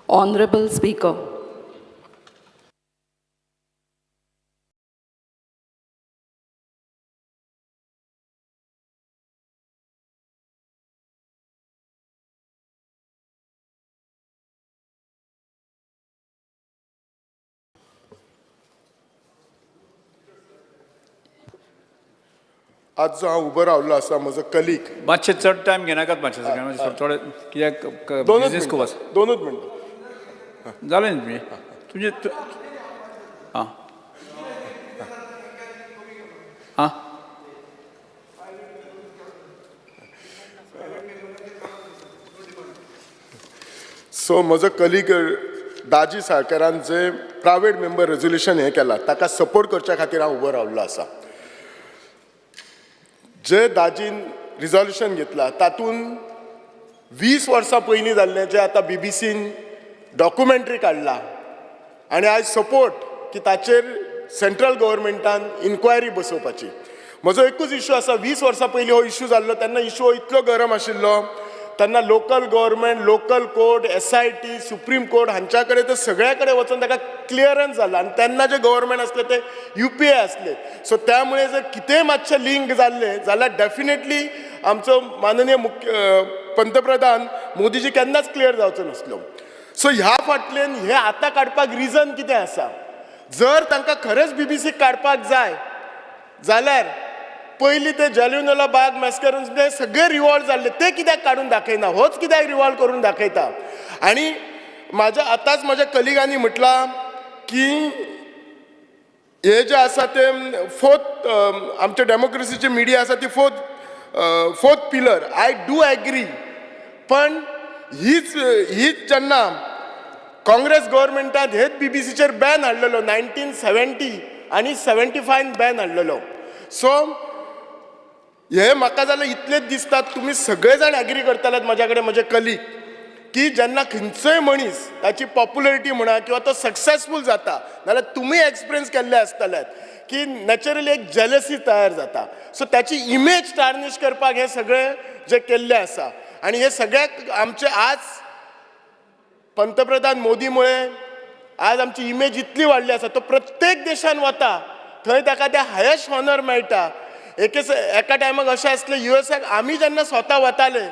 Honorable Speaker, आज जो हांव उबो रावल्लो आसा म्हजो कलीग मातशें चड टायम घेनाकात मातशें सगळ्यांक थोडे कित्याक दोनूच बिझनेस खूब आसा मिनटां जालें न्ही तुजें आं आं सो म्हजो कलीग दाजी साळकारान जे प्रायवेट मेंबर रेजोल्युशन हें केलां ताका सपोर्ट करच्या खातीर हांव उबो रावल्लो आसा. जे दाजीन रिजोल्युशन घेतलां तातूंत 20 वर्सां पयलीं जाल्लें जें आतां बीबीसीन डॉक्युमेंटरी काडला आनी आय सपोर्ट की ताचेर सेंट्रल गव्हर्मेंटान इन्क्वायरी बसोवपाची. म्हजो एकूच इश्यू आसा, 20 वर्सां पयलीं हो इश्यू जाल्लो तेन्ना इश्यू इतलो गरम आशिल्लो तेन्ना local government, local court, SIT, supreme court हांच्या कडेन ते सगळ्या कडेन वचून ताका क्लियरन्स जाला आनी तेन्ना जे गव्हर्मेंट आसले ते UPA आसले. सो त्यामुळे जर कितेंय मातशें लिंक जाल्लें जाल्यार डेफिनेटली आमचो माननीय पंतप्रधान मोदीजी केन्नाच क्लियर जावचो नासलो. सो ह्या फाटल्यान हे आतां काडपाक रिजन कितें आसा? जर तांकां खरेंच BBC काडपाक जाय जाल्यार पयलीं ते जालियनवाला बाग मॅसॅकर सगळे रिवॉल्व जाल्ले ते कित्याक काडून दाखयना? होच कित्याक रिवॉल्व करून दाखयता? आनी आतांच म्हाज्या कलिगांनी म्हटलां की हे जे आसा ते फोर्थ आमचे डेमोक्रेसीची मिडिया आसा ती fourth pillar. I do agree, पण हीच जेन्ना काँग्रेस गव्हर्मेंटान हेच BBCचेर बॅन हाडलेलो 1970 आनी 75 बॅन हाडलेलो. सो हे म्हाका जाल्यार इतलेच दिसता, तुमी सगळे जाण एग्री करतले म्हाज्या कडेन म्हजे कलीग, की जेन्ना खंयचोय मनीस ताची पॉप्युलरिटी म्हणा किंवा तो सक्सेसफूल जाता जाल्यार तुमी एक्सपिरियन्स केल्ले आसतलेत की नॅचरली एक जेलसी तयार जाता. सो त्याची इमेज टार्निश करपाक हे सगळे जे केल्ले आसा आनी हे सगळ्याक आमचे आज पंतप्रधान मोदीमुळे आज आमची इमेज इतली वाडली आसा. तो प्रत्येक देशान वता थंय ताका ते हायेस्ट हॉनर मेळटा. एका टायमाक अशें आसलें USAक आमी जेन्ना स्वता वताले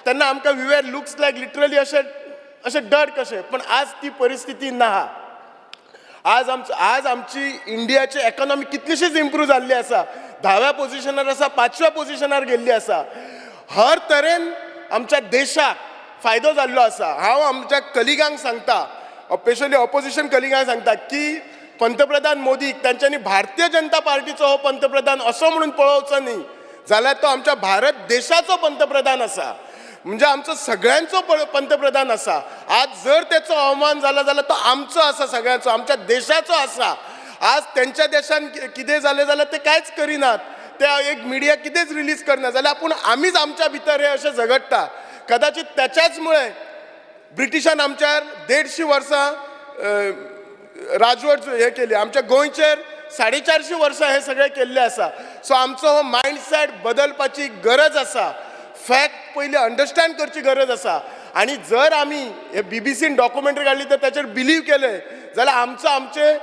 तेन्ना आमकां we were looks like literally अशें डर कशें, पण आज ती परिस्थिती ना. आज आमची इंडियाची इकॉनॉमी कितलीशीच इम्प्रूव जाल्ली आसा. 10व्या पोझिशनार आसा, 5व्या पोझिशनार गेल्ली आसा. हर तरेन आमच्या देशाक फायदो जाल्लो आसा. हांव आमच्या कलिगांक सांगता, स्पेशली ऑपोजिशन कलिगांक सांगता की पंतप्रधान मोदीक तांच्यांनी भारतीय जनता पार्टीचो हो पंतप्रधान असो म्हणून पळोवचो न्ही, जाल्यार तो आमच्या भारत देशाचो पंतप्रधान आसा, म्हणजे आमचो सगळ्यांचो पंतप्रधान आसा. आज जर त्याचो अवमान जाला जाल्यार तो आमचो आसा, सगळ्यांचो, आमच्या देशाचो आसा. आज त्यांच्या देशान कितें जालें जाल्यार ते कांयच करिनात, ते एक मिडिया कितेंच रिलीज करना, जाल्यार आमीच आमच्या भितर हे अशें झगडटा. कदाचित त्याच्याच मुळे ब्रिटिशान आमच्यार 150 वर्सां राजवट हे केली, आमच्या गोंयचेर 450 वर्सां हे सगळे केल्ले आसा. सो आमचो हो मायंडसेट बदलपाची गरज आसा. फॅक्ट पयली अंडरस्टँड करची गरज आसा. आणि जर आमी हे BBCन डॉक्युमेंटरी काडली तर त्याचेर बिलीव केले जाल्यार आमचे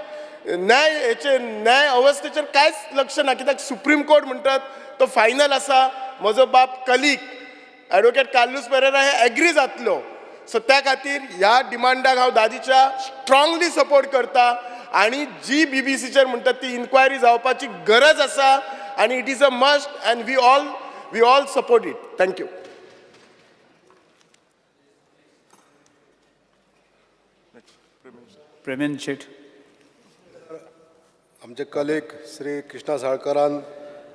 न्याय अवस्थेचेर कांयच लक्ष ना. कित्याक सुप्रीम कोर्ट म्हणटात तो फायनल आसा. म्हजो बाप कलीग ॲडव्होकेट कार्लोस पेरेरा हे एग्री जातलो. सो त्या खातीर ह्या डिमांडाक हांव दादीच्या स्ट्रॉंगली सपोर्ट करता. आणि जी BBCचेर म्हणटात ती इन्क्वायरी जावपाची गरज आसा आणि it is a must and we all support it. Thank you. Premendra Shet. आमचे कलीग श्री कृष्णा साळकारान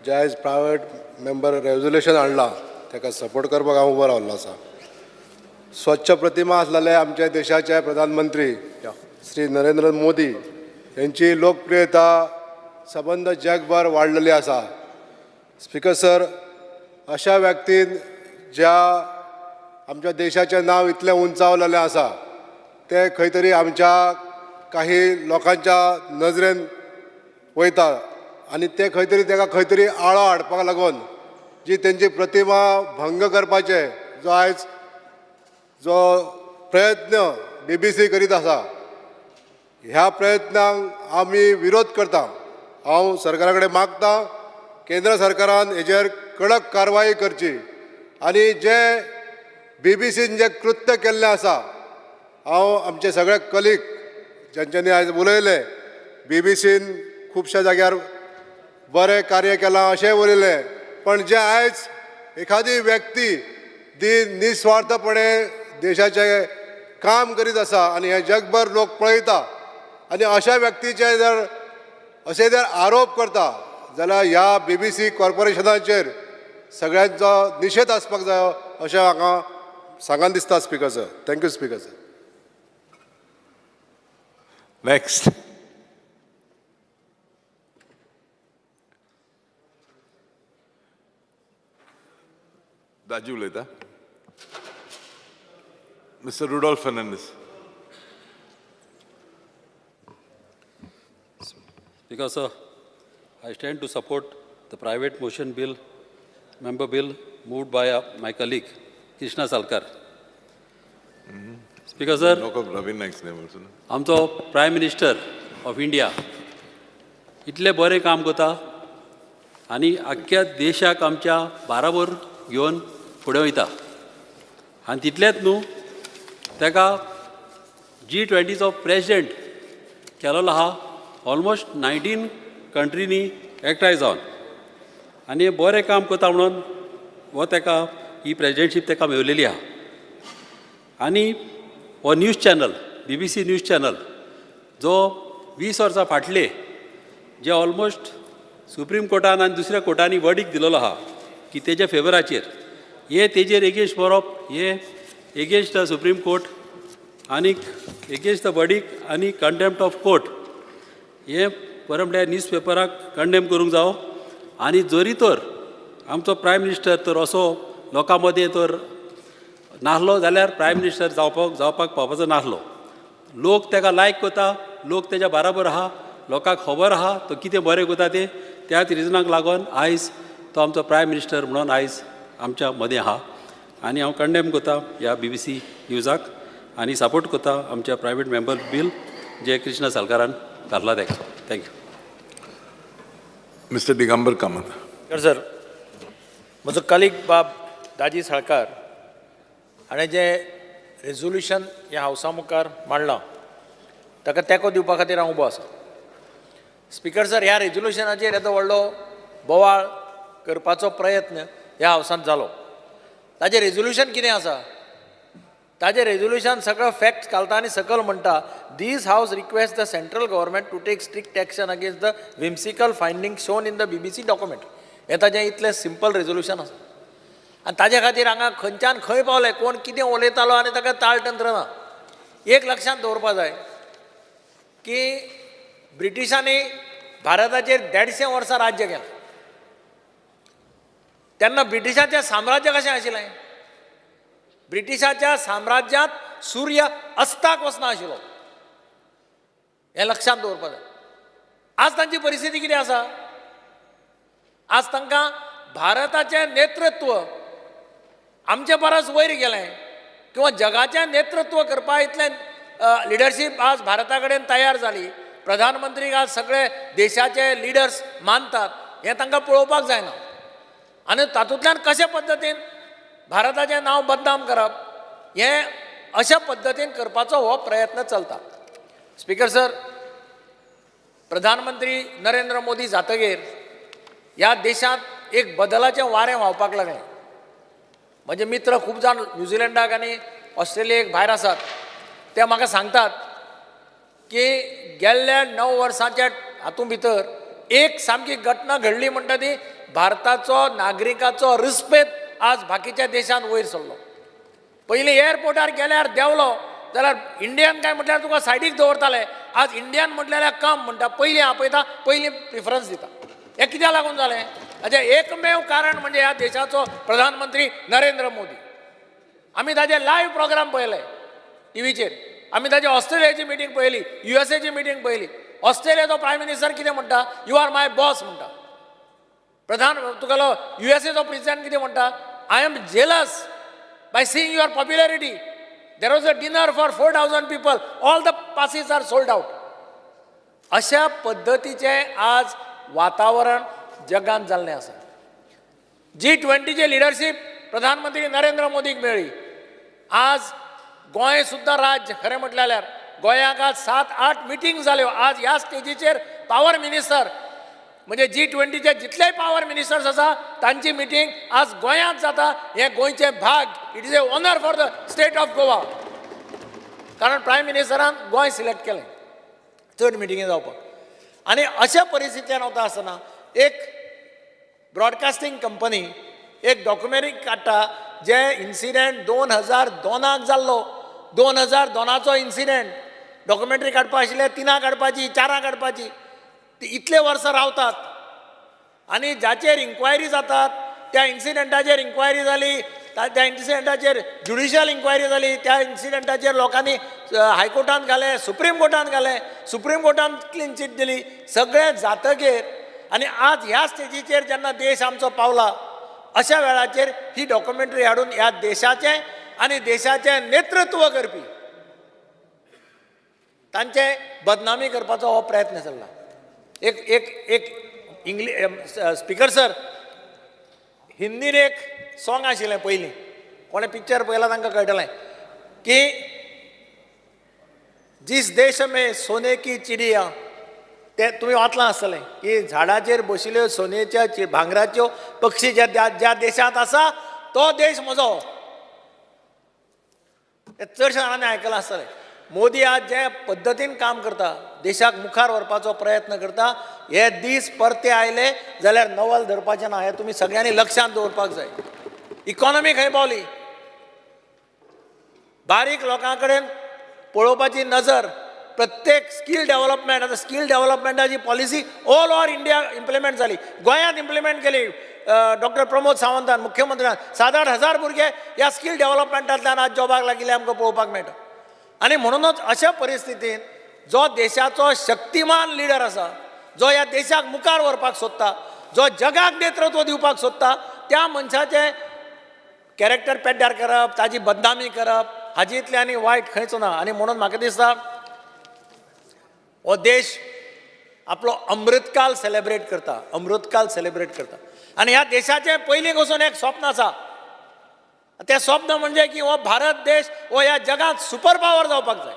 जे आयज प्रायवेट मेंबर रेजोल्युशन हाडला ताका सपोर्ट करपाक हांव उबो रावल्लो आसा. स्वच्छ प्रतिमा असलेले आमच्या देशाचे प्रधानमंत्री श्री नरेंद्र मोदी यांची लोकप्रियता सबंद जगभर वाडलेली आसा. स्पीकर सर, अशा व्यक्तीन ज्या आमच्या देशाचें नांव इतलें उंचावलेलें आसा ते खंय तरी आमच्या काही लोकांच्या नजरेन वयता आनी ते खंय तरी ताका खंय तरी आळो हाडपाक लागून जी तेंची प्रतिमा भंग करपाचे जो आयज जो प्रयत्न BBC करीत आसा ह्या प्रयत्नांक आमी विरोध करता. हांव सरकारा कडेन मागता केंद्र सरकारान हेजेर कडक कारवाई करची आनी जे BBCन जे कृत्य केल्लें आसा, हांव आमचे सगळे कलीग ज्यांच्यांनी आयज उलयले, BBCन खुबश्या जाग्यार बरें कार्य केलां अशेंय उलयलें, पण जे आयज एखादी व्यक्ती निस्वार्थपणे देशाचें काम करीत आसा आनी हे जगभर लोक पळयता आनी अशा व्यक्तीचे जर अशे जर आरोप करता जाल्यार ह्या BBC कॉर्पोरेशनाचेर सगळ्यांचो निशेध आसपाक जायो अशें म्हाका सांगान दिसता. Speaker sir, thank you speaker sir. Next. Daji उलयता. Mister Rudolf Fernandes. Because I stand to support the private motion bill, member bill moved by my colleague Krishna Salkar. Speaker sir, Ravi Naik's name also. आमचो प्रायम मिनिस्टर ऑफ इंडिया इतले बरें काम करता आनी आख्ख्या देशाक आमच्या बाराबर घेवन फुडें वयता. आनी तितलेंच न्हू, ताका G20चो प्रेसिडेंट केलोलो आहा ऑलमोस्ट 19 कंट्रीनी एकठांय जावन, आनी हें बरें काम करता म्हणून हो ताका ही प्रेसिडेंटशीप ताका मेळलेली आहा. आनी हो news channel BBC news channel जो 20 वर्सां फाटले जे ऑलमोस्ट सुप्रीम कोर्टान आनी दुसऱ्या कोर्टांनी वर्डिक्ट दिलेलो आहा की तेजे फेवराचेर हे तेजेर एगेन्स्ट बरोवप, हे एगेन्स्ट द सुप्रीम कोर्ट आनी एगेन्स्ट द वर्डिक्ट आनी कंटेम्प्ट ऑफ कोर्ट हे बरें म्हणल्यार न्यूज पेपराक कंडेम करूंक जावो. आनी जरी तर आमचो प्रायम मिनिस्टर तर असो लोकां मदें तर नासलो जाल्यार प्रायम मिनिस्टर जावपाक पावपाचो नासलो. लोक ताका लायक करता, लोक तेज्या बराबर आहा, लोकांक खबर आहा तो कितें बरें करता तें. त्याच रिजनाक लागून आयज तो आमचो प्रायम मिनिस्टर म्हणून आयज आमच्या मदें आहा. आनी हांव कंडेम करता ह्या BBC न्यूजाक आनी सपोर्ट करता आमच्या प्रायवेट मेंबर बील जे कृष्णा सालकारान घातला ताका. Thank you. Mister Digambar Kamat. Sir, म्हजो कलीग बाब दाजी साळकार हाणें जें रेजोल्युशन ह्या हावसा मुखार मांडलां ताका तेंको दिवपा खातीर हांव उबो आसा. स्पीकर सर, ह्या रेजोल्युशनाचेर येदो व्हडलो बोवाळ करपाचो प्रयत्न ह्या हावसांत जालो. ताजें रेजोल्युशन कितें आसा? ताजें रेजोल्युशन सगळो फॅक्ट्स घालता आनी सकयल म्हणटा this house request the central government to take strict action against the whimsical finding shown in the BBC document. हें ताजें इतलें सिंपल रेजोल्युशन आसा. आनी ताजे खातीर हांगा खंयच्यान खंय पावले, कोण कितें उलयतालो आनी ताका ताळतंत्र ना. एक लक्षांत दवरपा जाय की ब्रिटिशांनी भारताचेर 150 वर्सां राज्य केलें. तेन्ना ब्रिटिशाचें साम्राज्य कशें आशिल्लें? ब्रिटिशाच्या साम्राज्यांत सूर्य अस्ताक वचना आशिल्लो. हें लक्षांत दवरपा जाय. आज तांची परिस्थिती कितें आसा? आज तांकां भारताचें नेतृत्व आमचे परस वयर गेलें किंवा जगाचें नेतृत्व करपा इतलें लिडरशीप आज भारता कडेन तयार जाली. प्रधानमंत्रीक आज सगळे देशाचे लिडर्स मानतात हें तांकां पळोवपाक जायना. आनी तातूंतल्यान कशे पद्दतीन भारताचें नांव बदनाम करप हें अशा पद्दतीन करपाचो हो प्रयत्न चलता. स्पीकर सर, प्रधानमंत्री नरेंद्र मोदी जातकीर ह्या देशांत एक बदलाचें वारें व्हांवपाक लागलें. म्हजे मित्र खूब जाण न्यूझिलंडाक आनी ऑस्ट्रेलियेक भायर आसात. ते म्हाका सांगतात की गेल्ल्या 9 वर्सांच्या हातूंत भितर एक सामकी घटना घडली म्हणटा ती भारताचो नागरिकाचो रिस्पेद आज बाकीच्या देशांत वयर सरलो. पयलीं एअरपोर्टार गेल्यार देंवलो जाल्यार इंडियन काय म्हटल्यार तुका सायडीक दवरताले. आज इंडियन म्हटल्यार कम म्हणटा, पयलीं आपयता, पयलीं प्रिफरन्स दिता. हें कित्याक लागून जालें? हाचें एकमेव कारण म्हणजे ह्या देशाचो प्रधानमंत्री नरेंद्र मोदी. आमी ताजे लायव्ह प्रोग्राम पळयले टीव्हीचेर. आमी ताजी ऑस्ट्रेलियाची मिटींग पळयली, USAची मिटींग पळयली. ऑस्ट्रेलियाचो प्रायम मिनिस्टर कितें म्हणटा? यू आर माय बॉस म्हणटा. तुगेलो USAचो प्रेसिडेंट कितें म्हणटा? I am jealous by seeing your popularity there was a dinner for 4,000 people, all the passes are sold out. अशा पद्धतीचे आज वातावरण जगात जाल्लें आसा. G20चे लिडरशीप प्रधानमंत्री नरेंद्र मोदीक मेळ्ळी. आज गोंय सुद्दां राज्य खरें म्हटलें जाल्यार गोंयाक आज 7-8 मिटींग जाल्यो. आज ह्या स्टेजीचेर पॉवर मिनिस्टर म्हणजे G20चे जितलेय पॉवर मिनिस्टर्स आसा तांची मिटींग आज गोंयांत जाता. हे गोंयचे भाग. It is a honour for the state of Goa. कारण प्रायम मिनिस्टरान गोंय सिलेक्ट केलें चड मिटिंगे जावपाक. आनी अशा परिस्थितीन वता आसतना एक ब्रॉडकास्टींग कंपनी एक डॉक्युमेंटरी काडटा जे इन्सिडेंट 2002 जाल्लो. 2002चो इन्सिडेंट डॉक्युमेंटरी काडपाक आशिल्ले 3 काडपाची 4 काडपाची. ती इतले वर्सां रावतात आनी जाचेर इन्क्वायरी जातात त्या इन्सिडेंटाचेर इन्क्वायरी जाली. त्या इन्सिडेंटाचेर ज्युडिशियल इन्क्वायरी जाली. त्या इन्सिडेंटाचेर लोकांनी हायकोर्टान घालें, सुप्रीम कोर्टान घालें. सुप्रीम कोर्टान क्लीन चीट दिली. सगळें जातकीर आनी आज ह्या स्टेजीचेर जेन्ना देश आमचो पावला अशा वेळाचेर ही डॉक्युमेंटरी हाडून ह्या देशाचें आनी देशाचें नेतृत्व करपी तांचे बदनामी करपाचो हो प्रयत्न चल्ला. एक एक एक इंग्लीश स्पिकर सर हिंदीन एक सॉंग आशिल्लें पयलीं. कोणें पिक्चर पळयलां तांकां कळटलें की जिस देश में सोने की चिडिया, ते तुमी वाचलां आसतलें की झाडाचेर बशिल्ल्यो सोनेच्या भांगराच्यो पक्षी ज्या देशांत आसा तो देश म्हजो. चडशे जाणांनी आयकलां आसतलें. मोदी आज जे पद्दतीन काम करता, देशाक मुखार व्हरपाचो प्रयत्न करता, हे दीस परते आयले जाल्यार नवल धरपाचें ना. हें तुमी सगळ्यांनी लक्षांत दवरपाक जाय. इकॉनॉमी खंय पावली. बारीक लोकां कडेन पळोवपाची नजर. प्रत्येक स्कील डेव्हलपमेंट, आतां स्कील डेव्हलपमेंटाची policy all over India implement जाली. गोंयांत इम्प्लिमेंट केली डॉक्टर प्रमोद सावंतान, मुख्यमंत्र्यान. 7-8 भुरगे ह्या स्कील डेव्हलपमेंटांतल्यान आज जॉबाक लागिल्ले आमकां पळोवपाक मेळटा. आनी म्हणूनच अशा परिस्थितीन जो देशाचो शक्तिमान लिडर आसा, जो ह्या देशाक मुखार व्हरपाक सोदता, जो जगाक नेतृत्व दिवपाक सोदता, त्या मनशाचे कॅरेक्टर पेड्ड्यार करप, ताची बदनामी करप हाजी इतली आनी वायट खंयच ना. आनी म्हणून म्हाका दिसता हो देश आपलो अमृतकाल सेलेब्रेट करता. अमृतकाल सेलेब्रेट करता. आनी ह्या देशाचें पयलीं वचून एक स्वप्न आसा. तें स्वप्न म्हणजे की हो भारत देश हो ह्या जगात सुपर पॉवर जावपाक जाय.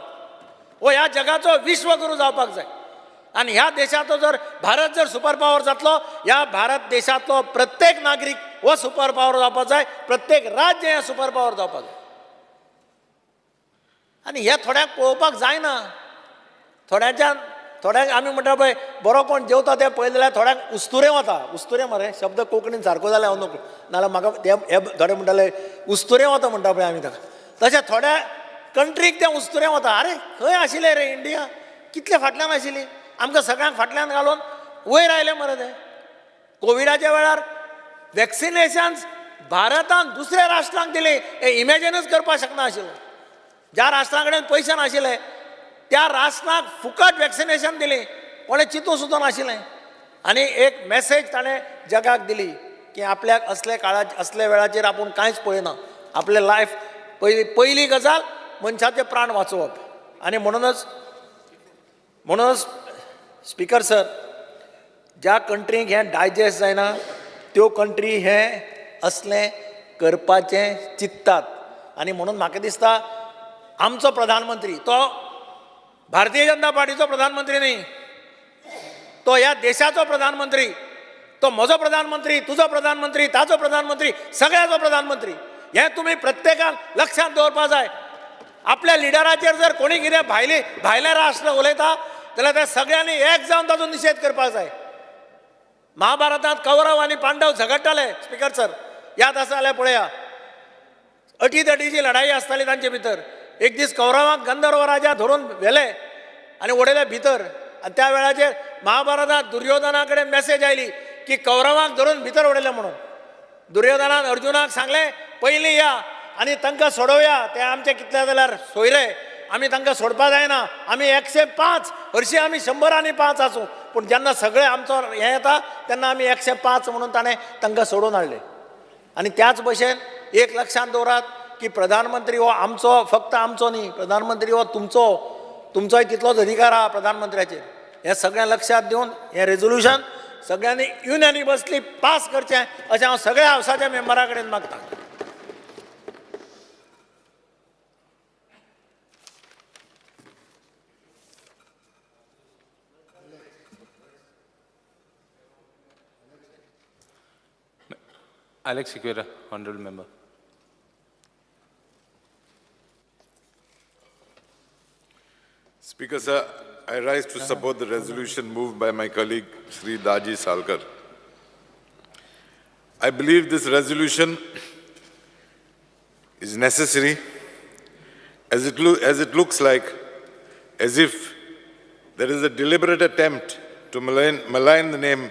हो ह्या जगाचो विश्वगुरू जावपाक जाय. आनी ह्या देशाचो जर भारत जर सुपर पॉवर जातलो, ह्या भारत देशातलो प्रत्येक नागरीक हो सुपर पॉवर जावपाक जाय. प्रत्येक राज्य हें सुपर पॉवर जावपाक जाय. आनी हे थोड्यांक पळोवपाक जायना. थोड्यांक आमी म्हणटा पळय बरो कोण जेवता तें पळयलें जाल्यार थोड्यांक उस्तुरे वता. उस्तुरे मरे शब्द कोंकणीन सारको जाल्यार हांव नको, नाल्यार म्हाका हे थोडे म्हणटाले उस्तुरे वता म्हणटा पळय आमी ताका. तशें थोड्या कंट्रीक तें उस्तुरे वता. अरे खंय आशिल्लें रे इंडिया, कितले फाटल्यान आशिल्ली, आमकां सगळ्यांक फाटल्यान घालून वयर आयलें मरे तें. कोविडाच्या वेळार वॅक्सिनेशन्स भारतान दुसऱ्या राष्ट्रांक दिली. हे इमॅजिनच करपाक शकनाशिल्लो. ज्या राष्ट्रां कडेन पयशे नाशिल्ले त्या राष्ट्रांक फुकट वॅक्सिनेशन दिली. कोणें चिंतूं सुद्दां नाशिल्लें. आनी एक मॅसेज ताणें जगाक दिली की आपल्याक असले काळाचेर असले वेळाचेर आपूण कांयच पळयना. आपलें लायफ पयली गजाल मनशाचे प्राण वाचोवप. आनी म्हणूनच स्पिकर सर, ज्या कंट्रीक हें डायजेस्ट जायना त्यो कंट्री हें असलें करपाचें चिंततात. आनी म्हणून म्हाका दिसता आमचो प्रधानमंत्री तो भारतीय जनता पार्टीचो प्रधानमंत्री न्ही, तो ह्या देशाचो प्रधानमंत्री. तो म्हजो प्रधानमंत्री, तुजो प्रधानमंत्री, ताजो प्रधानमंत्री, सगळ्याचो प्रधानमंत्री. हें तुमी प्रत्येकान लक्षांत दवरपा जाय. आपल्या लिडराचेर जर कोणी कितें भायले राष्ट्र उलयता जाल्यार ते सगळ्यांनी एक जावन ताचो निशेध करपाक जाय. महाभारतांत कौरव आनी पांडव झगडटाले स्पिकर सर, याद आसा जाल्यार पळया. अटीतटीची लढाई आसताली तांचे भितर. एक दीस कौरवांक गंधर्व राजा धरून व्हेले आनी उडयले भितर. आनी त्या वेळाचेर महाभारतांत दुर्योधना कडेन मॅसेज आयली की कौरवांक धरून भितर उडयले म्हणून. दुर्योधनान अर्जुनाक सांगलें पयलीं या आनी तांकां सोडोवया. ते आमचे कितले जाल्यार सोयरे, आमी तांकां सोडपा जायना. आमी 105 हरशीं आमी 100 आसूं, पूण जेन्ना सगळें आमचो हें येता तेन्ना आमी 105 म्हणून ताणें तांकां सोडून हाडले. आनी त्याच भशेन एक लक्षांत दवरात की प्रधानमंत्री हो आमचो फक्त आमचो न्ही, प्रधानमंत्री हो तुमचोय तितलोच अधिकार आहा प्रधानमंत्र्याचेर. हें सगळें लक्षात दिवन हें रेझोल्युशन सगळ्यांनी युनॅनिमसली पास करचें अशें हांव सगळ्या हावसाच्या मेंबरां कडेन मागतां. Alex Sequeira, Honorable Member. Speaker, sir, I rise to support the resolution moved by my colleague, Sri Daji Salkar. I believe this resolution is necessary as it looks like as if there is a deliberate attempt to malign the name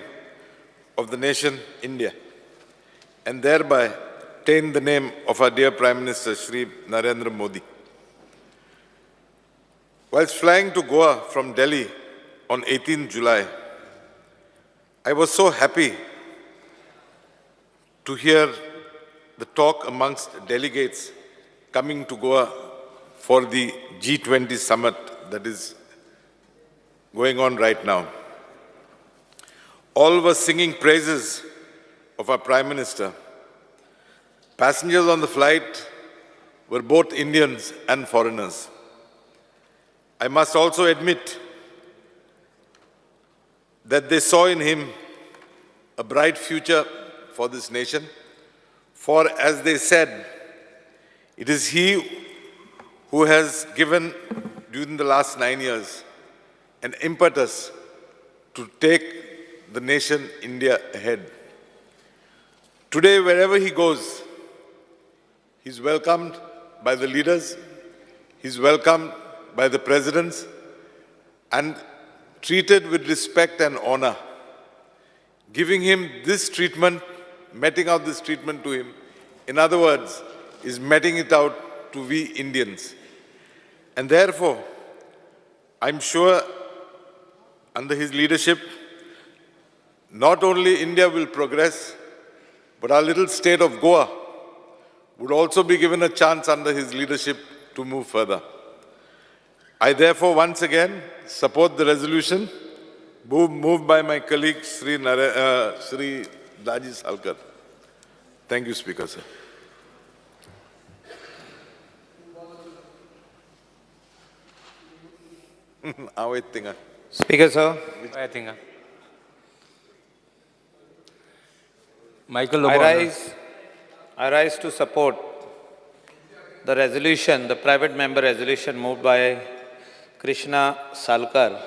of the nation India and thereby taint the name of our dear Prime Minister, Sri Narendra Modi. Whilst flying to Goa from Delhi on 18th July, I was so happy to hear the talk amongst delegates coming to Goa for the G20 summit that is going on right now. All were singing praises of our Prime Minister. Passengers on the flight were both Indians and foreigners. I must also admit that they saw in him a bright future for this nation, for as they said, it is he who has given during the last 9 years an impetus to take the nation India ahead. Today, wherever he goes, he's welcomed by the leaders, he's welcomed by the presidents, and treated with respect and honor. Giving him this treatment, meting out this treatment to him, in other words, is meting it out to we Indians. And therefore, I'm sure under his leadership, not only India will progress, but our little state of Goa would also be given a chance under his leadership to move further. I therefore once again support the resolution moved by my colleague Sri Daji Salkar. Thank you, Speaker, sir. Speaker, sir. I think. Michael Lobo. I rise to support the resolution, the private member resolution moved by Krishna Salkar.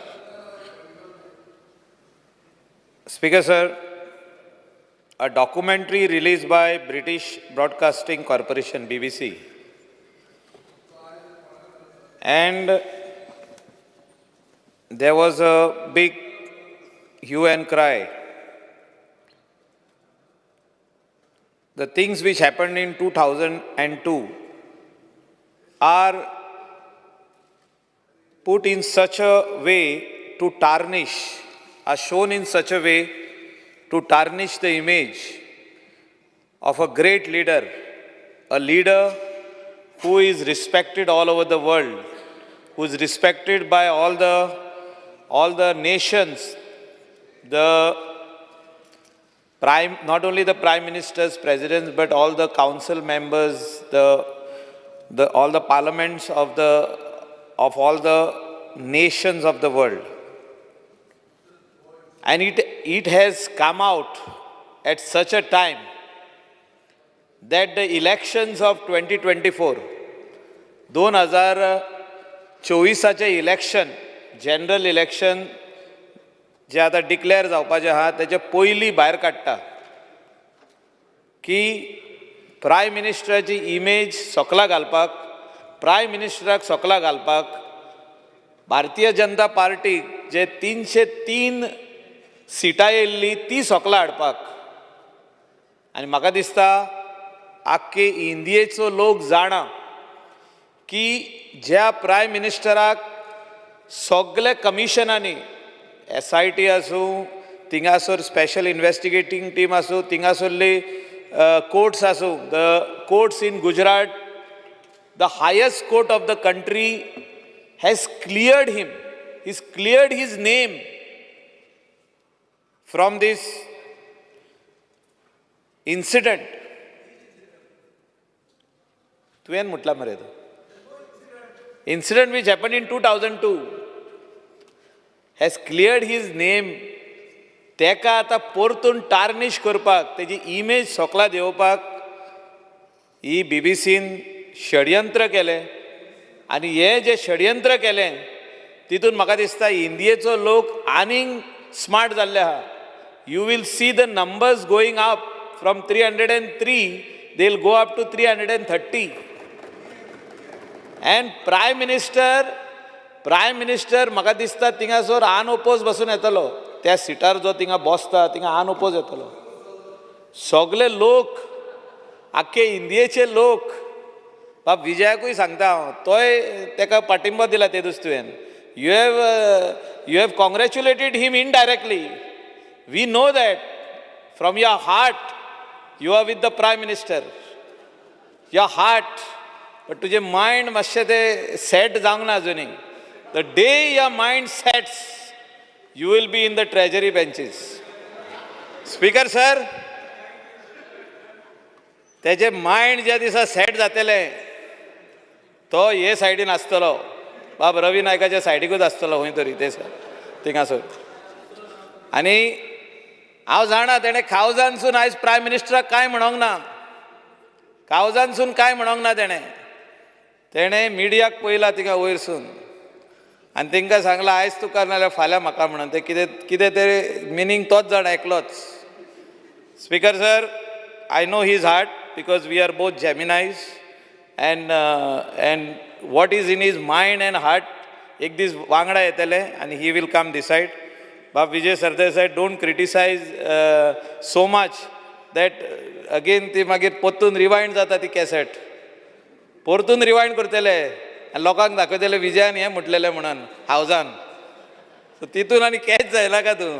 Speaker, sir, a documentary released by British Broadcasting Corporation, BBC, and there was a big hue and cry. The things which happened in 2002 are put in such a way to tarnish, are shown in such a way to tarnish the image of a great leader, a leader who is respected all over the world, who is respected by all the nations, not only the prime ministers, presidents, but all the council members, all the parliaments of all the nations of the world. And it has come out at such a time that the elections of 2024, 2024चे election, general election, जे आता declare जावपाचे आहा त्याचे पयलीं भायर काडटा की prime मिनिस्टराची image सोकला घालपाक, प्रायम मिनिस्टराक सोकला घालपाक भारतीय जनता पार्टीक जे 303 सिटां येयल्ली ती सोकला हाडपाक. आनी म्हाका दिसता आख्खे इंडियेचो लोक जाणा की ज्या प्रायम मिनिस्टराक सगळे कमिशनांनी SIT आसूं, थिंगासोर स्पेशल इन्वेस्टिगेटींग टीम आसूं, थिंगासोरली कोर्ट्स आसूं, the courts in Gujarat the highest court of the country has cleared him. He's cleared his name from this incident. तुवें म्हटला मरे तो. Incident which happened in 2002 has cleared his name. तेका आतां परतून टार्निश करपाक, तेजी इमेज सोकला देवपाक ही बीबीसीन षडयंत्र केलें. आनी हें जें षडयंत्र केलें तितून म्हाका दिसता इंडियेचो लोक आनीक स्मार्ट जाल्ले आहा. You will see the numbers going up from 303, they'll go up to 330. And Prime Minister, म्हाका दिसता थिंगासोर अनओपोज बसून येतलो. त्या सिटार जो थिंगा बसता थिंगा अनओपोज येतलो. सगळे लोक, आख्खे इंडियेचे लोक, बाब विजयाकूय सांगता हांव, तोय तेका पाठिंबो दिला ते दीस तुवें. You have congratulated him indirectly. We know that from your heart you are with the Prime Minister. Your heart. But तुझे mind मातशें ते set जावंक ना अजुनी. The day your mind sets, you will be in the treasury benches. Speaker sir, तेजे mind ज्या दिसा set जातलें तो हे सायडीन आसतलो. बाब रवी नायकाच्या सायडीकूच आसतलो खंय तरी ते थिंगासर. आनी हांव जाणा तेणें कावजानसून आयज प्रायम मिनिस्टराक कांय म्हणोंक ना. कावजानसून कांय म्हणोंक ना तेणें मिडियाक पयला थिंगा वयरसून आनी तांकां सांगलां आयज तुका नाल्यार फाल्यां म्हाका म्हणून. ते कितें ते मिनींग तोच जाण एकलोच. Speaker sir, I know his heart because we are both Geminis, and what is in his mind and heart एक दीस वांगडा येतले and he will come decide. Bab Vijay Sardesai, don't criticize so much that again ती मागीर परतून रिवायंड जाता ती cassette. परतून रिवायंड करतले आनी लोकांक दाखयतले विजयान हें म्हटलेलें म्हणून हावजान. सो तितून आनी कॅच जायना का तूं.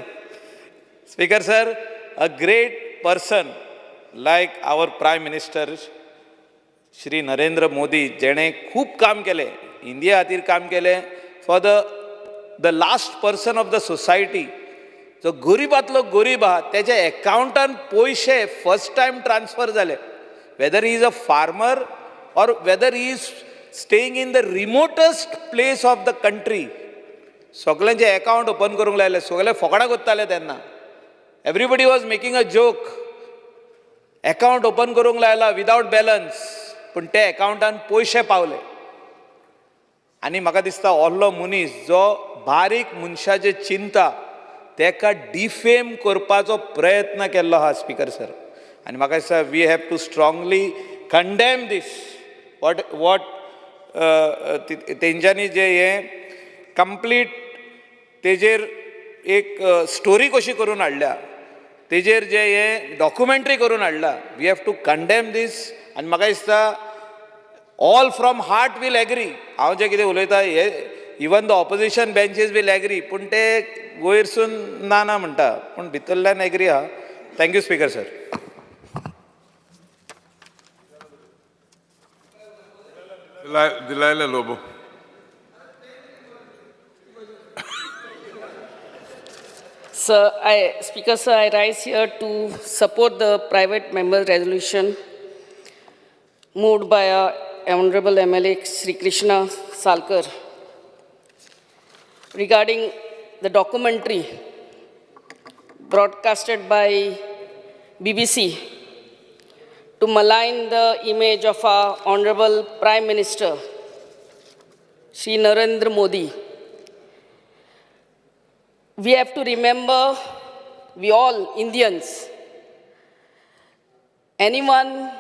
Speaker sir, a great person like our Prime Minister Shri Narendra Modi, जेणे खूब काम केलें, इंडिया खातीर काम केलें, for the last person of the society. जो गरीबांतलो गरीब आहा तेज्या एकाउंटान पयशे फर्स्ट टायम ट्रान्सफर जाले. Whether he is a farmer or whether he is staying in the remotest place of the country, सगळ्यांचे अकाउंट ओपन करूंक लायले. सगळे फकाणां कोत्ताले तेन्ना. Everybody was making a joke. Account open करूंक लायला विदाउट बॅलन्स, पूण ते अकाउंटान पयशे पावले. आनी म्हाका दिसता व्हडलो मनीस जो बारीक मनशाचे चिंता तेका डिफेम करपाचो प्रयत्न केल्लो आहा स्पिकर सर. आनी म्हाका दिसता we have to strongly condemn this. What तेंच्यांनी जे हे कंप्लीट तेजेर एक स्टोरी कशी करून हाडल्या, तेजेर जे हे डॉक्युमेंटरी करून हाडला. We have to condemn this. आनी म्हाका दिसता all from heart will agree. हांव जें कितें उलयता हे even the opposition benches will agree, पूण ते वयरसून ना म्हणटा, पूण भितरल्यान एग्री आहा. Thank you speaker sir. Dilaila Lobo. Speaker sir, I rise here to support the private member resolution moved by our Honorable MLA Sri Krishna Salkar regarding the documentary broadcasted by BBC to malign the image of our Honorable Prime Minister Shri Narendra Modi. We have to remember, we all Indians, anyone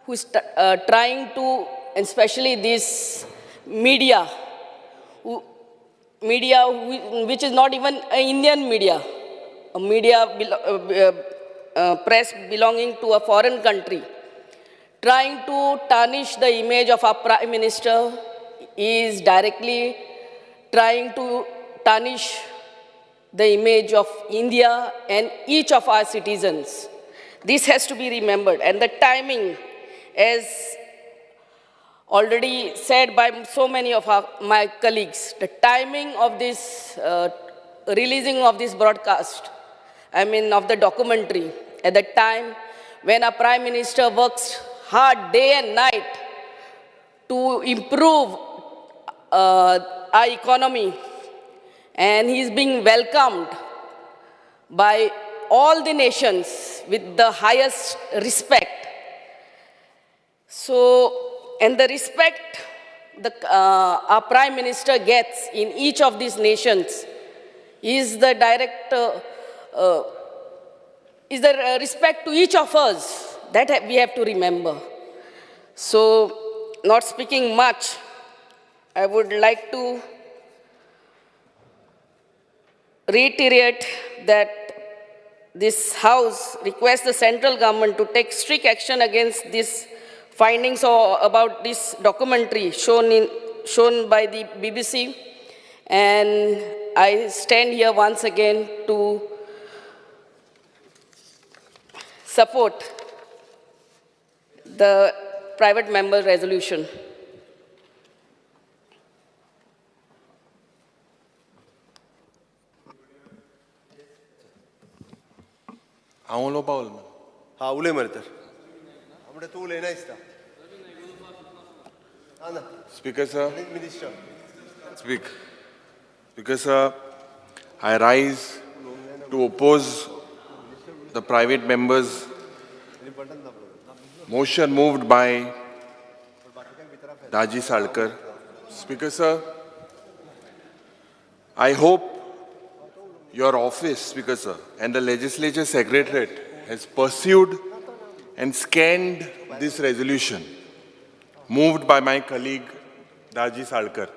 who is trying to, especially this media, which is not even an Indian media, a media press belonging to a foreign country, trying to tarnish the image of our Prime Minister, is directly trying to tarnish the image of India and each of our citizens. This has to be remembered. And the timing, as already said by so many of my colleagues, the timing of this releasing of this broadcast, of the documentary, at the time when our Prime Minister works hard day and night to improve our economy, and he's being welcomed by all the nations with the highest respect. So, and the respect our Prime Minister gets in each of these nations is the direct, respect to each of us. That we have to remember. So, not speaking much, I would like to reiterate that this House requests the central government to take strict action against these findings about this documentary shown by the BBC. And I stand here once again to support the private member resolution. हांव उलोवपा उलयना हा उलय मरे तर म्हणटा तूं उलयना दिसता ना Speaker, sir. Minister Speaker, sir, I rise to oppose the private member's motion moved by Daji Salkar. Speaker, sir, I hope your office, Speaker, sir, and the Legislature Secretariat has pursued and scanned this resolution moved by my colleague Daji Salkar.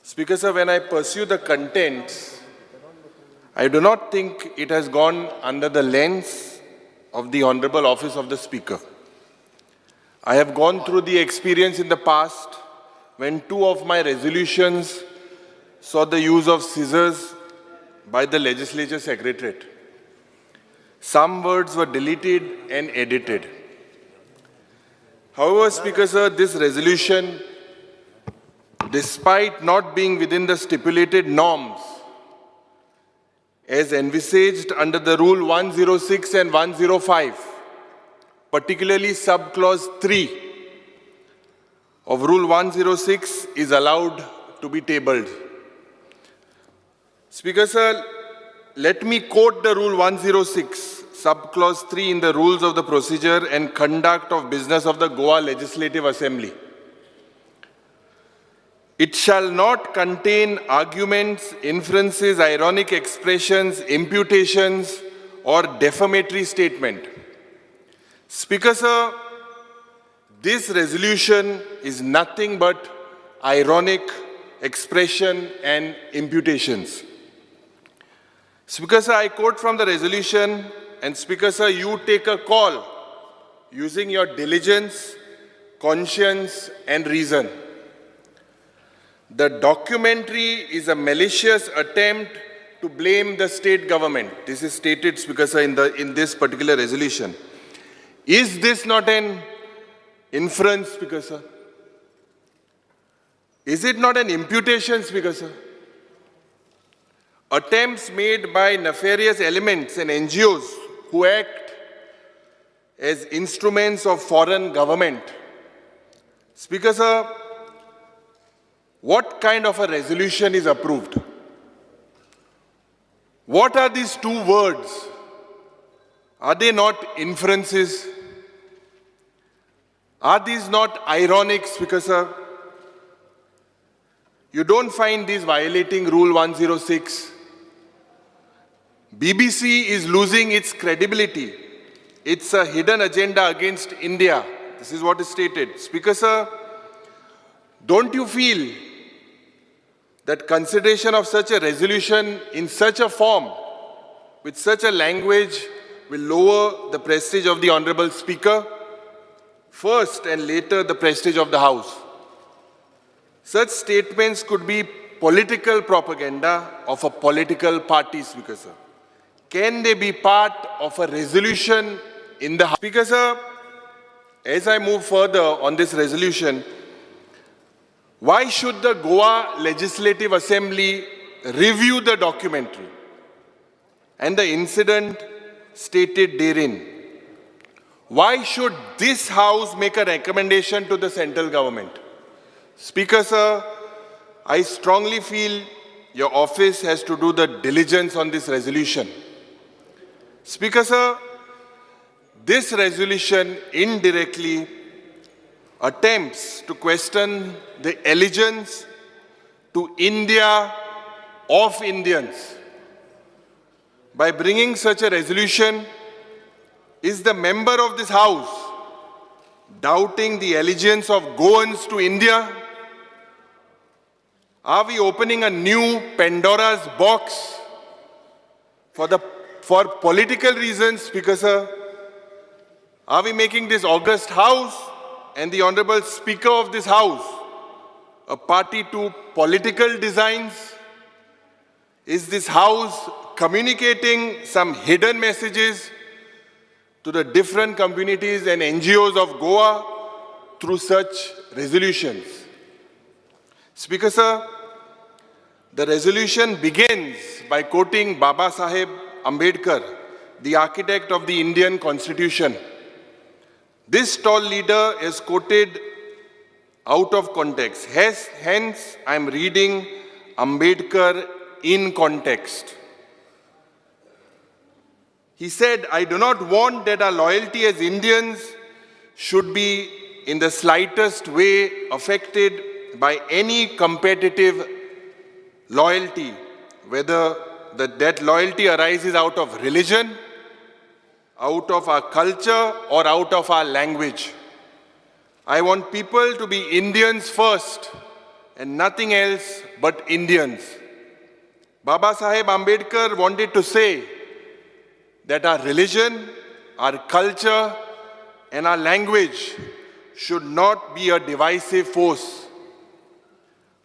Speaker, sir, when I pursue the contents, I do not think it has gone under the lens of the Honorable Office of the Speaker. I have gone through the experience in the past when two of my resolutions saw the use of scissors by the Legislature Secretariat. Some words were deleted and edited. However, Speaker, sir, this resolution, despite not being within the stipulated norms, as envisaged under the Rule 106 and 105, particularly sub-clause 3 of Rule 106 is allowed to be tabled. Speaker, sir, let me quote the Rule 106, sub-clause 3 in the Rules of the Procedure and Conduct of Business of the Goa Legislative Assembly. It shall not contain arguments, inferences, ironic expressions, imputations, or defamatory statement. Speaker, sir, this resolution is nothing but ironic expression and imputations. Speaker, sir, I quote from the resolution, and Speaker, sir, you take a call using your diligence, conscience, and reason. The documentary is a malicious attempt to blame the state government. This is stated, Speaker, sir, in this particular resolution. Is this not an inference, Speaker, sir? Is it not an imputation, Speaker, sir? Attempts made by nefarious elements and NGOs who act as instruments of foreign government. Speaker, sir, what kind of a resolution is approved? What are these two words? Are they not inferences? Are these not ironic, Speaker, sir? You don't find these violating Rule 106. BBC is losing its credibility. It's a hidden agenda against India. This is what is stated. Speaker, sir, don't you feel that consideration of such a resolution in such a form, with such a language, will lower the prestige of the Honorable Speaker, first and later the prestige of the House? Such statements could be political propaganda of a political party, Speaker, sir. Can they be part of a resolution in the House? Speaker, sir, as I move further on this resolution, why should the Goa Legislative Assembly review the documentary and the incident stated therein? Why should this House make a recommendation to the central government? Speaker, sir, I strongly feel your office has to do the diligence on this resolution. Speaker, sir, this resolution indirectly attempts to question the allegiance to India of Indians. By bringing such a resolution, is the member of this House doubting the allegiance of Goans to India? Are we opening a new Pandora's box for political reasons, Speaker, sir? Are we making this august House and the Honorable Speaker of this House a party to political designs? Is this House communicating some hidden messages to the different communities and NGOs of Goa through such resolutions? Speaker, sir, the resolution begins by quoting Baba Saheb Ambedkar, the architect of the Indian Constitution. This tall leader is quoted out of context. Hence, I am reading Ambedkar in context. He said, I do not want that our loyalty as Indians should be in the slightest way affected by any competitive loyalty, whether that loyalty arises out of religion, out of our culture, or out of our language. I want people to be Indians first and nothing else but Indians. Baba Saheb Ambedkar wanted to say that our religion, our culture, and our language should not be a divisive force.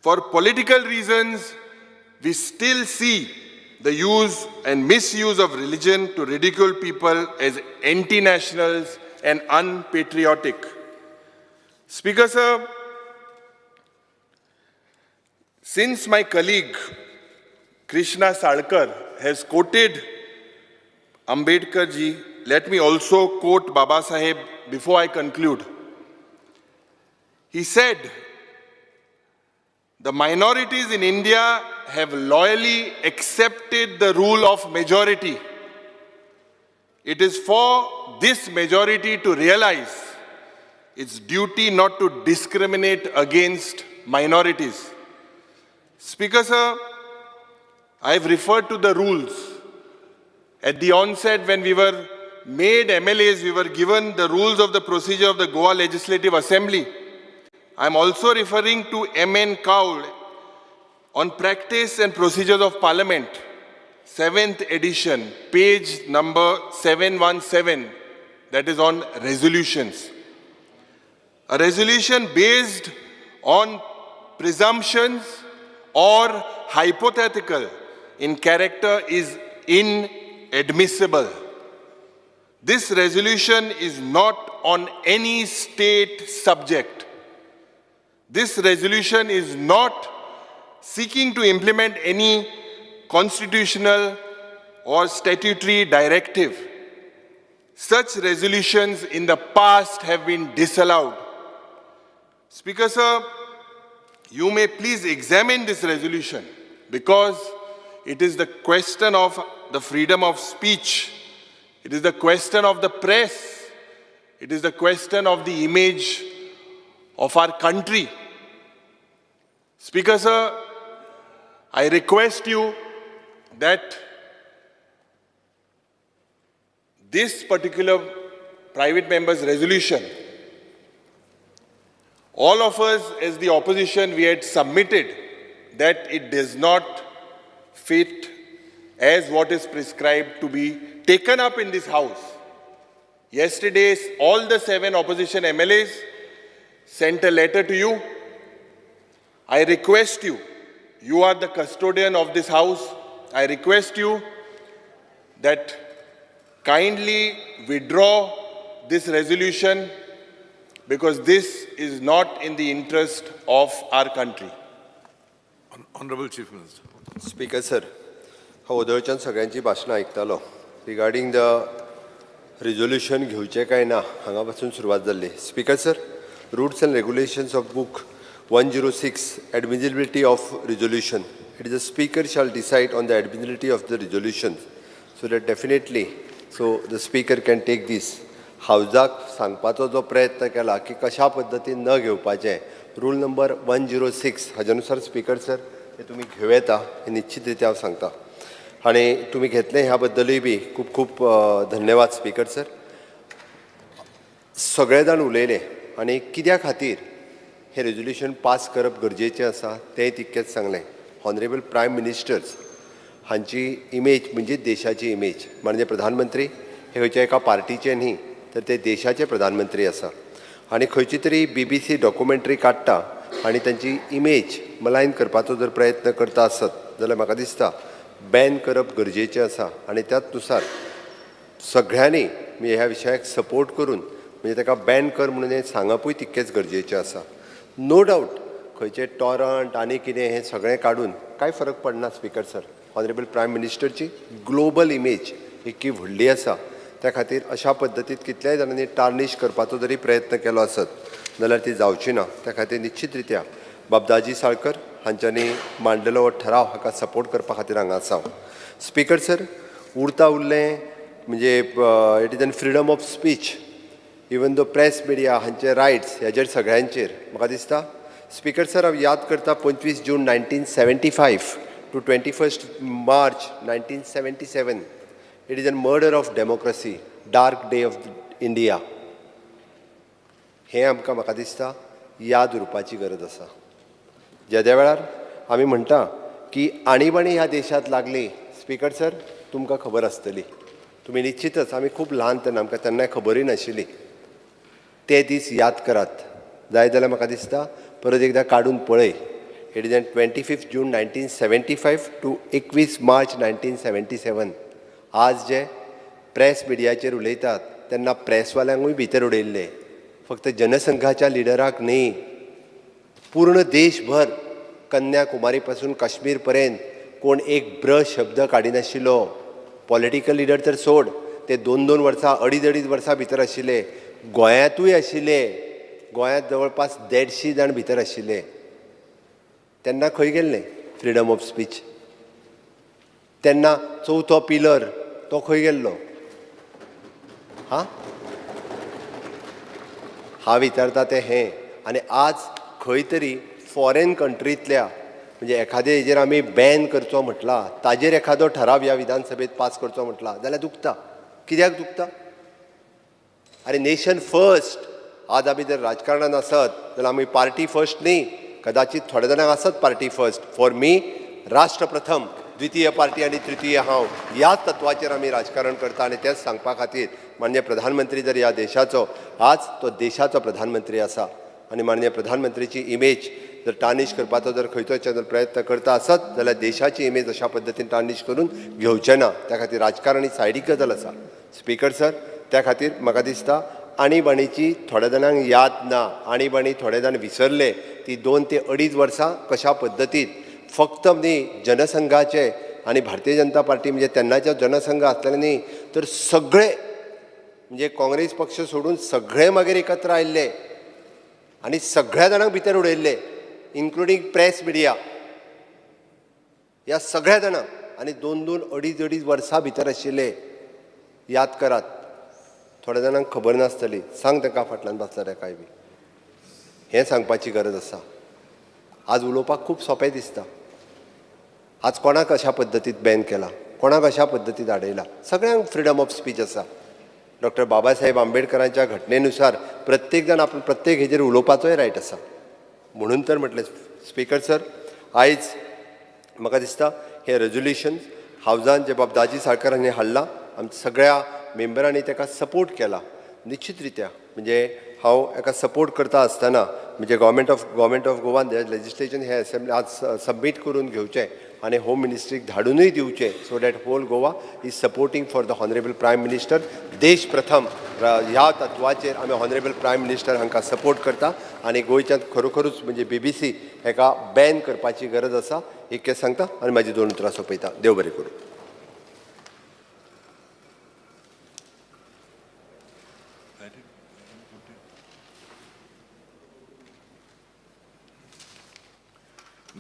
For political reasons, we still see the use and misuse of religion to ridicule people as anti-nationals and unpatriotic. Speaker, sir, since my colleague Krishna Salkar has quoted Ambedkar ji, let me also quote Baba Saheb before I conclude. He said, the minorities in India have loyally accepted the rule of majority. It is for this majority to realize its duty not to discriminate against minorities. Speaker, sir, I have referred to the rules. At the onset, when we were made MLAs, we were given the rules of the procedure of the Goa Legislative Assembly. I am also referring to M.N. Kaul on Practice and Procedures of Parliament, 7th edition, page number 717, that is on resolutions. A resolution based on presumptions or hypothetical in character is inadmissible. This resolution is not on any state subject. This resolution is not seeking to implement any constitutional or statutory directive. Such resolutions in the past have been disallowed. Speaker, sir, you may please examine this resolution because it is the question of the freedom of speech. It is the question of the press. It is the question of the image of our country. Speaker, sir, I request you that this particular private member's resolution, all of us as the opposition, we had submitted that it does not fit as what is prescribed to be taken up in this House. Yesterday, all the 7 opposition MLAs sent a letter to you. I request you, you are the custodian of this House, I request you that kindly withdraw this resolution because this is not in the interest of our country. Honorable Chief Minister. Speaker sir हांव वदळच्यान सगळ्यांची भाशणां आयकतालो regarding the resolution घेवचें काय ना हांगा पासून सुरवात जाल्ली. Speaker sir, rules and regulations of book 106 admissibility of resolution. It is the speaker shall decide on the admissibility of the resolution. So that definitely, so the speaker can take this. हावजाक सांगपाचो जो प्रयत्न केला की कशा पद्दतीन न घेवपाचें rule number 106 हाज्यानुसार speaker sir ते तुमी घेवं येता हे निश्चित रित्या हांव सांगता आनी तुमी घेतलें ह्या बद्दलूय बी खूब खूब धन्यवाद स्पीकर सर. सगळे जाण उलयले आनी कित्या खातीर हे रेजोल्यूशन पास करप गरजेचें आसा तेंय तितकेंच सांगलें. ऑनरेबल प्रायम मिनिस्टर्स हांची इमेज म्हणजे देशाची इमेज म्हणजे प्रधानमंत्री हे खंयच्या एका पार्टीचे न्ही तर ते देशाचे प्रधानमंत्री आसा आनी खंयची तरी BBC डॉक्युमेंटरी काडटा आनी तांची इमेज मलायन करपाचो जर प्रयत्न करता आसत जाल्यार म्हाका दिसता बॅन करप गरजेचें आसा आनी त्याच नुसार सगळ्यांनी म्हणजे ह्या विशयाक सपोर्ट करून म्हणजे ताका बॅन कर म्हणून हें सांगपूय तितकेंच गरजेचें आसा. नो डावट खंयचे टॉरंट आनी कितें हें सगळें काडून कांय फरक पडना स्पीकर सर. ऑनरेबल प्रायम मिनिस्टरची ग्लोबल इमेज इतकी व्हडली आसा त्या खातीर अशा पद्दतीन कितल्याय जाणांनी टार्निश करपाचो जरी प्रयत्न केलो आसत जाल्यार ती जावची ना. त्या खातीर निश्चित रित्या बाबदाजी साळकर हांच्यांनी मांडलेलो हो ठराव हाका सपोर्ट करपा खातीर हांगा आसा. स्पीकर सर, उरता उरलें म्हणजे it is an freedom of speech even though press media हांचे रायट्स ह्याचेर सगळ्यांचेर म्हाका दिसता स्पीकर सर हांव याद करता 25 जून 1975 to 21 March 1977. It is a murder of democracy, dark day of India. हे आमकां म्हाका दिसता याद उरपाची गरज आसा. ज्या वेळार आमी म्हणटा की आणीबाणी ह्या देशांत लागली स्पीकर सर तुमकां खबर आसतली. तुमी निश्चितच आमी खूब ल्हान तेन्ना आमकां तेन्ना खबरूय नाशिल्ली. ते दीस याद करात जाय जाल्यार म्हाका दिसता परत एकदां काडून पळय. It is 25 June 1975 to 21 March 1977. आज जे प्रेस मिडियाचेर उलयतात तेन्ना प्रेसवाल्यांकूय भितर उडयल्ले. फक्त जनसंघाच्या लिडराक न्ही पूर्ण देशभर कन्याकुमारी पासून काश्मीर पर्यंत कोण एक ब्रश शब्द काडिनाशिल्लो. पॉलिटिकल लिडर तर सोड ते 2-2 वर्सां 2.5 वर्सां भितर आशिल्ले. गोंयांतूय आशिल्ले. गोंयांत जवळपास 150 जाण भितर आशिल्ले. तेन्ना खंय गेल्ले फ्रिडम ऑफ स्पीच? तेन्ना चवथो पिलर तो खंय गेल्लो? हांव विचारता तें हें. आनी आज खंय तरी फॉरेन कंट्रींतल्या म्हणजे एखादे हेजेर आमी बॅन करचो म्हटला ताजेर एखादो ठराव ह्या विधानसभेत पास करचो म्हटला जाल्यार दुखता. कित्याक दुखता? अरे नेशन फर्स्ट. आज आमी जर राजकारणान आसत जाल्यार आमी पार्टी फर्स्ट न्ही. कदाचित थोड्या जाणांक आसत पार्टी फर्स्ट. फॉर मी राष्ट्र प्रथम, द्वितीय पार्टी आनी तृतीय हांव ह्याच तत्वाचेर आमी राजकारण करता आनी तेच सांगपा खातीर माननीय प्रधानमंत्री जर ह्या देशाचो आज तो देशाचो प्रधानमंत्री आसा आनी माननीय प्रधानमंत्रीची इमेज जर टार्निश करपाचो जर खंयचो प्रयत्न करता आसत जाल्यार देशाची इमेज अशा पद्दतीन टार्निश करून घेवचें ना. त्या खातीर राजकारण ही सायडीक गजाल आसा स्पीकर सर. त्या खातीर म्हाका दिसता आणीबाणीची थोड्या जाणांक याद ना. आणीबाणी थोडे जाण विसरले. ती 2 ते 2.5 वर्सां कशा पद्दतीन फक्त न्ही जनसंघाचे आनी भारतीय जनता पार्टी म्हणजे तेन्नाचो जनसंघ आसलेले न्ही तर सगळे म्हणजे काँग्रेस पक्ष सोडून सगळे मागीर एकत्र आयिल्ले आनी सगळ्या जाणांक भितर उडयल्ले इन्क्लुडींग प्रेस मिडिया ह्या सगळ्या जाणांक आनी 2-2, 2.5 वर्सां भितर आशिल्ले. याद करात. थोड्या जाणांक खबर नासतली. सांग ताका फाटल्यान बसला ताकाय बी. हें सांगपाची गरज आसा. आज उलोवपाक खूब सोंपें दिसता. आज कोणाक अशा पद्दतीन बॅन केला, कोणाक अशा पद्दतीन आडयला. सगळ्यांक फ्रिडम ऑफ स्पीच आसा. डॉक्टर बाबासाहेब आंबेडकरांच्या घटनेनुसार प्रत्येक जाण आपलो प्रत्येक हेजेर उलोवपाचोय रायट आसा. म्हणून तर म्हटलें स्पीकर सर आयज म्हाका दिसता हे रेजोल्यूशन हावजान जे बाबदाजी साळकर हांणी हाडलां आमच्या सगळ्या मेंबरांनी ताका सपोर्ट केला. निश्चित रित्या म्हणजे हांव हाका सपोर्ट करता आसतना म्हणजे गव्हर्मेंट ऑफ गोवान लेजिस्लेशन हे असेंब्ली आज सबमीट करून घेवचें आनी होम मिनिस्ट्रीक धाडूनय दिवचें so that whole Goa is supporting for the honourable prime minister. देश प्रथम ह्या तत्वाचेर आमी हॉनरेबल प्रायम मिनिस्टर हांकां सपोर्ट करता आनी गोंयच्यान खरोखरूच म्हणजे BBC हेका बॅन करपाची गरज आसा इतकें सांगता आनी म्हाजी 2 उतरां सोंपयता. देव बरें करूं.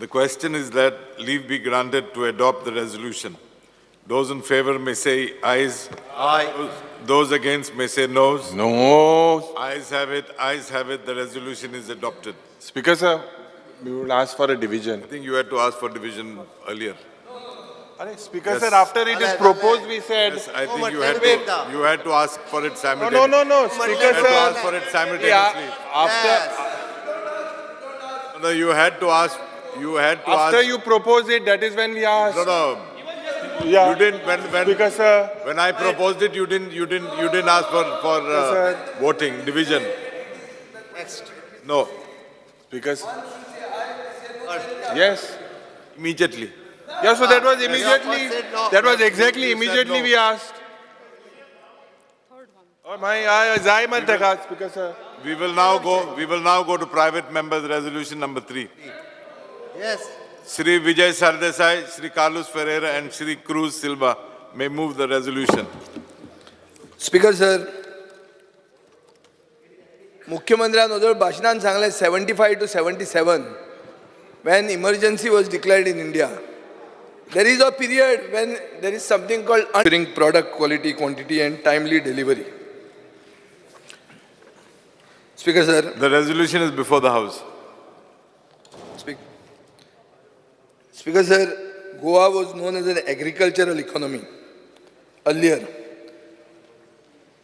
The question is that leave be granted to adopt the resolution. Those in favor may say ayes. Aye. Those against may say noes. No. Ayes have it. Ayes have it. The resolution is adopted. Speaker sir, we would ask for a division. I think you had to ask for division earlier. Speaker Yes. sir, after it is proposed, we said. Yes, I think you had to ask for it simultaneously. No. Speaker You had to ask sir. for it simultaneously. After No, you had to ask. You had to after ask. you propose it, that is when we asked. No. Yeah. You didn't. Speaker sir. When I proposed it, you didn't ask for sir. voting division. No, Speaker sir. Yes. immediately. Yeah, so that was immediately, that was exactly immediately we asked. Oh my, I Speaker sir. We will now go to private members resolution number 3. Yes. Shri Vijay Sardesai, Shri Carlos Ferreira and Shri Cruz Silva may move the resolution. Speaker sir, मुख्यमंत्र्यान ओदळ भाशणान सांगले 75 to 77 when emergency was declared in India. There is a period when there is something called ensuring product quality, quantity and timely delivery. Speaker sir. The resolution is before the House. Speaker sir, Goa was known as an agricultural economy earlier.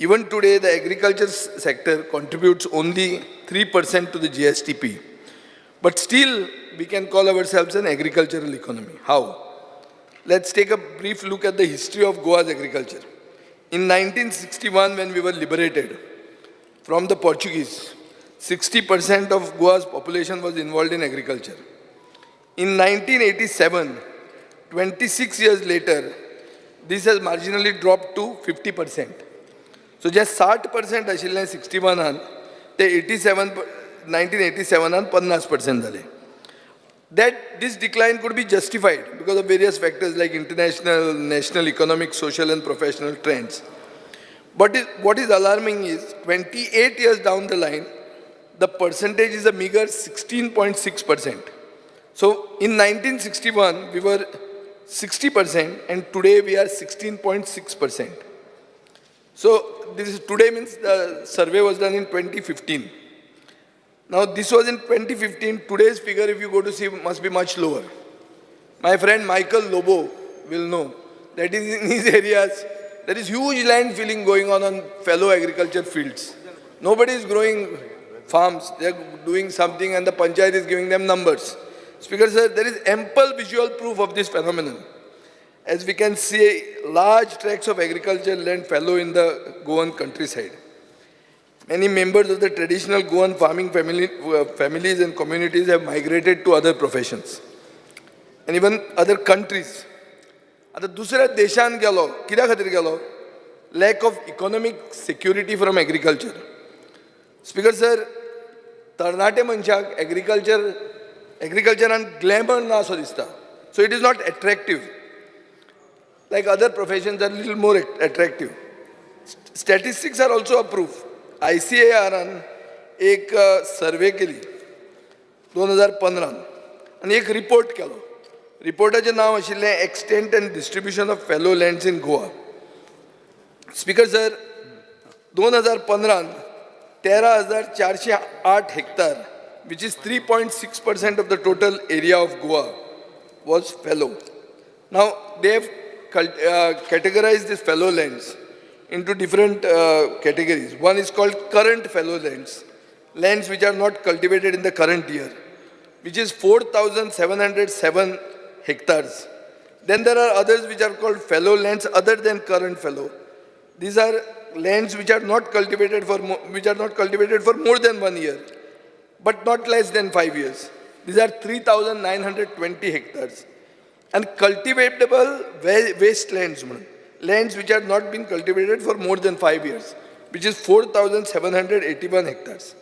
Even today, the agriculture sector contributes only 3% to the GSTP. But still, we can call ourselves an agricultural economy. How? Let's take a brief look at the history of Goa's agriculture. In 1961, when we were liberated from the Portuguese, 60% of Goa's population was involved in agriculture. In 1987, 26 years later, this has marginally dropped to 50%. So just 60% आशिल्लें 61 ते 1987 50% जालें. That this decline could be justified because of various factors like international, national, economic, social and professional trends. But what is alarming is 28 years down the line, the percentage is a meager 16.6%. So in 1961, we were 60% and today we are 16.6%. So this is today means the survey was done in 2015. Now this was in 2015, today's figure if you go to see must be much lower. My friend Michael Lobo will know that in his areas there is huge land filling going on fellow agriculture fields. Nobody is growing farms, they are doing something and the panchayat is giving them numbers. Speaker sir, there is ample visual proof of this phenomenon. As we can see, large tracts of agricultural land fallow in the Goan countryside. Many members of the traditional Goan farming families and communities have migrated to other professions. And even other countries. आता दुसऱ्या देशान गेलो, कित्या खातीर गेलो? Lack of economic security from agriculture. Speaker sir, तरणाटे मनशाक agriculture glamour na so dista. So it is not attractive. Like other professions are a little more attractive. Statistics are also a proof. ICAR एक सर्वे केली 2015 आणि एक report केलो. रिपोर्टाचें नाव आशिल्लें extent end distribution of fellow lands in Goa. Speaker sir, 2015 13,408 hectare, which is 3.6% of the total area of Goa, was fallow. Now, they have categorized these fallow lands into different categories. One is called current fallow lands, lands which are not cultivated in the current year, which is 4,707 hectares. Then there are others which are called fallow lands other than current fallow. These are lands which are not cultivated for more than 1 year. but not less than 5 years. These are 3,920 hectares. And cultivatable wastelands, lands which have not been cultivated for more than 5 years, which is 4,781 hectares.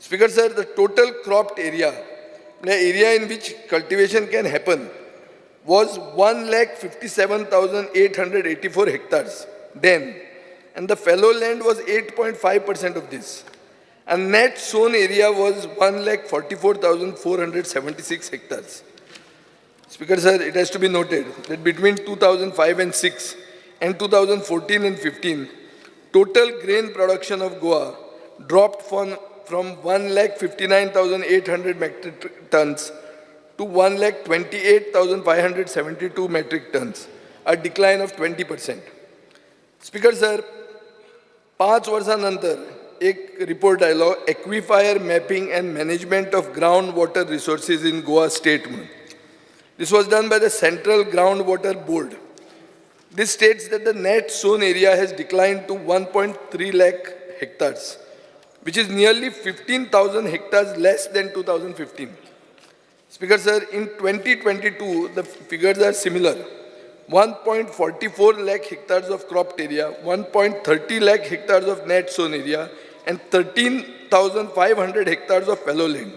Speaker sir, the total cropped area, the area in which cultivation can happen, was 1,57,884 hectares then, and the fallow land was 8.5% of this. And net sown area was 1,44,476 hectares. Speaker sir, it has to be noted that between 2005 and 6 and 2014 and 15, total grain production of Goa dropped from 1,59,800 metric tons to 1,28,572 metric tons, a decline of 20%. Speaker sir, 5 वर्षानंतर एक report आयलो aquifer mapping and management of ground water resources in Goa state म्हणून. This was done by the Central Groundwater Board. This states that the net sown area has declined to 1.3 lakh hectares, which is nearly 15,000 hectares less than 2015. Speaker sir, in 2022, the figures are similar. 1.44 lakh hectares of cropped area, 1.30 lakh hectares of net sown area, and 13,500 hectares of fallow land.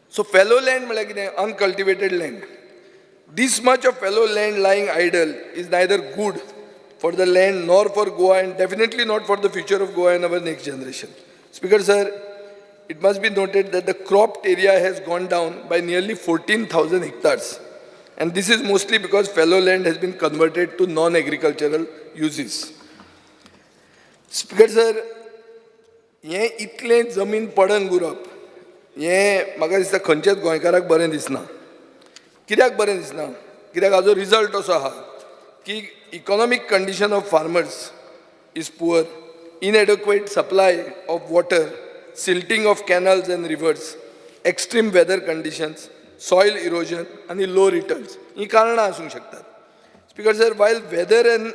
So fallow land means uncultivated land. This much of fallow land lying idle is neither good for the land nor for Goa, and definitely not for the future of Goa and our next generation. Speaker sir, it must be noted that the cropped area has gone down by nearly 14,000 hectares. And this is mostly because fallow land has been converted to non-agricultural uses. Speaker sir, हे इतले जमीन पडन उरप हें म्हाका दिसता खंयच्याच गोंयकाराक बरें दिसना. कित्याक बरें दिसना? कित्याक हाजो रिजल्ट असो आहा की economic condition of farmers is poor, inadequate supply of water, silting of canals and rivers, extreme weather conditions, soil erosion and low returns. ही कारणां आसूंक शकतात. Speaker sir, while weather and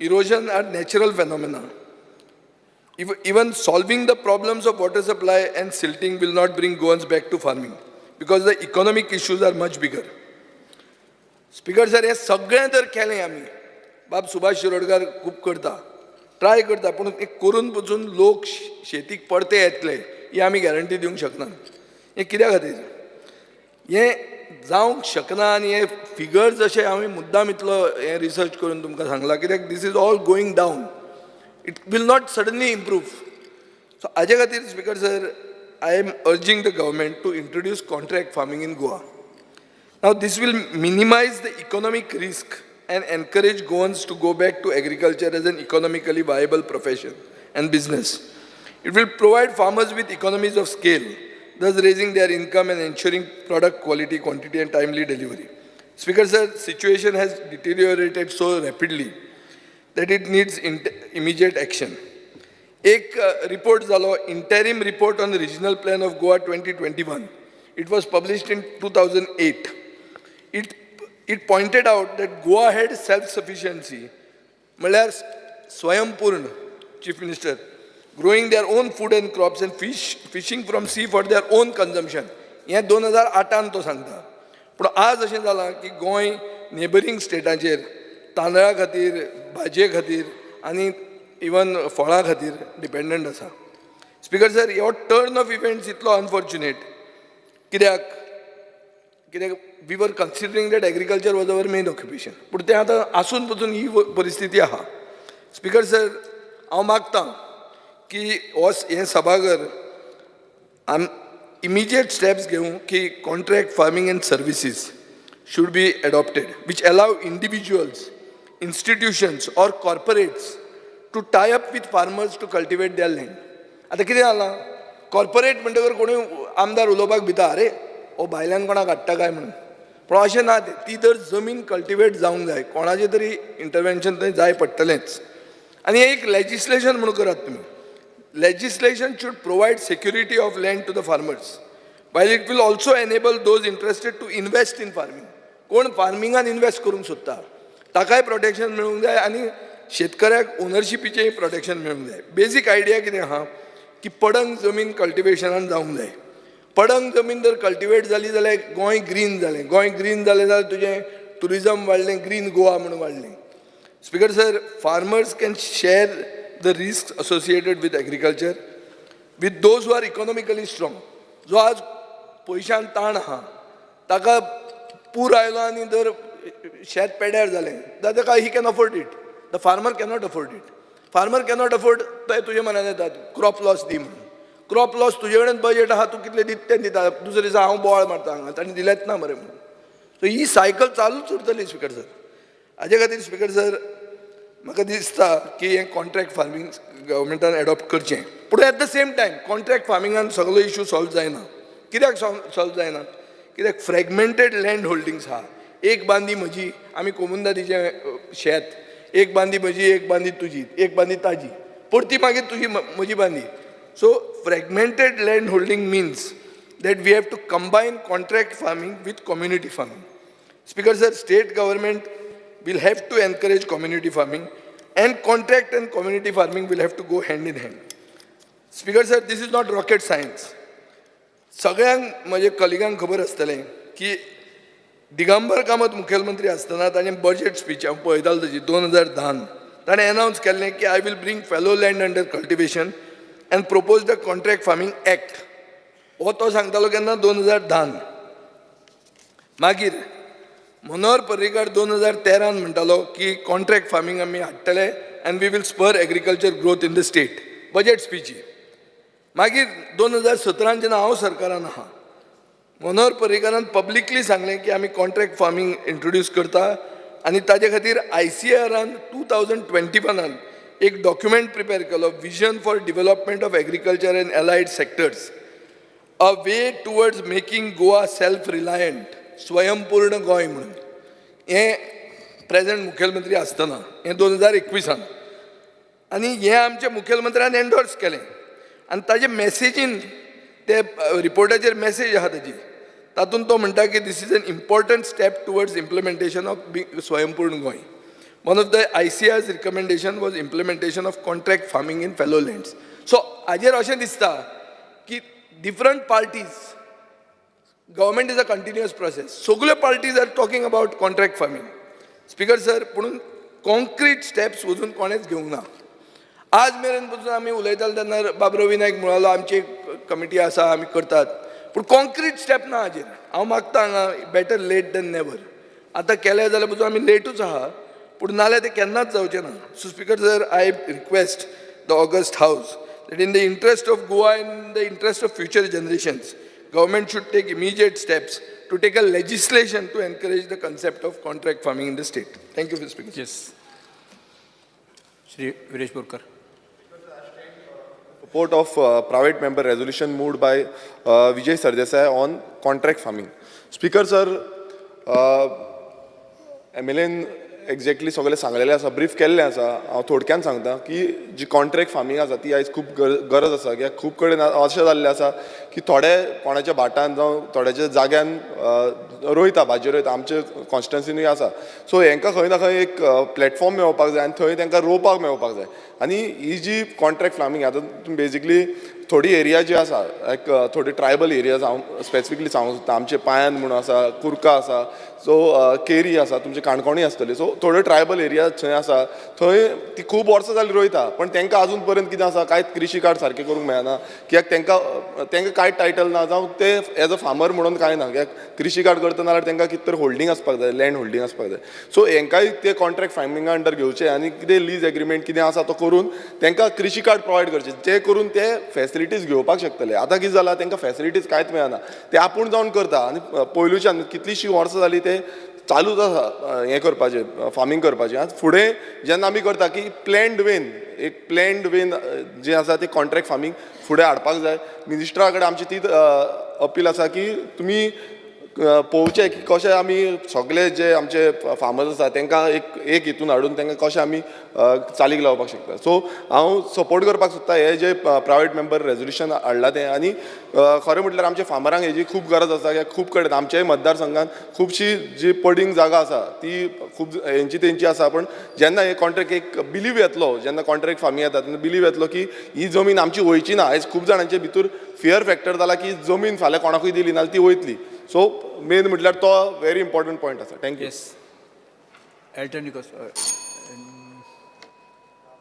erosion are natural phenomena, even solving the problems of water supply and silting will not bring Goans back to farming because the economic issues are much bigger. Speaker sir, हे सगळें जर केलें आमी, बाब सुभाष शिरोडकर खूब करता, try करता, पूण एक करून पसून लोक शेतीक परते येतले ही आमी गॅरंटी दिवंक शकना. हें कित्या खातीर? हें जावंक शकना आनी हे फिगर्स अशे हांवें मुद्दाम इतलो हें रिसर्च करून तुमकां सांगला कित्याक this is all going down. It will not suddenly improve. So, हाजे खातीर Speaker sir, I am urging the government to introduce contract farming in Goa. Now, this will minimize the economic risk and encourage Goans to go back to agriculture as an economically viable profession and business. It will provide farmers with economies of scale, thus raising their income and ensuring product quality, quantity and timely delivery. Speaker sir, situation has deteriorated so rapidly that it needs immediate action. एक report झालो, interim report on the regional plan of Goa 2021. It was published in 2008. It pointed out that Goa had self-sufficiency, म्हळ्यार स्वयंपूर्ण, Chief Minister, growing their own food and crops and fishing from sea for their own consumption. हें 2008 तो सांगता. पूण आज अशें जालां की गोंय नेबरिंग स्टेटाचेर तांदळा खातीर, भाजये खातीर आनी इवन फळां खातीर डिपेंडंट आसा. स्पीकर सर, हो टर्न ऑफ इव्हेंट्स इतलो अनफॉर्च्युनेट कित्याक we were considering that agriculture was our main occupation, पूण तें आतां आसून पसून ही परिस्थिती आहा. स्पीकर सर, हांव मागतां की हें सभाघर इमिजिएट स्टेप्स घेवं की contract farming end services should be adopted, which allow individuals, institutions or corporates to tie up with farmers to cultivate their land. आता कितें जालां, कॉर्पोरेट म्हणटकर कोणी आमदार उलोवपाक भिता, अरे ओ भायल्यान कोणाक हाडटा काय म्हणून. पूण अशें ना तें, ती तर जमीन कल्टिवेट जावंक जाय, कोणाचें तरी इंटरवेन्शन थंय जाय पडटलेंच. आनी एक लेजिस्लेशन म्हणून करात तुमी. Legislation should provide security of land to the farmers, while it will also enable those interested to invest in farming. कोण फार्मिंगान इन्वेस्ट करूंक सोदता ताकाय प्रोटेक्शन मेळूंक जाय आनी शेतकऱ्याक ओनरशिपीचेंय प्रोटेक्शन मेळूंक जाय. बेसीक आयडिया कितें आहा की पडंग जमीन कल्टिवेशनान जावंक जाय. पडंग जमीन जर कल्टिवेट जाली जाल्यार गोंय ग्रीन जालें. गोंय ग्रीन जालें जाल्यार तुजें टुरिजम वाडलें, ग्रीन गोवा म्हणून वाडलें. Speaker sir, farmers can share the risks associated with agriculture with those who are economically strong. जो आज पयशान ताण आहा, ताका पूर आयलो आनी जर शेत पेड्यार जालें जाल्यार ताका he can afford it. The farmer cannot afford it. Farmer cannot afford ते तुजे मनान येतात क्रॉप लॉस दी म्हणून. क्रॉप लॉस तुजे कडेन बजेट आहा, तूं कितले दिता तें दिता, दुसरे दिसा हांव बोवाळ मारता हांगा, ताणें दिलेंच ना मरे म्हणून. सो ही सायकल चालूच उरतली स्पिकर सर. हाजे खातीर स्पिकर सर म्हाका दिसता की हें कॉन्ट्रॅक्ट फार्मींग गव्हर्मेंटान एडॉप्ट करचें. पूण at the same time contract फार्मिंगान सगळो इशू सॉल्व जायना. कित्याक सॉल्व जायना? कित्याक फ्रॅगमेंटेड लँड होल्डिंग्स आहा. एक बांदी म्हजी, आमी कोमुंदारीचें शेत, एक बांदी म्हजी, एक बांदी तुजी, एक बांदी ताजी, परती मागीर तुजी म्हजी बांदी. So fragmented land holding means that we have to combine contract farming with community farming. Speaker sir, state government will have to encourage community farming and contract and community farming will have to go hand in hand. Speaker sir, this is not rocket science. सगळ्यांक म्हजे कलिगांक खबर आसतलें की दिगंबर कामत मुखेलमंत्री आसतना ताणें budget speech हांव पळयतालो ताजी 2010 ताणें अनावन्स केल्लें की I will bring fallow land under cultivation and propose the contract farming act. हो तो सांगतालो केन्ना 2010. मागीर मनोहर पर्रीकार 2013 म्हणटालो की कॉन्ट्रॅक्ट फार्मींग आमी हाडटले and we will spur agriculture growth in the state. Budget स्पीची. मागीर 2017 जेन्ना हांव सरकारान आहा, मनोहर पर्रीकारान पब्लिकली सांगलें की आमी कॉन्ट्रॅक्ट फार्मींग इंट्रोड्यूस करता आनी ताजे खातीर ICARन 2021 एक डॉक्युमेंट प्रिपेर केलो, vision for development of agriculture end allied sectors, a way towards making Goa self reliant, स्वयंपूर्ण गोंय म्हणून. हें प्रेझेंट मुखेलमंत्री आसतना हें 2021. आनी हें आमच्या मुखेलमंत्र्यान एंडोर्स केलें आनी ताजे मॅसेजीन ते रिपोर्टाचेर मॅसेज आहा ताजी, तातूंत तो म्हणटा की this is an important step towards implementation of Swayampurna Goem. One of the ICAR's recommendation was implementation of contract farming in fallow lands. So हाजेर अशें दिसता की different parties, government is a continuous process. सगळ्यो parties are talking about contract farming. Speaker sir, पूण concrete steps वचून कोणेच घेवंक ना. आज मेरेन पसून आमी उलयताले तेन्ना बाबरो विनायक म्हणलो आमची कमिटी आसा आमी करतात, पूण कॉन्क्रीट स्टेप ना हाजेर. हांव मागता हांगा बेटर लेट दॅन नेवर. आतां केलें जाल्यार पसून आमी लेटूच आहा, पूण नाल्यार तें केन्नाच जावचें ना. So speaker sir, I request the August house that in the interest of Goa and in the interest of future generations, government should take immediate steps to take a legislation to encourage the concept of contract farming in the state. Thank you, Mr. Speaker. Yes. Shri Viresh Borkar. Support of private member resolution moved by Vijay Sardesai on contract farming. Speaker sir, MLA exactly सगळें सांगलेलें आसा, brief केल्लें आसा. हांव थोडक्यान सांगता की जी contract farming आसा ती आयज खूब गरज आसा. कित्याक खूब कडेन अशें जाल्लें आसा की थोडे कोणाच्या भाटान जावं थोड्याच्या जाग्यान रोयता, भाजी रोयता, आमचे कॉन्स्टिट्युन्सीनूय आसा. सो हांकां खंय ना खंय एक प्लॅटफॉर्म मेळपाक जाय आनी थंय तांकां रोवपाक मेळपाक जाय. आनी ही जी कॉन्ट्रॅक्ट फार्मींग आतां बेजिकली थोडी एरिया जी आसा, लायक थोडी ट्रायबल एरियाज हांव स्पेसिफिकली सांगूंक सोदता. आमचे पायन म्हणून आसा, कुर्का आसा, सो केरी आसा, तुमचे काणकोणी आसतली. सो थोडे ट्रायबल एरिया थंय आसा, थंय ती खूब वर्सां जाली रोयता, पण तांकां आजून पर्यंत कितें आसा, कांयच कृशी कार्ड सारकें करूंक मेळना. कित्याक तांकां कांय टायटल ना, जावं ते एज अ फार्मर म्हणून कांय ना. कित्याक कृशी कार्ड करता जाल्यार तांकां कितें तर होल्डिंग आसपाक जाय, लँड होल्डिंग आसपाक जाय. सो हांकांय ते कॉन्ट्रॅक्ट फार्मिंगा अंडर घेवचे आनी कितें लीज एग्रीमेंट कितें आसा तो करून तांकां कृशी कार्ड प्रोवायड करचे, जे करून ते फॅसिलिटीज घेवपाक शकतले. आतां कितें जालां, तांकां फॅसिलिटीज कांयच मेळना, ते आपूण जावन करता. आनी पयलुच्यान कितलींशीं वर्सां जालीं ते चालूच आसा हें करपाचें, फार्मींग करपाचें. आतां फुडें जेन्ना आमी करता की प्लॅन्ड वेन, एक प्लॅन्ड वेन जें आसा तें कॉन्ट्रॅक्ट फार्मींग फुडें हाडपाक जाय. मिनिस्टरा कडेन आमची तीच अपील आसा की तुमी पळोवचें की कशें आमी सगळे जे आमचे फार्मर्स आसा तांकां एक हितून हाडून तांकां कशें आमी चालीक लावपाक शकता. सो हांव सपोर्ट करपाक सोदता हे जे प्रायवेट मेंबर रेजोल्युशन हाडला तें. आनी खरें म्हटल्यार आमच्या फार्मरांक हेजी खूब गरज आसा कित्याक खूब कडेन आमच्याय मतदारसंघात खुबशी जी पडींग जागा आसा ती खूब तेंची आसा. पण जेन्ना हे कॉन्ट्रॅक्ट एक बिलीव येतलो, जेन्ना कॉन्ट्रॅक्ट फार्मींग येता तेन्ना बिलीव येतलो की ही जमीन आमची वयची ना. आयज खूब जाणांचे भितर फियर फॅक्टर जाला की जमीन फाल्यां कोणाकूय दिली नाल्यार ती वयतली. सो मेन म्हटल्यार तो व्हेरी इम्पॉर्टंट पॉयंट आसा. Thank you. Yes Elton Nicos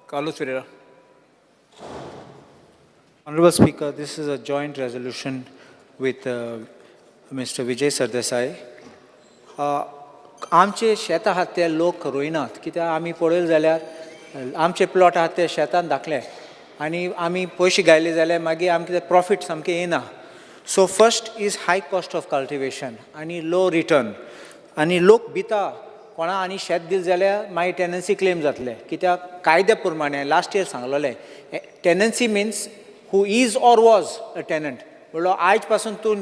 Carlos Ferreira. Honorable Speaker, this is a joint resolution with Mr. Vijay Sardesai. आमचे शेत आहात ते लोक रोयनात कित्याक आमी पळयलें जाल्यार आमचे प्लॉट आहात ते शेतान दाखले आनी आमी पयशे घायले जाल्यार मागीर आमकां प्रॉफीट सामकें येना. So first is hi cost of cultivation आनी लो रिटर्न. आनी लोक भिता कोणा आनी शेत दिलें जाल्यार मागीर टेनन्सी क्लेम जातले कित्याक कायद्या प्रमाणे लास्ट इयर सांगलोलें tenancy means who is or was a tenant. म्हणलो आयज पासून तूं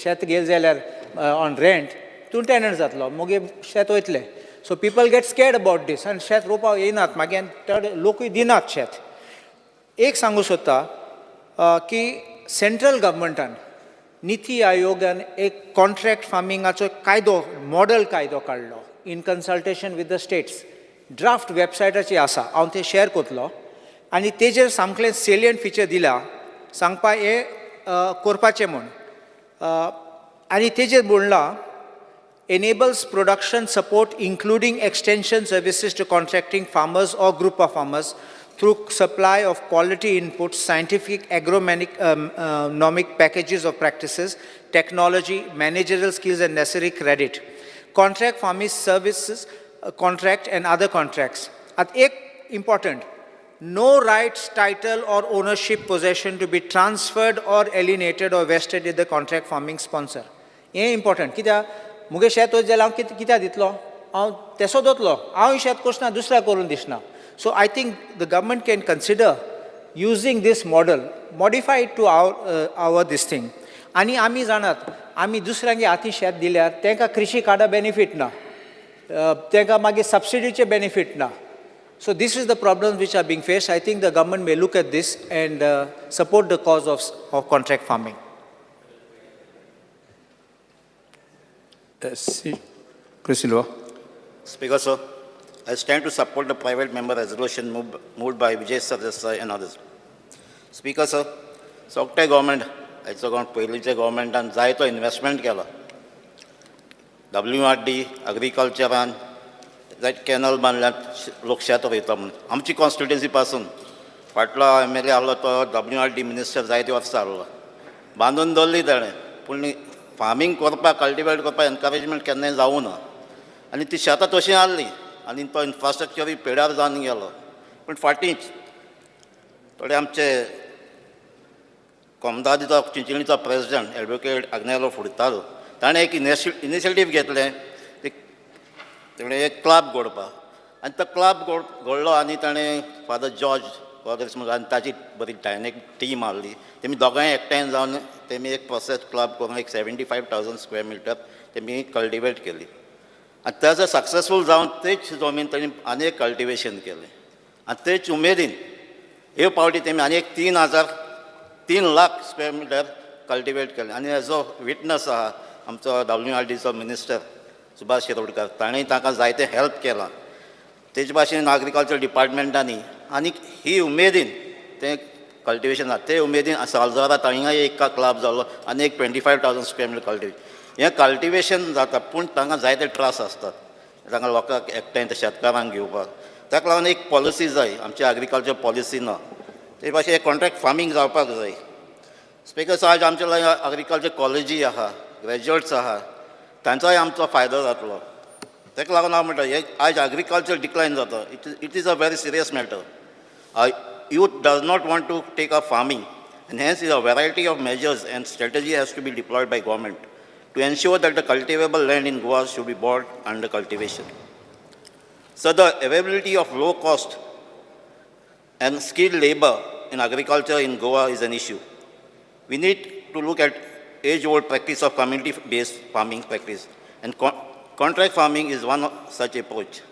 शेत गेल जाल्यार ऑन रेंट तूं टेनंट जातलो मागीर शेत वयतलें. So people get scared about these आनी शेत रोवपाक येनात मागीर चड लोकूय दिनात शेत. एक सांगू सोदता की सेंट्रल गव्हर्मेंटान निती आयोगान एक कॉन्ट्रॅक्ट फार्मिंगाचो कायदो मॉडल कायदो काडलो in consultation with the states. Draft वेबसायटाचेर आसा, हांव तें शेअर करतलो आनी तेजेर सामकें सेलियंट फिचर दिला सांगपा हे करपाचें म्हूण. आनी तेजेर म्हणलां enables production support including extension services to contracting farmers or group of farmers through supply of quality inputs, scientific agronomic packages of practices, technology, managerial skills and necessary credit. Contract farming services, contract and other contracts. At ek important, no rights, title or ownership possession to be transferred or alienated or vested in the contract farming sponsor. हे important कित्याक मुगे शेत वयत जाल्यार हांव कित्याक दितलो, हांव तेसो दोतलो, हांव शेत करचना दुसऱ्याक करून दिसना. So I think the government can consider using this model modify to our this thing. आनी आमी जाणात आमी दुसऱ्यांगे हाती शेत दिल्यार तांकां कृशी कार्डा बेनिफीट ना, तांकां मागीर सबसिडीचे बेनिफीट ना. So this is the problem which are being faced. I think the government may look at this and support the cause of contract farming. Chris Silva. Speaker, sir, I stand to support the private member resolution moved by Vijay Sardesai and others. Speaker, sir, Sokte government, आयचो पयलींच्या गव्हर्मेंटान जायतो investment केला. WRD, एग्रीकल्चरान जायत canal बांदल्यात लोक शेत रोयता म्हणून. आमची कॉन्स्टिट्युएन्सी पासून फाटलो MLA आहलो तो WRD मिनिस्टर जायते वर्सां आहलो, बांदून दवरली ताणें, पूण फार्मींग करपाक कल्टिवेट करपाक एनकरेजमेंट केन्नाय जावूं ना. आनी ती शेतां तशीं आहली आनी तो इन्फ्रास्ट्रक्चरूय पेड्यार जावन गेलो. पूण फाटींच थोडे आमचे कोमदादीचो चिंचणीचो प्रेसिडेंट एडवोकेट आग्नेलो फुडतालो ताणें एक इनिशिएटीव घेतलें, ताणें एक क्लब घडोवपाक. आनी तो क्लब घडलो आनी ताणें फादर जॉर्ज वॉगर्स म्हणून आनी ताची बरी डायनेक टीम आहली. तेमी दोगांय एकठांय जावन तेमी एक प्रोसेस क्लब करून एक 75,000 स्क्वेअर मिटर तेमी कल्टिवेट केली. आनी तेजो सक्सेसफूल जावन तेच जमीन तांणी आनी एक कल्टिवेशन केलें. आनी तेच उमेदीन हे फावटी तेमी आनी एक 3 लाख स्क्वेअर मिटर कल्टिवेट केलें. आनी हेजो विटनस आहा आमचो WRDचो मिनिस्टर सुभाष शिरोडकर, ताणेंय ताका जायते हेल्प केलां. तेजे भाशेन एग्रीकल्चर डिपार्टमेंटांनी आनी ही उमेदीन तें कल्टिवेशन जाता ते उमेदीन सालजोरा तांकांय एक क्लब जालो आनी एक 25,000 स्क्वेअर मिटर कल्टिवेशन. हें कल्टिवेशन जाता पूण तांकां जायते त्रास आसतात, तांकां लोकांक एकठांय शेतकारांक घेवपाक. ताका लागून एक पॉलिसी जाय, आमची एग्रीकल्चर पॉलिसी ना ते भाशेन एक कॉन्ट्रॅक्ट फार्मींग जावपाक जाय. स्पिकर, आज आमचे एग्रीकल्चर कॉलेजी आहा, ग्रॅज्युएट्स आहा, तांचोय आमचो फायदो जातलो. ताका लागून हांव म्हणटा हे आयज एग्रीकल्चर डिक्लायन जाता, it is a very serious matter. Youth does not want to take up farming, and hence a variety of measures and strategy has to be deployed by government to ensure that the cultivable land in Goa should be brought under cultivation. So the availability of low cost and skilled labor in agriculture in Goa is an issue. We need to look at age-old practice of community-based farming practice, and contract farming is one such approach.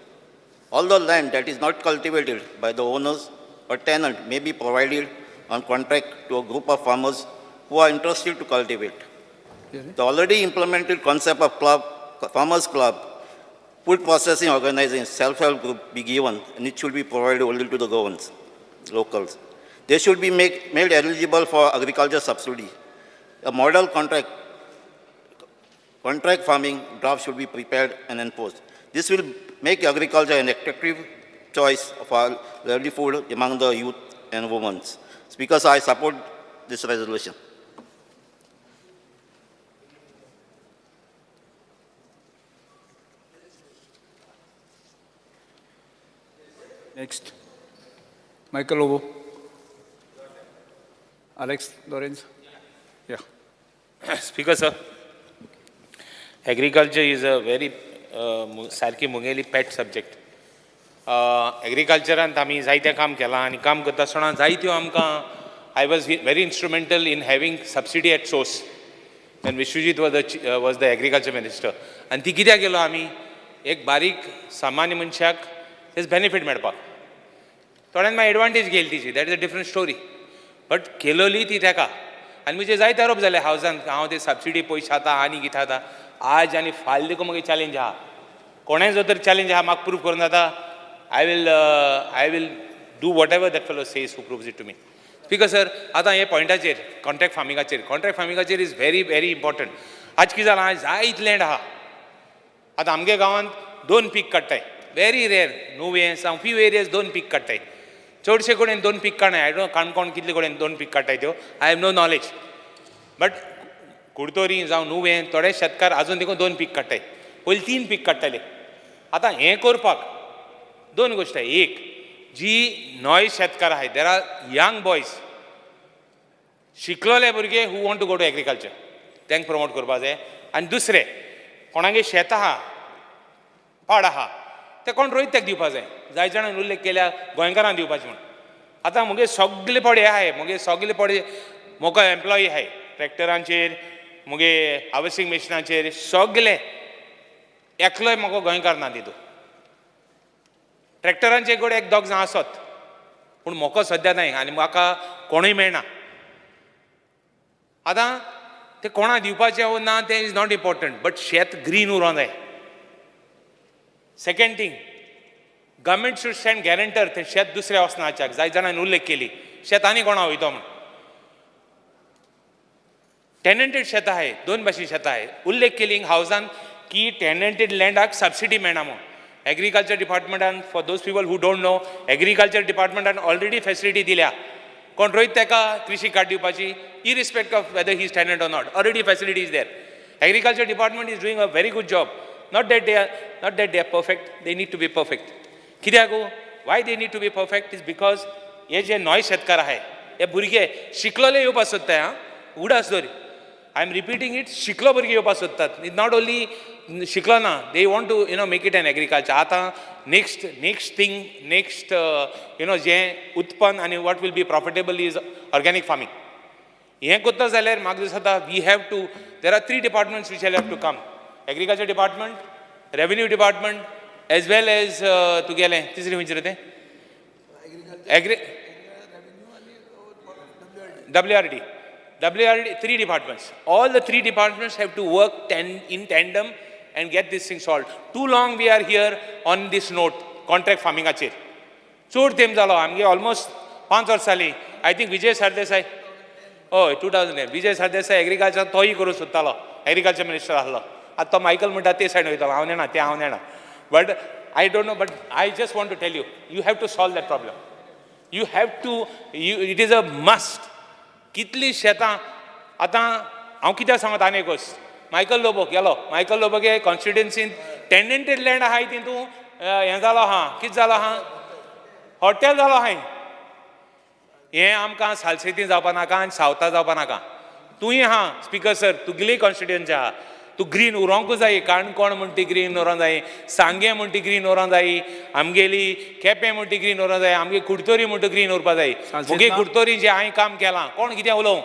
Although land that is not cultivated by the owners or tenant may be provided on contract to a group of farmers who are interested to cultivate. The already implemented concept of farmers club, food processing organization, self-help group be given, and it should be provided only to the Goans, locals. They should be made eligible for agriculture subsidy. A model contract farming draft should be prepared and enforced. This will make agriculture an attractive choice of our livelihood among the youth and women. Speakers, I support this resolution. Next. Michael Lobo. Alex Lorenz. Yeah. Speaker, sir. Agriculture is a very सारकी मुगेली pet subject. Agricultureant आमी जायतें काम केलां आनी काम करता आसतना जायत्यो आमकां I was very instrumental in having subsidy at source when Vishwajit was the agriculture minister. आनी ती कित्याक केलो आमी एक बारीक सामान्य मनशाक तेच बेनिफीट मेळपाक. थोड्यान मागीर एडवांटेज घेतली तिची, that is a different story. But केलोली ती तेका आनी म्हजे जायते आरोप जाले हावजान हांव ते सबसिडी पयशे खाता आनी कितें खाता. आज आनी फाल्यां देखून मागीर चॅलेंज आहा. कोणाय जो तर चॅलेंज आहा म्हाका प्रूव करून जाता. I will do whatever that fellow says who proves it to me. Speaker sir, आतां हे पॉयंटाचेर कॉन्ट्रॅक्ट फार्मिंगाचेर इज व्हेरी व्हेरी इम्पॉर्टंट. आज कितें जालां जायत लँड आहा. आतां आमगे गांवांत 2 पीक काडटाय. व्हेरी रेर नुवें सावन फ्यू एरियाज 2 पीक काडटाय. चडशे कडेन 2 पीक काडनाय. आय डोंट काणकोण कितले कडेन 2 पीक काडटाय त्यो I have no knowledge. But Curtorim जावं नुवें थोडे शेतकार आजून देखून 2 पीक काडटाय. पयलीं 3 पीक काडटाले. आतां हें करपाक 2 गोश्टी. एक जी नॉय शेतकार आहाय देर आर यंग बॉयज शिकलोले भुरगे who want to go to agriculture तांकां प्रमोट करपाक जाय. आनी दुसरें कोणागे शेत आहा पाड आहा ते कोण रोयत ताका दिवपाक जाय. जाय जाणांनी उल्लेख केल्या गोंयकारांक दिवपाचें म्हूण. आतां मुगे सगळे पडे आहाय मुगे सगळे पडे मोको एम्प्लॉई आहाय ट्रॅक्टरांचेर मुगे हार्वेस्टिंग मशिनाचेर सगळे एकलोय म्हाका गोंयकार ना तितू. ट्रॅक्टरांचे कडेन एक दोग जाण आसत पूण मोको सद्या नाय आनी म्हाका कोणूय मेळना. आतां ते कोणा दिवपाचें वो ना तें इज नॉट इम्पॉर्टंट बट शेत ग्रीन उरों जाय. Second thing government should stand guarantor तें शेत दुसऱ्या वचनाच्याक. जाय जाणांनी उल्लेख केली शेत आनी कोणा वयतो म्हूण. टेनंटेड शेतां आहाय 2 भाशेन शेतां आहाय. उल्लेख केली हावजान की टेनंटेड लँडाक सबसिडी मेळना म्हूण. एग्रीकल्चर डिपार्टमेंटान for those people who don't know agriculture डिपार्टमेंटान ऑलरेडी फॅसिलिटी दिल्या. कोण रोयत ताका कृषी कार्ड दिवपाची irrespective of whether he is tenant or not. Already facility is there. Agriculture department is doing a very good job. not that they are perfect, they need to be perfect. कित्याक why they need to be perfect is because हे जे नॉय शेतकार आहाय हे भुरगे शिकलोले येवपाक सोदताय. उडास दर आय एम रिपीटिंग इट. शिकलो भुरगे येवपाक सोदतात. इट नॉट ओन्ली शिकलो ना they want to make it an agriculture. आतां नेक्स्ट जें उत्पन्न आनी what will be profitable is organic farming. हें कोत्ता जाल्यार म्हाका दिसता we have to there are 3 departments which have to come. Agriculture department, revenue department as well as तुगेलें तिसरें खंयचें तें WRD, 3 departments. All the 3 departments have to work in tandem and get this thing solved. Too long we are here on this note, contract farming achir. चड तेम जालो आमगे almost 5 वर्सां जालीं. I think Vijay Sardesai 2008 Vijay Sardesai agriculture तोय करूं सोदतालो. एग्रीकल्चर मिनिस्टर आसलो. आतां तो मायकल म्हणटा ते सायड वयतालो. हांव नेना तें हांव नेना. But I don't know but I just want to tell you have to solve that problem. You have to it is a must. कितलीं शेतां आतां हांव कित्याक सांगता आनी एक गोश्ट. मायकल लोबो गेलो. मायकल लोबोगे कॉन्स्टिट्युएन्सीन टेनंटेड लँड आहाय तितून हें जालो आहा. कितें जालो आहा हॉटेल जालो आहाय. हें आमकां सालसेती जावपा नाका आनी सावता जावपा नाका. तुंय आहा स्पिकर सर तुगेली कॉन्स्टिट्युएन्सी आहा. तूं ग्रीन उरोंकूच जाय. काणकोण म्हण ती ग्रीन उरों जाय. सांगे म्हण ती ग्रीन उरों जाय. आमगेली केपें म्हण ती ग्रीन उरों जाय. आमगे कुडतोरी म्हण ती ग्रीन उरपा जाय. मुगे कुडतोरी जें हांवें काम केलां कोण कितें उलोवं.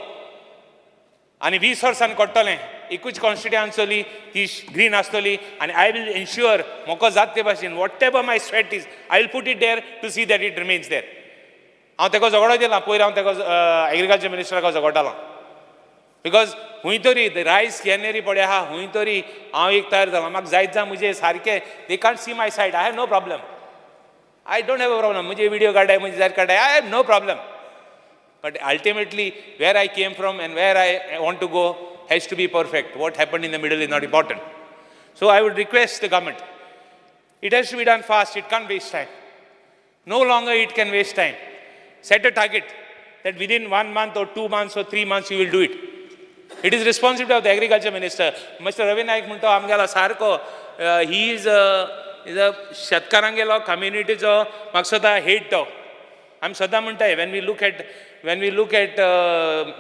आनी 20 वर्सांनी कोट्टलें एकूच कॉन्स्टिट्युएन्सी आसतली ती ग्रीन आसतली आनी आय विल एन्श्युअर म्हाका जाता ते भाशेन whatever my sweat is I will put it there to see that it remains there. हांव तेका झगडो दिला पयलीं हांव तेका एग्रीकल्चर मिनिस्टराक झगडटालो बिकॉज हूंय तरी रायस कॅनेरी पडे आहा हूंय तरी हांव एक तयार जालो म्हाका जायत जा म्हजे सारके they can't see my side I have no problem I don't have a problem म्हजे व्हिडिओ काडाय म्हजे जायत काडाय I have no problem but ultimately where I came from and where I want to go has to be perfect. What happened in the middle is not important. So I would request the government, it has to be done fast, it can't waste time. No longer it can waste time. Set a target that within 1 month or 2 months or 3 months you will do it. It is responsibility of the agriculture minister. Mr. Ravi Naik म्हणतो आमगेलो सारको he is a शेतकारांगेलो communityचो म्हाका सदां hate तो. आमी सदां म्हणटाय when we look at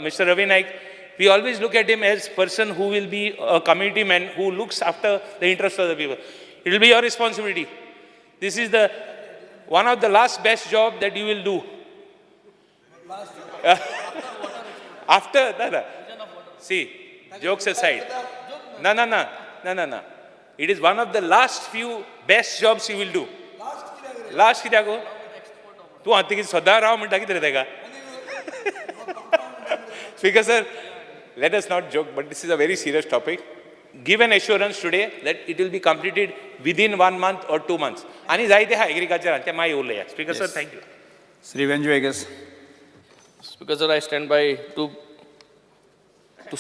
Mr. Ravi Naik, we always look at him as person who will be a community man who looks after the interest of the people. It will be your responsibility. This is the one of the last best job that you will do. After that, see, jokes aside. No. It is one of the last few best jobs you will do. Last कित्याक गो? तूं हाती सदां राव म्हणटा कितें रे तेका? Speaker sir, let us not joke, but this is a very serious topic. Give an assurance today that it will be completed within 1 month or 2 months. आणि जायते हा एग्रीकल्चर ते मागीर उलया. Speaker sir, thank you. Shri Venzy Viegas. Speaker sir, I stand by to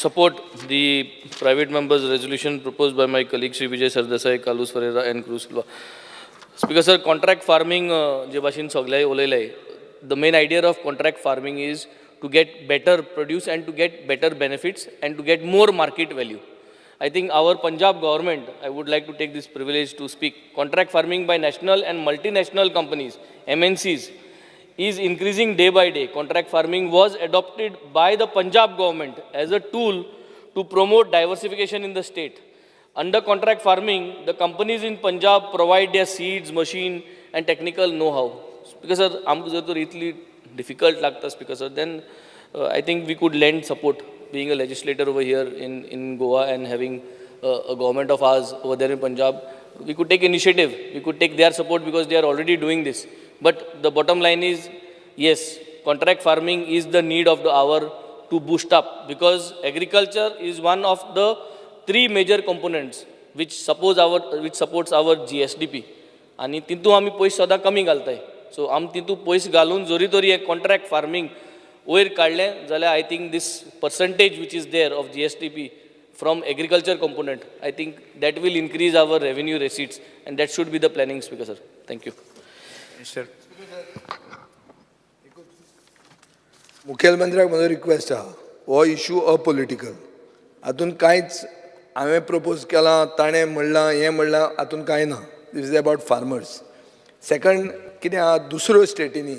support the private members' resolution proposed by my colleagues Sri Vijay Sardesai, Kalus Ferreira and Cruz Silva. Speaker sir, contract farming जे भाशेन सगळे उलयले, the main idea of contract farming is to get better produce and to get better benefits and to get more market value. I think our Punjab government, I would like to take this privilege to speak, contract farming by national and multinational companies, MNCs, is increasing day by day. Contract farming was adopted by the Punjab government as a tool to promote diversification in the state. Under contract farming, the companies in Punjab provide their seeds, machine and technical know-how. Because sir, आमकां जर तर इतली difficult लागता speaker sir, then I think we could lend support being a legislator over here in Goa and having a government of ours over there in Punjab. We could take initiative, we could take their support because they are already doing this. But the bottom line is, yes, contract farming is the need of the hour to boost up because agriculture is one of the 3 major components which supports our GSDP. आणि तितून आमी पयस सदां कमी घालताय. So आम तितू पयस घालून जोरी तोरी एक कॉन्ट्रॅक्ट फार्मिंग वयर काडलें जाल्यार I think this percentage which is there of GSDP from agriculture component, I think that will increase our revenue receipts and that should be the planning, speaker sir. Thank you. Minister. मुखेलमंत्र्याक म्हजो request आहा, हो issue apolitical, हातून कांयच हांवें propose केलां ताणें म्हणलां हें म्हणलां हातून कांय ना. दिस इज अबावट फार्मर्स. सेकंड कितें आहा, दुसऱ्यो स्टेटींनी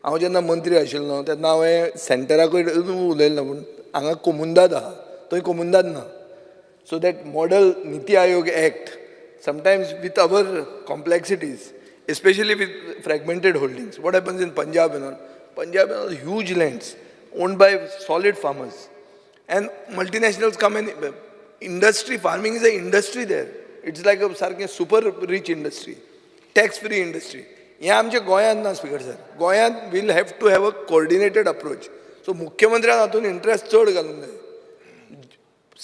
हांव जेन्ना मंत्री आशिल्लो तेन्ना हांवें सेंटराकूय उलयल्लो पूण हांगा कोमुंदाद आहा, थंय कोमुंदाद ना. So that model NITI Aayog act sometimes with our complexities, especially with fragmented holdings. What happens in Punjab and all? Punjab and all huge lands owned by solid farmers. And multinationals come in. Industry, farming is an industry there. It's like a super rich industry. Tax-free industry. हे आमच्या गोंयांत ना speaker sir. गोंयांत we'll have to have a coordinated approach. So मुख्यमंत्र्यान हातून interest चड घालूंक जाय.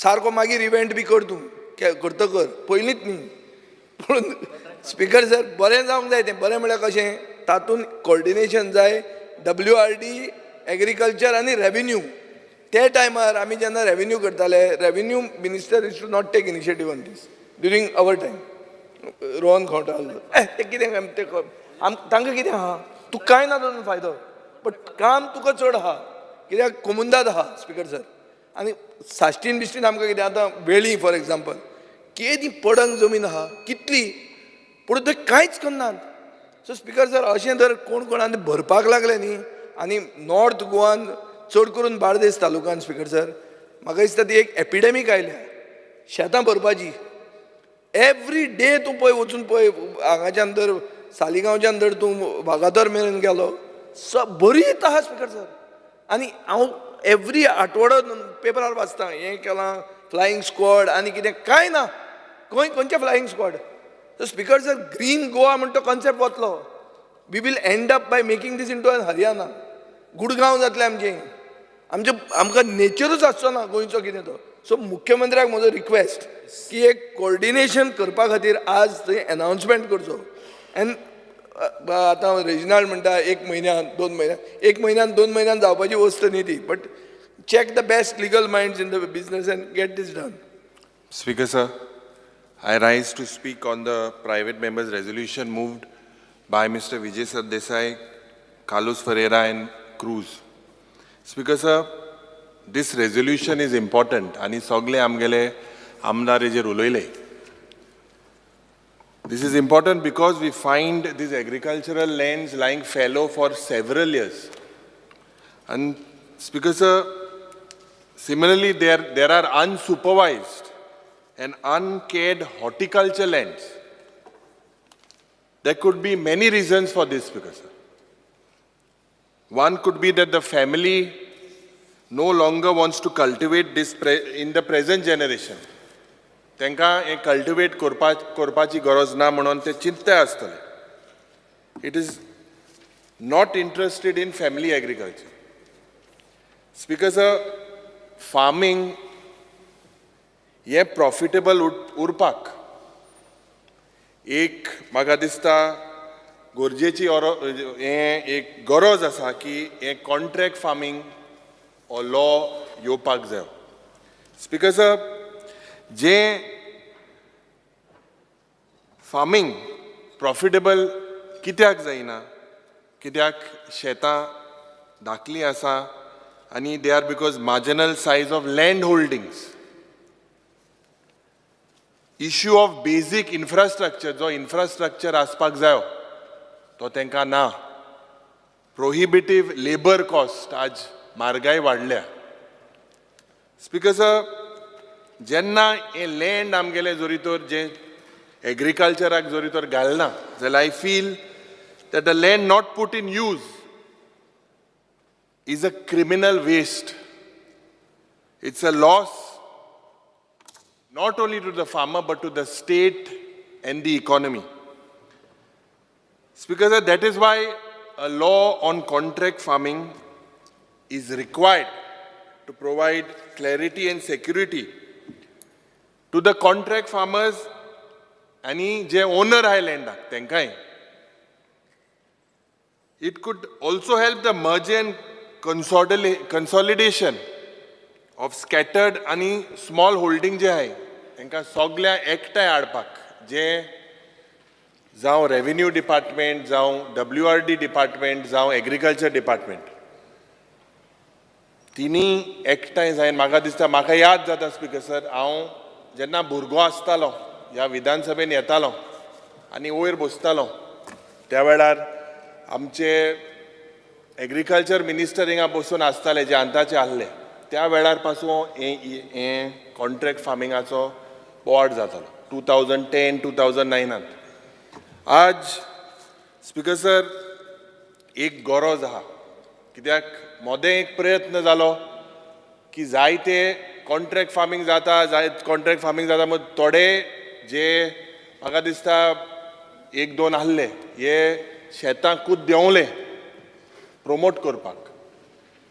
सारको मागीर इव्हेंट बी कर तूं करतकर पयलींच न्ही. पूण स्पीकर सर बरें जावंक जाय तें. बरें म्हळ्यार कशें, तातूंत कोऑर्डिनेशन जाय WRD, एग्रीकल्चर आनी रेव्हेन्यू. ते टायमार आमी जेन्ना रेव्हेन्यू करताले, revenue minister is to not take initiative on this during our time. Rohan खंवटाल तें कितें तें तांकां कितें आहा, तूं कांय ना तातूंत फायदो, बट काम तुका चड आहा कित्याक कोमुंदाद आहा स्पीकर सर. आनी साश्टीन बिश्टीन आमकां कितें आतां वेळी फॉर एग्जाम्पल केदी पडंग जमीन आहा कितली, पूण थंय कांयच करनात. सो स्पीकर सर अशें जर कोण कोण आनी भरपाक लागले न्ही, आनी नॉर्थ गोवान चड करून बार्देस तालुक्यान स्पीकर सर म्हाका दिसता ती एक एपिडेमीक आयल्या शेतां भरपाची. एवरी डे तूं पळय वचून पळय हांगाच्यान जर सालिगांवच्यान जर तूं वागातोर मेरेन गेलो बरीत आहा स्पीकर सर. आनी हांव एवरी आठवडो पेपरार वाचता हें केलां फ्लायींग स्क्वॉड आनी कितें कांय ना खंयचें flying squad so speaker sir green Goa म्हणटा तो कॉन्सेप्ट वतलो we will end up by making this into Haryana Gurgaon जातलें आमकां नेचरूच आसचो ना गोंयचो कितें तो सो मुख्यमंत्र्याक म्हजो रिक्वेस्ट की एक कोऑर्डिनेशन करपा खातीर आज थंय अनावन्समेंट करचो एन्ड आतां रेजिनाल्ड म्हणटा 1 म्हयन्यान 2 म्हयन्यान 1 म्हयन्यान 2 म्हयन्यान जावपाची वस्त न्ही ती but check the best legal minds in the business and get this done. Speaker sir, I rise to speak on the private members' resolution moved by Mr. Vijay Sardesai, Carlos Ferreira and Cruz. Speaker sir, this resolution is important and sogle amgele amdare je uloile. This is important because we find these agricultural lands lying fallow for several years. And Speaker sir, similarly, there are unsupervised and uncared horticulture lands. There could be many reasons for this, Speaker sir. One could be that the family no longer wants to cultivate this in the present generation. Tenka a cultivate korpachi goroz na म्हणून ते चिंता आसतले. It is not interested in family agriculture. Speaker sir, farming हे profitable urpak एक म्हाका दिसता गरजेची एक गरज आसा की हे कॉन्ट्रॅक्ट फार्मिंग हो लॉ येवपाक जाय. स्पीकर सर, जे फार्मिंग प्रॉफिटेबल कित्याक जायना, कित्याक शेतां धाकलीं आसा आनी they are because marginal size of land holdings. Issue of बेसीक इन्फ्रास्ट्रक्चर, जो इन्फ्रास्ट्रक्चर आसपाक जायो तो तांकां ना. प्रोहिबिटीव लेबर कॉस्ट, आज म्हारगाय वाडल्या. स्पीकर सर, जेन्ना हे लँड आमगेले जोरी तर जे एग्रीकल्चराक जोरी तर घालना जाल्यार I feel that the land not put in use is a criminal waste. It's a loss not only to the farmer but to the state and the economy. Speaker sir, that is why a law on contract farming is required to provide clarity and security to the contract farmers आणि जे owner आहाय लँडाक तेंकाय. It could also help the merger and consolidation of scattered आणि small holding जे आहे तांकां सगळ्या एकठांय हाडपाक, जे जावं रेव्हेन्यू डिपार्टमेंट, जावं WRD डिपार्टमेंट, जावं एग्रीकल्चर डिपार्टमेंट, तिनी एकठांय जायन म्हाका दिसता. म्हाका याद जाता स्पीकर सर, हांव जेन्ना भुरगो आसतालो ह्या विधानसभेन येतालो आनी वयर बसतालो त्या वेळार आमचे एग्रीकल्चर मिनिस्टर हिंगा बसून आसताले जे अंताचे आहले. त्या वेळार पासून हे कॉन्ट्रॅक्ट फार्मिंगाचो बोवाड जातालो 2010-2009. आज स्पीकर सर एक गरज आहा, कित्याक मोदें एक प्रयत्न जालो की जायते कॉन्ट्रॅक्ट फार्मिंग जाता मग थोडे जे म्हाका दिसता 1-2 आहले हे शेतांकूच देंवले प्रमोट करपाक.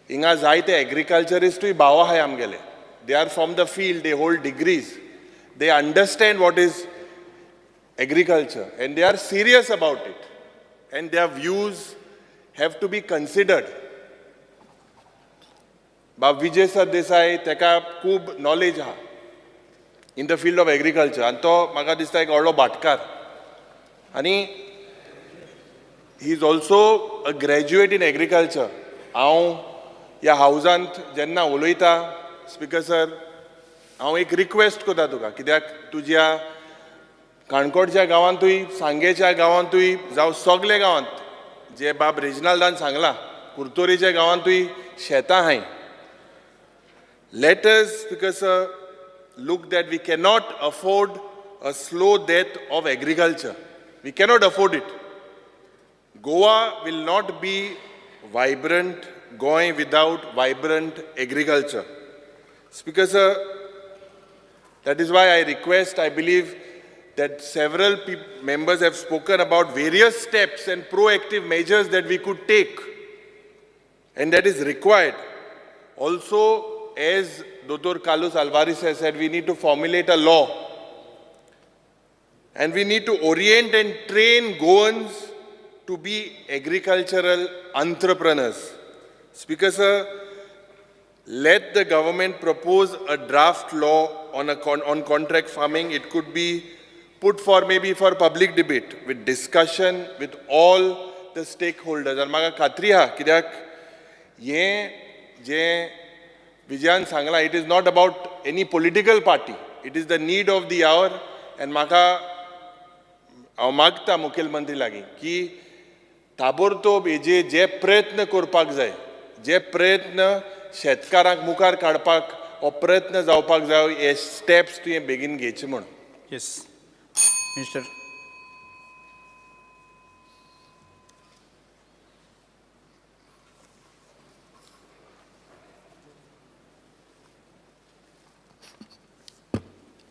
हिंगा जायते एग्रीकल्चरिस्टूय भाव आहाय आमगेले. They are from the field, they hold degrees, they understand what is agriculture and they are serious about it and their views have to be considered. Bab Vijay Sardesai, teka खूब knowledge ha in the field of agriculture and to म्हाका दिसता एक व्हडलो भाटकार. आणि he is also a graduate in agriculture. हांव ह्या हावजांत जेन्ना उलयता स्पीकर सर, हांव एक रिक्वेस्ट करता तुका, कित्याक तुज्या काणकोणच्या गांवांतूय, सांगेच्या गांवांतूय, जावं सगळे गांवांत जे बाब रिजनलान सांगला, कुर्तोरीच्या गांवांतूय शेतां आहाय. Let us, because look that we cannot afford a slow death of agriculture. We cannot afford it. Goa will not be vibrant, Goan without vibrant agriculture. Speaker sir, that is why I request, I believe that several members have spoken about various steps and proactive measures that we could take, and that is required. Also, as Dr. Carlos Alvarez has said, we need to formulate a law, and we need to orient and train Goans to be agricultural entrepreneurs. Speaker sir, let the government propose a draft law on contract farming. It could be put for maybe for public debate with discussion with all the stakeholders. And म्हाका खात्री हा कित्याक हे जे विजयान सांगला, it is not about any political party. It is the need of the hour. And म्हाका हांव मागता मुखेलमंत्री लागीं की ताबडतोब हेजे जे प्रयत्न करपाक जाय, जे प्रयत्न शेतकारांक मुखार काडपाक हो प्रयत्न जावपाक जाय, हे स्टेप्स तुवें बेगीन घेवचे म्हूण. Yes minister.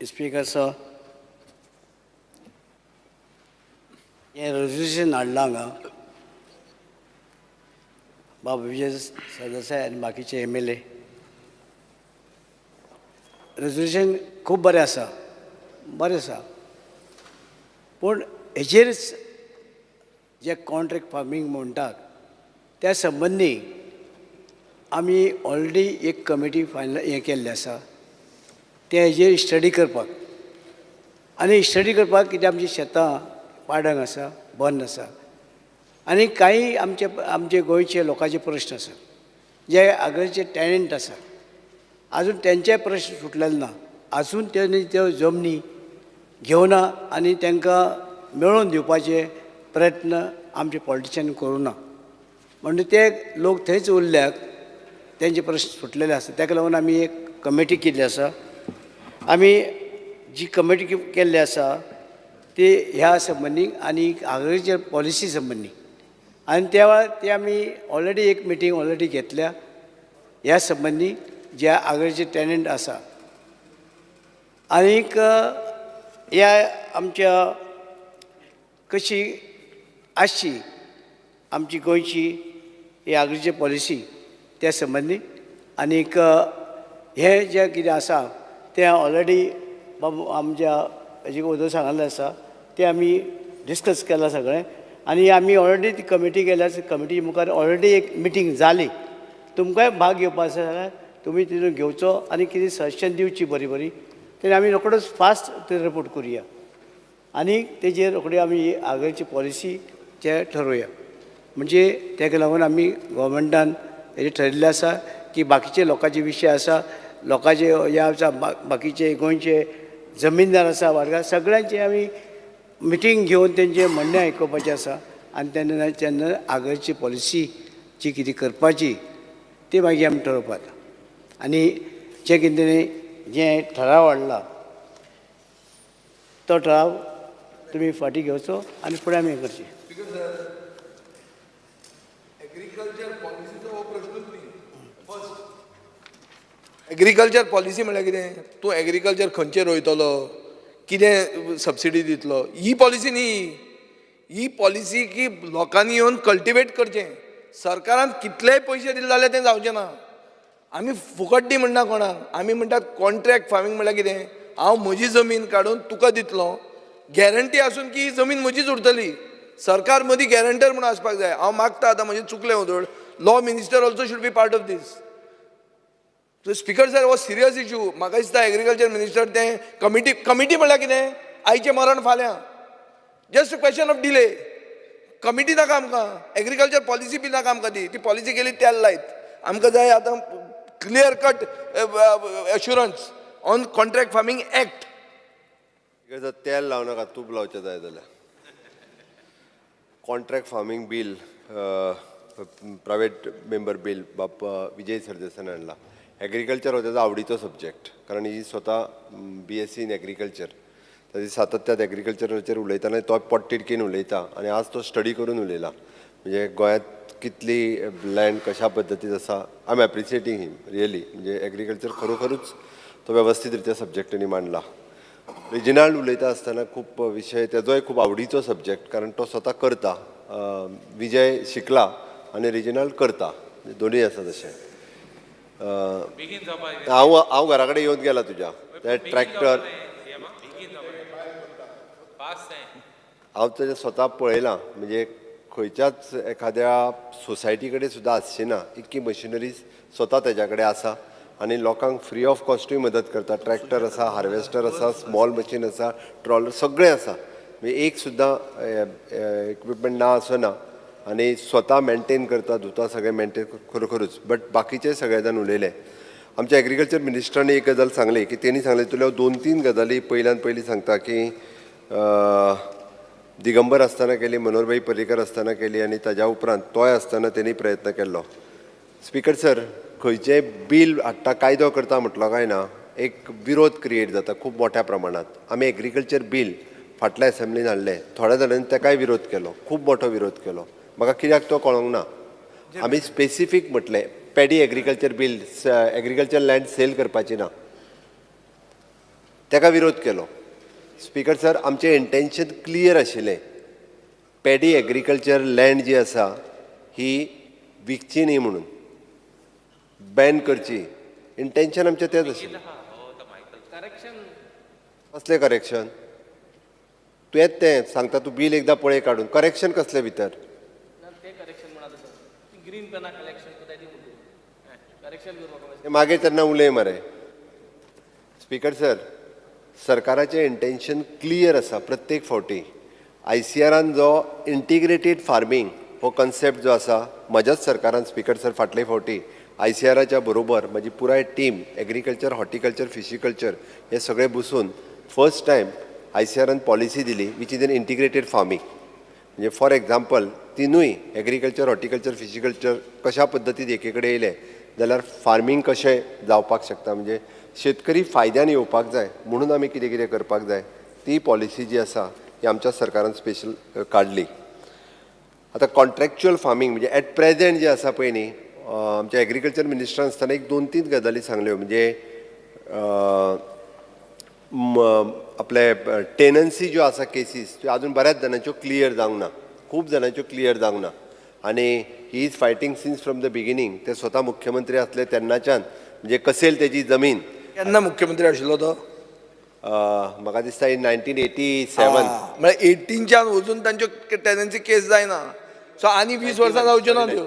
स्पीकर सर, हें रेजोल्युशन हाडलां हांगा बाबा विजय सरदेसाय आनी बाकीचे MLA. रेजोल्युशन खूब बरें आसा, पूण हेजेर जे कॉन्ट्रॅक्ट फार्मींग म्हणटात त्या संबंदी आमी ऑलरेडी एक कमिटी हें केल्ली आसा, ते हेजेर स्टडी करपाक. आनी स्टडी करपाक कितें आमची शेतां पाडंग आसा, बंद आसा, आनी काही आमचे गोंयचे लोकांचे प्रश्न आसा, जे आगळचे टॅनंट आसा, आजून तेंचे प्रश्न सुटलेले ना. आजून त्यांनी त्यो जमनी घेवना आनी तांकां मेळोवन दिवपाचे प्रयत्न आमचे पॉलिटिशियन करूना. म्हणजे ते लोक थंयच उरल्यात, तेंचे प्रश्न सुटलेले आसा. ताका लागून आमी एक कमिटी केल्ली आसा. आमी जी कमिटी केल्ली आसा ती ह्या संबंदी आनी आग्रीकल्चर पॉलिसी संबंदी, आनी ते आमी ऑलरेडी एक मिटींग ऑलरेडी घेतल्या ह्या संबंदी जे आग्रीकल्चर टॅनंट आसा. आनीक ह्या आमच्या कशी आसची आमची गोंयची ही आग्रीकल्चर पॉलिसी त्या संबंदी. आनीक हें जें कितें आसा तें ऑलरेडी आमच्या हेजे उदक सांगलें आसा, तें आमी डिस्कस केलां सगळें. आनी आमी ऑलरेडी ती कमिटी केल्या, कमिटी मुखार ऑलरेडी एक मिटींग जाली. तुमकांय भाग घेवपाक आसा जाल्यार तुमी तितून घेवचो आनी कितें सजेशन दिवची बरी बरी, तेन्ना आमी रोखडोच फास्ट ते रिपोर्ट करुया आनी तेजेर रोखडी आमी आग्रीकल्चर पॉलिसीचें ठरोवया. म्हणजे तेका लागून आमी गोवोरमेंटान हेजें ठरयिल्लें आसा की बाकीचे लोकांचे विशय आसा, लोकांचे हे आसा, बाकीचे गोंयचे जमीनदार आसा, वाडकार, सगळ्यांचे आमी मिटींग घेवन तेंचे म्हणणें आयकुपाचें आसा. आनी तेन्ना आग्रीकल्चर पॉलिसी जी कितें करपाची ती मागीर आमी ठरोवपाक. आनी जें कितें जें ठराव हाडला तो ठराव तुमी फाटीं घेवचो आनी फुडें आमी हें करचें. एग्रीकल्चर पॉलिसीचो हो प्रश्नूच न्ही. फर्स्ट एग्रीकल्चर पॉलिसी म्हळ्यार कितें? तूं एग्रीकल्चर खंयचेर रोयतलो, कितें सबसिडी दितलो, ही पॉलिसी न्ही. ही पॉलिसी की लोकांनी येवन कल्टिवेट करचें. सरकारान कितलेय पयशे दिले जाल्यार तें जावचें ना. आमी फुकट दी म्हणना कोणाक, आमी म्हणटात कॉन्ट्रॅक्ट फार्मींग म्हळ्यार कितें? हांव म्हजी जमीन काडून तुका दितलो, गॅरंटी आसून की ही जमीन म्हजीच उरतली. सरकार मदीं गॅरंटर म्हणून आसपाक जाय. हांव मागता आतां म्हजें चुकलें उदोड, law minister also should be part of this. So speaker sir, हो सिरियस इशू. म्हाका दिसता एग्रीकल्चर मिनिस्टर तें कमिटी म्हळ्यार कितें? आयचें मरण फाल्यां. Just a question of delay. Committee नाका आमकां, एग्रीकल्चर पॉलिसी बी नाका आमकां. ती पॉलिसी केली तेल लायत. आमकां जाय आतां clear cut assurance on contract farming act. तेल लावं नाका, तूप लावचें जाय जाल्यार. Contract farming bill, private member bill बाप्पा विजय सरदेसायान हाडला. एग्रीकल्चर हो तेजो आवडीचो सब्जेक्ट, कारण ही स्वता BSc इन एग्रीकल्चर. ताजी सातत्यात एग्रीकल्चराचेर उलयताना तो पोट तिडकीन उलयता आनी आज तो स्टडी करून उलयला. म्हणजे गोंयांत कितली लँड कशा पद्दतीन आसा आय एम एप्रिशिएटींग हिम रियली. म्हणजे एग्रीकल्चर खरोखरूच तो वेवस्थीत रित्या सब्जेक्टांनी मांडला. रिजनल उलयता आसतना खूब विशय तेजोय खूब आवडीचो सब्जेक्ट, कारण तो स्वता करता. विजय शिकला आनी रिजनल करता, दोनूय आसा तशें. हांव घरा कडेन येवन गेला तुज्या ते ट्रॅक्टर हांव तेजें स्वता पळयलां. म्हणजे खंयच्याच एखाद्या सोसायटी कडेन सुद्दां आसची ना इतकी मशिनरीज स्वता तेज्या कडेन आसा आनी लोकांक फ्री ऑफ कॉस्टूय मदत करता. ट्रॅक्टर आसा, हार्वेस्टर आसा, स्मॉल मशीन आसा, ट्रॉलर सगळें आसा. म्हणजे एक सुद्दां इक्विपमेंट ना असो ना. आनी स्वता मेंटेन करता, धुता, सगळें मेंटेन खरोखरूच. बट बाकीचे सगळे जाण उलयले. आमच्या एग्रीकल्चर मिनिस्टरांनी एक गजाल सांगली की तेणी सांगले तुल्या 2-3 गजाली पयल्यान पयली सांगता की दिगंबर आसतना केली, मनोहरभाई पर्रीकर आसतना केली आनी ताज्या उपरांत तोय आसतना तेणी प्रयत्न केल्लो. स्पीकर सर, खंयचेंय बील हाडटा, कायदो करता म्हटलो काय ना, एक विरोध क्रिएट जाता खूब मोठ्या प्रमाणात. आमी एग्रीकल्चर बील फाटल्या असेंब्लीन हाडलें, थोड्या जाणांनी ताकाय विरोध केलो, खूब मोठो विरोध केलो. म्हाका कित्याक तो कळोंक ना. आमी स्पेसिफीक म्हटलें paddy agriculture bill, agriculture land sale करपाची ना, ताका विरोध केलो. स्पीकर सर, आमचें इंटेन्शन क्लियर आशिल्लें. पॅडी एग्रीकल्चर लँड जी आसा ही विकची न्ही म्हणून, बॅन करची. इंटेन्शन आमचें तेंच आशिल्लें. कसलें करेक्शन? तूं येत तें सांगता, तूं बील एकदां पळय काडून. करेक्शन कसलें भितर? मागीर तेन्ना उलय मरे. स्पीकर सर, सरकाराचें इंटेन्शन क्लियर आसा प्रत्येक फावटी. ICRान जो इंटिग्रेटेड फार्मींग हो कन्सेप्ट जो आसा, म्हज्याच सरकारान स्पीकर सर फाटले फावटी ICRाच्या बरोबर म्हजी पुराय टीम एग्रीकल्चर, हॉर्टिकल्चर, फिशिकल्चर हे सगळे बसून फर्स्ट टायम ICRान पॉलिसी दिली which is an integrated farming. म्हणजे फॉर एग्जाम्पल तिनूय एग्रीकल्चर, हॉर्टिकल्चर, फिशिकल्चर कशा पद्दतीन एके कडेन येयले जाल्यार फार्मींग कशें जावपाक शकता. म्हणजे शेतकरी फायद्यान येवपाक जाय म्हणून आमी कितें कितें करपाक जाय ती पॉलिसी जी आसा ही आमच्या सरकारान स्पेशल काडली. आतां कॉन्ट्रॅक्च्युअल फार्मींग म्हणजे एट प्रेझेंट जे आसा पळय न्ही, आमच्या एग्रीकल्चर मिनिस्टरान आसतना एक 2-3 गजाली सांगल्यो. म्हणजे आपले टेनन्सी ज्यो आसा केसीस त्यो आजून बऱ्याच जाणांच्यो क्लियर जावंक ना, खूब जाणांच्यो क्लियर जावंक ना. आनी he is fighting since from the beginning. ते स्वता मुख्यमंत्री आसले तेन्नाच्यान. म्हणजे कसेल तेजी जमीन. केन्ना मुख्यमंत्री आशिल्लो तो? म्हाका दिसता इन 1987. म्हळ्यार 18च्यान वचून तांच्यो टेनन्सी केस जायना. सो आनी 20 वर्सां जावच्यो ना त्यो.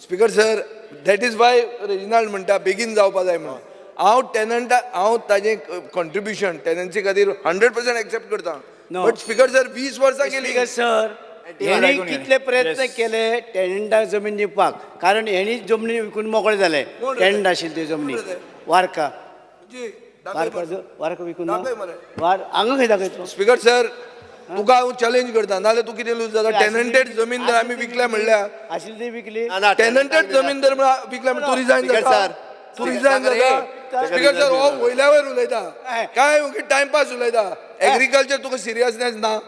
Speaker sir, that is why Reginald म्हणटा बेगीन जावपा जाय म्हणून. हांव ताजें कॉन्ट्रिब्युशन टेनन्सी खातीर 100% एक्सेप्ट करता. बट स्पीकर सर 20 वर्सां गेली. सर, हेणी कितले प्रयत्न केले टेनंटाक जमीन दिवपाक, कारण हेणी जमनी विकून मोकळे जाले. टेनंट आशिल्ले त्यो जमनी वारका विकून हांगा खंय दाखयतलो? स्पीकर सर, तुका हांव चॅलेंज करता, नाल्यार तूं कितें लूज जाता. टेनंटेड जमीन जर आमी विकल्या म्हणल्यार आशिल्ली ती विकली. टेनंटेड जमीन जर विकल्या म्हणल्यार तू रिजायन जाता. तू रिजायन जाता. स्पीकर सर, हो वयल्या वयर उलयता, काय टायमपास उलयता. एग्रीकल्चर तुका सिरियसनेस ना.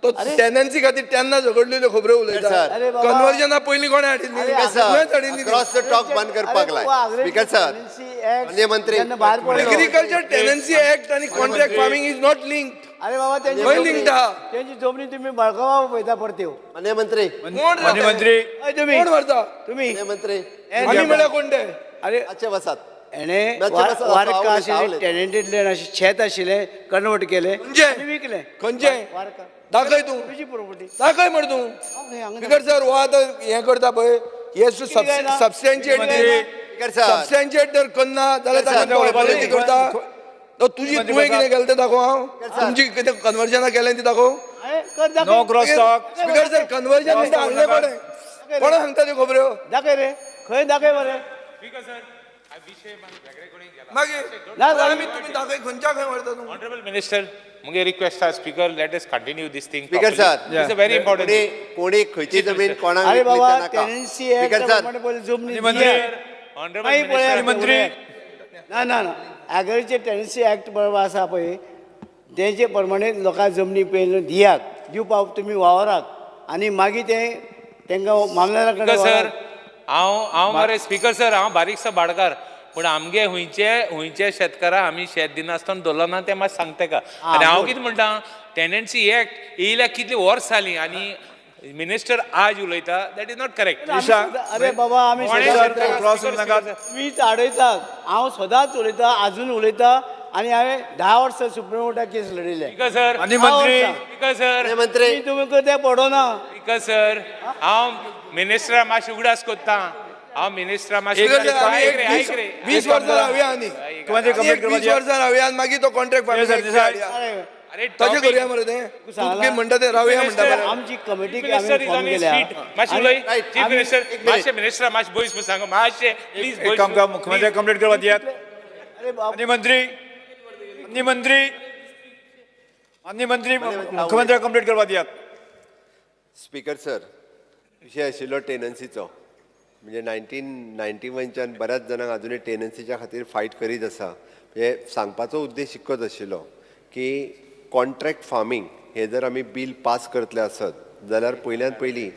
तो टेनन्सी खातीर तेन्ना झगडलेल्यो खबरो उलयता. कन्वर्जना पयलीं कोणें हाडिल्ली? क्रॉस द टॉक बंद करपाक लाय. स्पीकर सर, माननीय मंत्री, एग्रीकल्चर टेनन्सी ऍक्ट आणि contract farming is not linked. अरे बाबा, लिंक्ड आहा. त्यांची जमनी तुम्ही बळकावा पळयता परत्यो. माननीय मंत्री, कोण व्हरता? तुम्ही मंत्री, आमी म्हळ्यार कोण ते? अरे अच्छे बसात. हेणे वारका आशिल्ले, टेनेंटेड लँड शेत आशिल्ले, कन्वर्ट केले आनी विकले. खंयचे? वारका दाखय तूं. तुजी प्रॉपर्टी दाखय म्हण तूं. स्पीकर सर, हो आतां हें करता पळय, हे सबस्टॅन्शिएट जर करना जाल्यार पॉलिसी करता. तुजी तुवें कितें केलें तें दाखोव. हांव तुमची कितें कन्वर्जनां केलें ती दाखोव. No cross talk. Speaker sir, conversion हाडलें कोणें? कोणा सांगता त्यो खबऱ्यो? दाखय रे, खंय दाखय मरे. मागीर तुमी दाखय, खंयच्या खंय व्हरता तूं? Honorable Minister, मुगे रिक्वेस्ट आहा, speaker, let us continue this thing. Speaker sir, It's a very important thing. कोणी खंयची जमीन कोणाक अरे विकली बाबा, तें नाका. टेनन्सी ऍक्ट प्रमाणे पयलीं जमनी Honorable मंत्री, ना एग्रीकल्चर टेनन्सी ऍक्ट बरोबर आसा पळय, तेचे प्रमाणे लोकांक जमनी पयलीं दियात, दिवपाक तुमी वावराक, आनी मागीर ते तांकां मामलेदारा स्पीकर सर हांव मरे स्पीकर सर हांव बारीकसो भाडकार पूण आमगे हुंयचे शेतकाराक आमी शेत दिनासतना दवरलो ना तें मातशें सांग तेका आनी हांव कितें म्हणटा टेनन्सी एक्ट येयल्या कितलीं वर्स जालीं आनी मिनिस्टर आज उलयता दॅट इज नॉट करेक्ट. अरे बाबा आमी वीज आडयतात हांव सदांच उलयतां आजून उलयतां आनी हांवें 10 वर्सां सुप्रीम कोर्टाक केस लडयले. स्पीकर सर मंत्री तुमी तें पडोना. स्पीकर सर हांव मिनिस्टरा मातशें उगडास कोत्ता हांव मिनिस्टरा मातशें 20 वर्सां रावया आनी 20 वर्सां रावया आनी मागीर तो कॉन्ट्रॅक्ट अरे तशें करुया मरे तें तूं म्हणटा तें रावया म्हणटा मरे. आमची कमिटी मिनिस्टर फॉर्म केल्या मातशें उलय चीफ मिनिस्टर मातशें मिनिस्टरा मातशें बयस सांग मातशें प्लीज एक काम करा मुख्यमंत्री कंप्लीट करवा दियात. मंत्री मुख्यमंत्री कंप्लीट करवा दियात. स्पीकर सर विशय आशिल्लो टेनन्सीचो म्हणजे 1991च्यान बऱ्याच जाणांक अजुनूय टेनन्सीच्या खातीर फायट करीत आसा. म्हणजे सांगपाचो उद्देश इतकोच आशिल्लो की कॉन्ट्रॅक्ट फार्मींग हे जर आमी बील पास करतले आसत जाल्यार पयल्यान पयलीं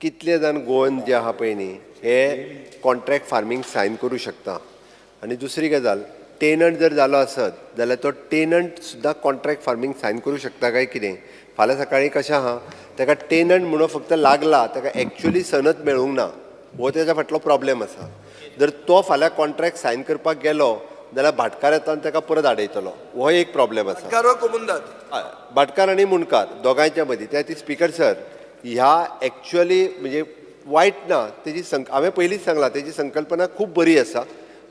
कितले जाण गोवन जे आहा पळय न्ही हे कॉन्ट्रॅक्ट फार्मींग सायन करूं शकता. आनी दुसरी गजाल टेनंट जर जालो आसत जाल्यार तो टेनंट सुद्दां कॉन्ट्रॅक्ट फार्मींग सायन करूं शकता काय कितें. फाल्यां सकाळीं कशें आहा ताका टेनंट म्हणून फक्त लागला ताका एक्चुअली सनद मेळूंक ना हो तेच्या फाटलो प्रॉब्लेम आसा. जर तो फाल्यां कॉन्ट्रॅक्ट सायन करपाक गेलो जाल्यार भाटकार येता आनी ताका परत आडयतलो हो एक प्रॉब्लेम आसा. भाटकार आनी मुणकार दोगांयच्या मदीं त्या ती स्पीकर सर ह्या एक्चुअली म्हणजे वायट ना तेजी हांवें पयलींच सांगलां तेजी संकल्पना खूब बरी आसा.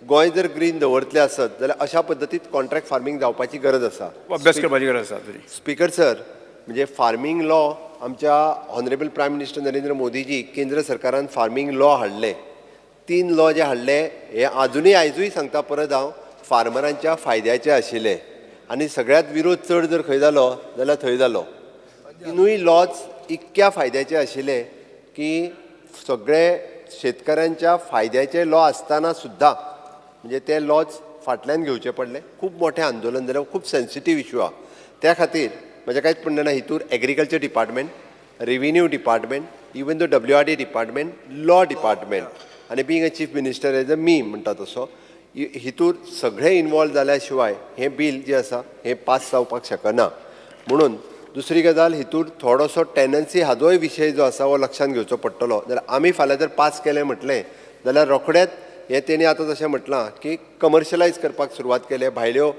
गोंय जर ग्रीन दवरतलें आसत जाल्यार अशा पद्दतीत कॉन्ट्रॅक्ट फार्मींग जावपाची गरज आसा. अभ्यास करपाची गरज आसा. स्पीकर सर म्हणजे फार्मींग लॉ आमच्या honourable prime minister Narendra Modiji केंद्र सरकारान फार्मींग लॉ हाडले. 3 लॉ जे हाडले हे अजुनूय आयजूय सांगता परत हांव फार्मरांच्या फायद्याचे आशिल्ले आनी सगळ्यात विरोध चड जर खंय जालो जाल्यार थंय जालो. 3य लॉज इतक्या फायद्याचे आशिल्ले की सगळे शेतकऱ्यांच्या फायद्याचे लॉ आसतना सुद्दां म्हणजे ते लॉज फाटल्यान घेवचे पडले. खूब मोठें आंदोलन जालें. खूब सेन्सिटीव इशू आहा. त्या खातीर म्हजें कांयच म्हणणें ना. हितूर agriculture department revenue department even the WRD department law department आनी being a chief minister as a मी म्हणटा तसो हितूर सगळे इनवॉल्व जाल्या शिवाय हें बील जें आसा हें पास जावपाक शकना. म्हणून दुसरी गजाल हितूर थोडोसो टेनन्सी हाजोय विशय जो आसा हो लक्षांत घेवचो पडटलो. जाल्यार आमी फाल्यां जर पास केलें म्हटलें जाल्यार रोखडेंच हे तेणी आतां जशें म्हटलां की कमर्शलायज करपाक सुरवात केले भायल्यो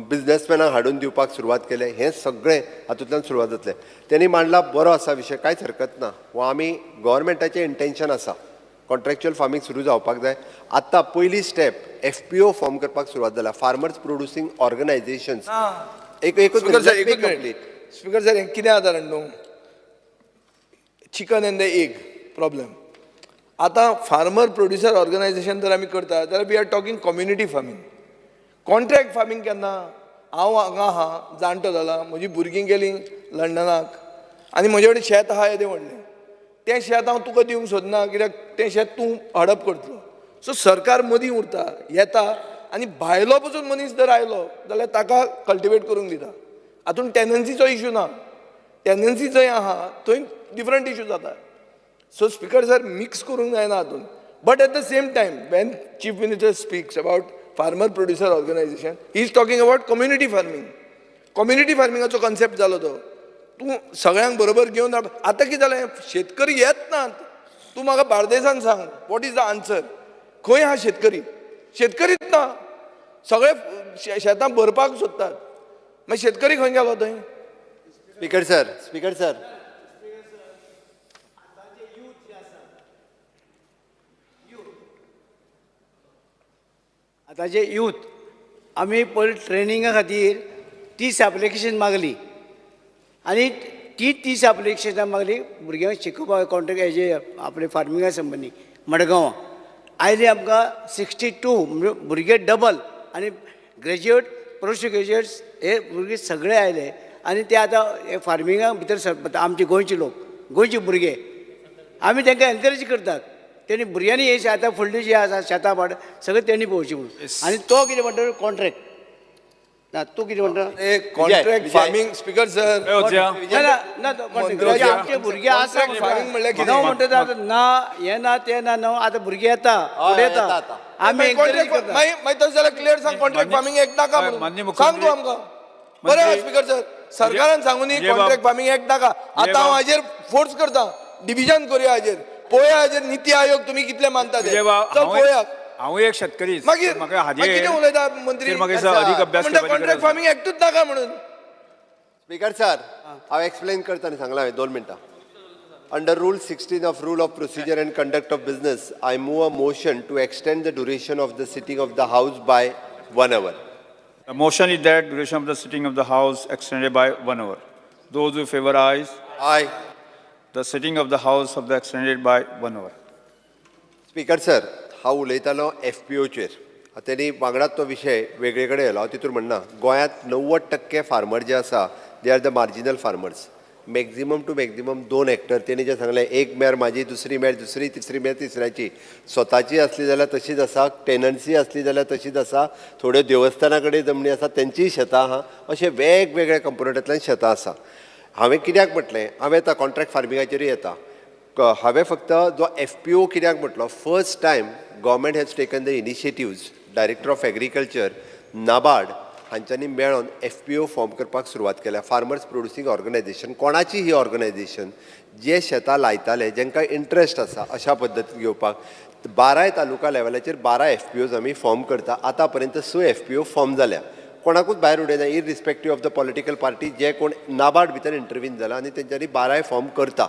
बिझनेसमॅनांक हाडून दिवपाक सुरवात केले. हें सगळें हातूंतल्यान सुरवात जातलें. तेणी मांडला बरो आसा विशय कांयच हरकत ना. हो आमी गव्हर्मेंटाचें इंटेन्शन आसा कॉन्ट्रॅक्च्युअल फार्मींग सुरू जावपाक जाय. आतां पयली स्टेप FPO फॉर्म करपाक सुरवात जाल्या फार्मर्स प्रोड्युसींग ऑर्गनायझेशन्स. एकूच स्पीकर सर हें कितें आदार न्हू chicken and the egg problem. आतां फार्मर प्रोड्युसर ऑर्गनायझेशन जर आमी करता जाल्यार we are talking community farming. Contract farming केन्ना हांव हांगा आहा जाणटो जाला म्हजी भुरगीं गेलीं लंडनाक आनी म्हजे कडेन शेत आहा येदें व्हडलें. तें शेत हांव तुका दिवंक सोदना कित्याक तें शेत तूं हडप करतलो. सो सरकार मदीं उरता येता आनी भायलो पसून मनीस जर आयलो जाल्यार ताका कल्टिवेट करूंक दिता. हातूंत टेनन्सीचो इशू ना. टेनन्सी जंय आहा थंय डिफरंट इशू जाता. सो स्पीकर सर मिक्स करूंक जायना हातूंत. But at the same time when chief minister speaks about farmer producer organisation he is talking about community farming. Community फार्मिंगाचो कॉन्सेप्ट जालो तो. तूं सगळ्यांक बरोबर घेवन आतां कितें जालें शेतकरी येत नात. तूं म्हाका बार्देसान सांग वॉट इज द आन्सर. खंय आहा शेतकरी. शेतकरीच ना. सगळे शेतां भरपाक सोदतात. मागीर शेतकरी खंय गेलो थंय. स्पीकर सर आतांचे यूथ आमी पयलीं ट्रेनिंगा खातीर 30 एप्लिकेशन मागली आनी ती 30 एप्लिकेशनां मागली भुरग्यांक शिकोवपाक कॉन्ट्रॅक्ट हेजे आपले फार्मिंगा संबंदी मडगांवां. आयले आमकां 62 म्हणजे भुरगे डबल आनी ग्रॅज्युएट पोस्ट ग्रॅज्युएट्स हे भुरगे सगळे आयले आनी ते आतां हे फार्मिंगा भितर सरता. आमचे गोंयचे लोक गोंयचे भुरगे आमी तांकां एनकरेज करतात. तेणी भुरग्यांनी हे शेतां फुडली जी आसा शेतां पाड सगळें तेणी पळोवची म्हणून. आनी तो कितें म्हणटा कॉन्ट्रॅक्ट ना तू कितें म्हणटा कॉन्ट्रॅक्ट फार्मिंग स्पीकर सर आमचे भुरगे आसा फार्मिंग म्हणल्यार कितें णव म्हणटा ना हें ना तें ना णव आतां भुरगे येता फुडें येता आमी encourage करता. मागीर तशें जाल्यार क्लियर सांग कॉन्ट्रॅक्ट फार्मिंग एक नाका म्हणून सांग तूं आमकां बरें आहा स्पीकर सर सरकारान सांगून कॉन्ट्रॅक्ट फार्मिंग एक नाका आतां हांव हाजेर फोर्स करता डिव्हिजन करूया हाजेर पळोवया हाजेर नीती आयोग तुमी कितले मानता ते चल पळोवया हांव एक शेतकरी मागीर म्हाका मागीर कितें उलयता मंत्री अधिक अभ्यास म्हणटा करपाची कॉन्ट्रॅक्ट फार्मिंग एकूच नाका म्हणून स्पीकर सर हांव एक्सप्लेन करता न्ही सांगला हांवें 2 मिनटां under rule 16 of rule of procedure and conduct of business I move a motion to extend the duration of the sitting of the house by 1 hour. The motion is that duration of the sitting of the house extended by 1 hour. Those who favor ayes. Aye. The sitting of the house of the extended by 1 hour. Speaker sir हांव उलयतालो FPOचेर तेणी वांगडाच तो विशय वेगळे कडेन येयलो हांव तितून म्हणना गोंयांत 90% फार्मर जे आसा they are the marginal farmers maximum to maximum 2 hectare तेणी जें सांगलें एक मेर म्हाजी दुसरी मेर दुसरी तिसरी मेर तिसऱ्याची स्वताची असली जाल्यार तशीच आसा टेनन्सी असली जाल्यार तशीच आसा थोड्यो देवस्थाना कडेन जमनी आसा तेंचीय शेतां आहा अशे वेगवेगळ्या कंपोनंटांतल्यान शेतां आसा हांवें कित्याक म्हटलें हांवें आतां कॉन्ट्रॅक्ट फार्मिंगाचेरूय येता हांवें फक्त जो FPO कित्याक म्हटलो first time government has taken the initiatives director of agriculture NABARD हांच्यांनी मेळोन FPO फॉर्म करपाक सुरवात केल्या फार्मर्स प्रोड्युसींग ऑर्गनायझेशन कोणाची ही ऑर्गनायझेशन जे शेतां लायताले जांकां इंट्रस्ट आसा अशा पद्दतीन घेवपाक 12 तालुका लेवलाचेर 12 FPOज आमी फॉर्म करता आतां पर्यंत 6 FPO फॉर्म जाल्या कोणाकूच भायर उडयना irrespective of the political party जे कोण नाबार्ड भितर इंटरव्हीन जाला आनी तेंच्यांनी 12 फॉर्म करता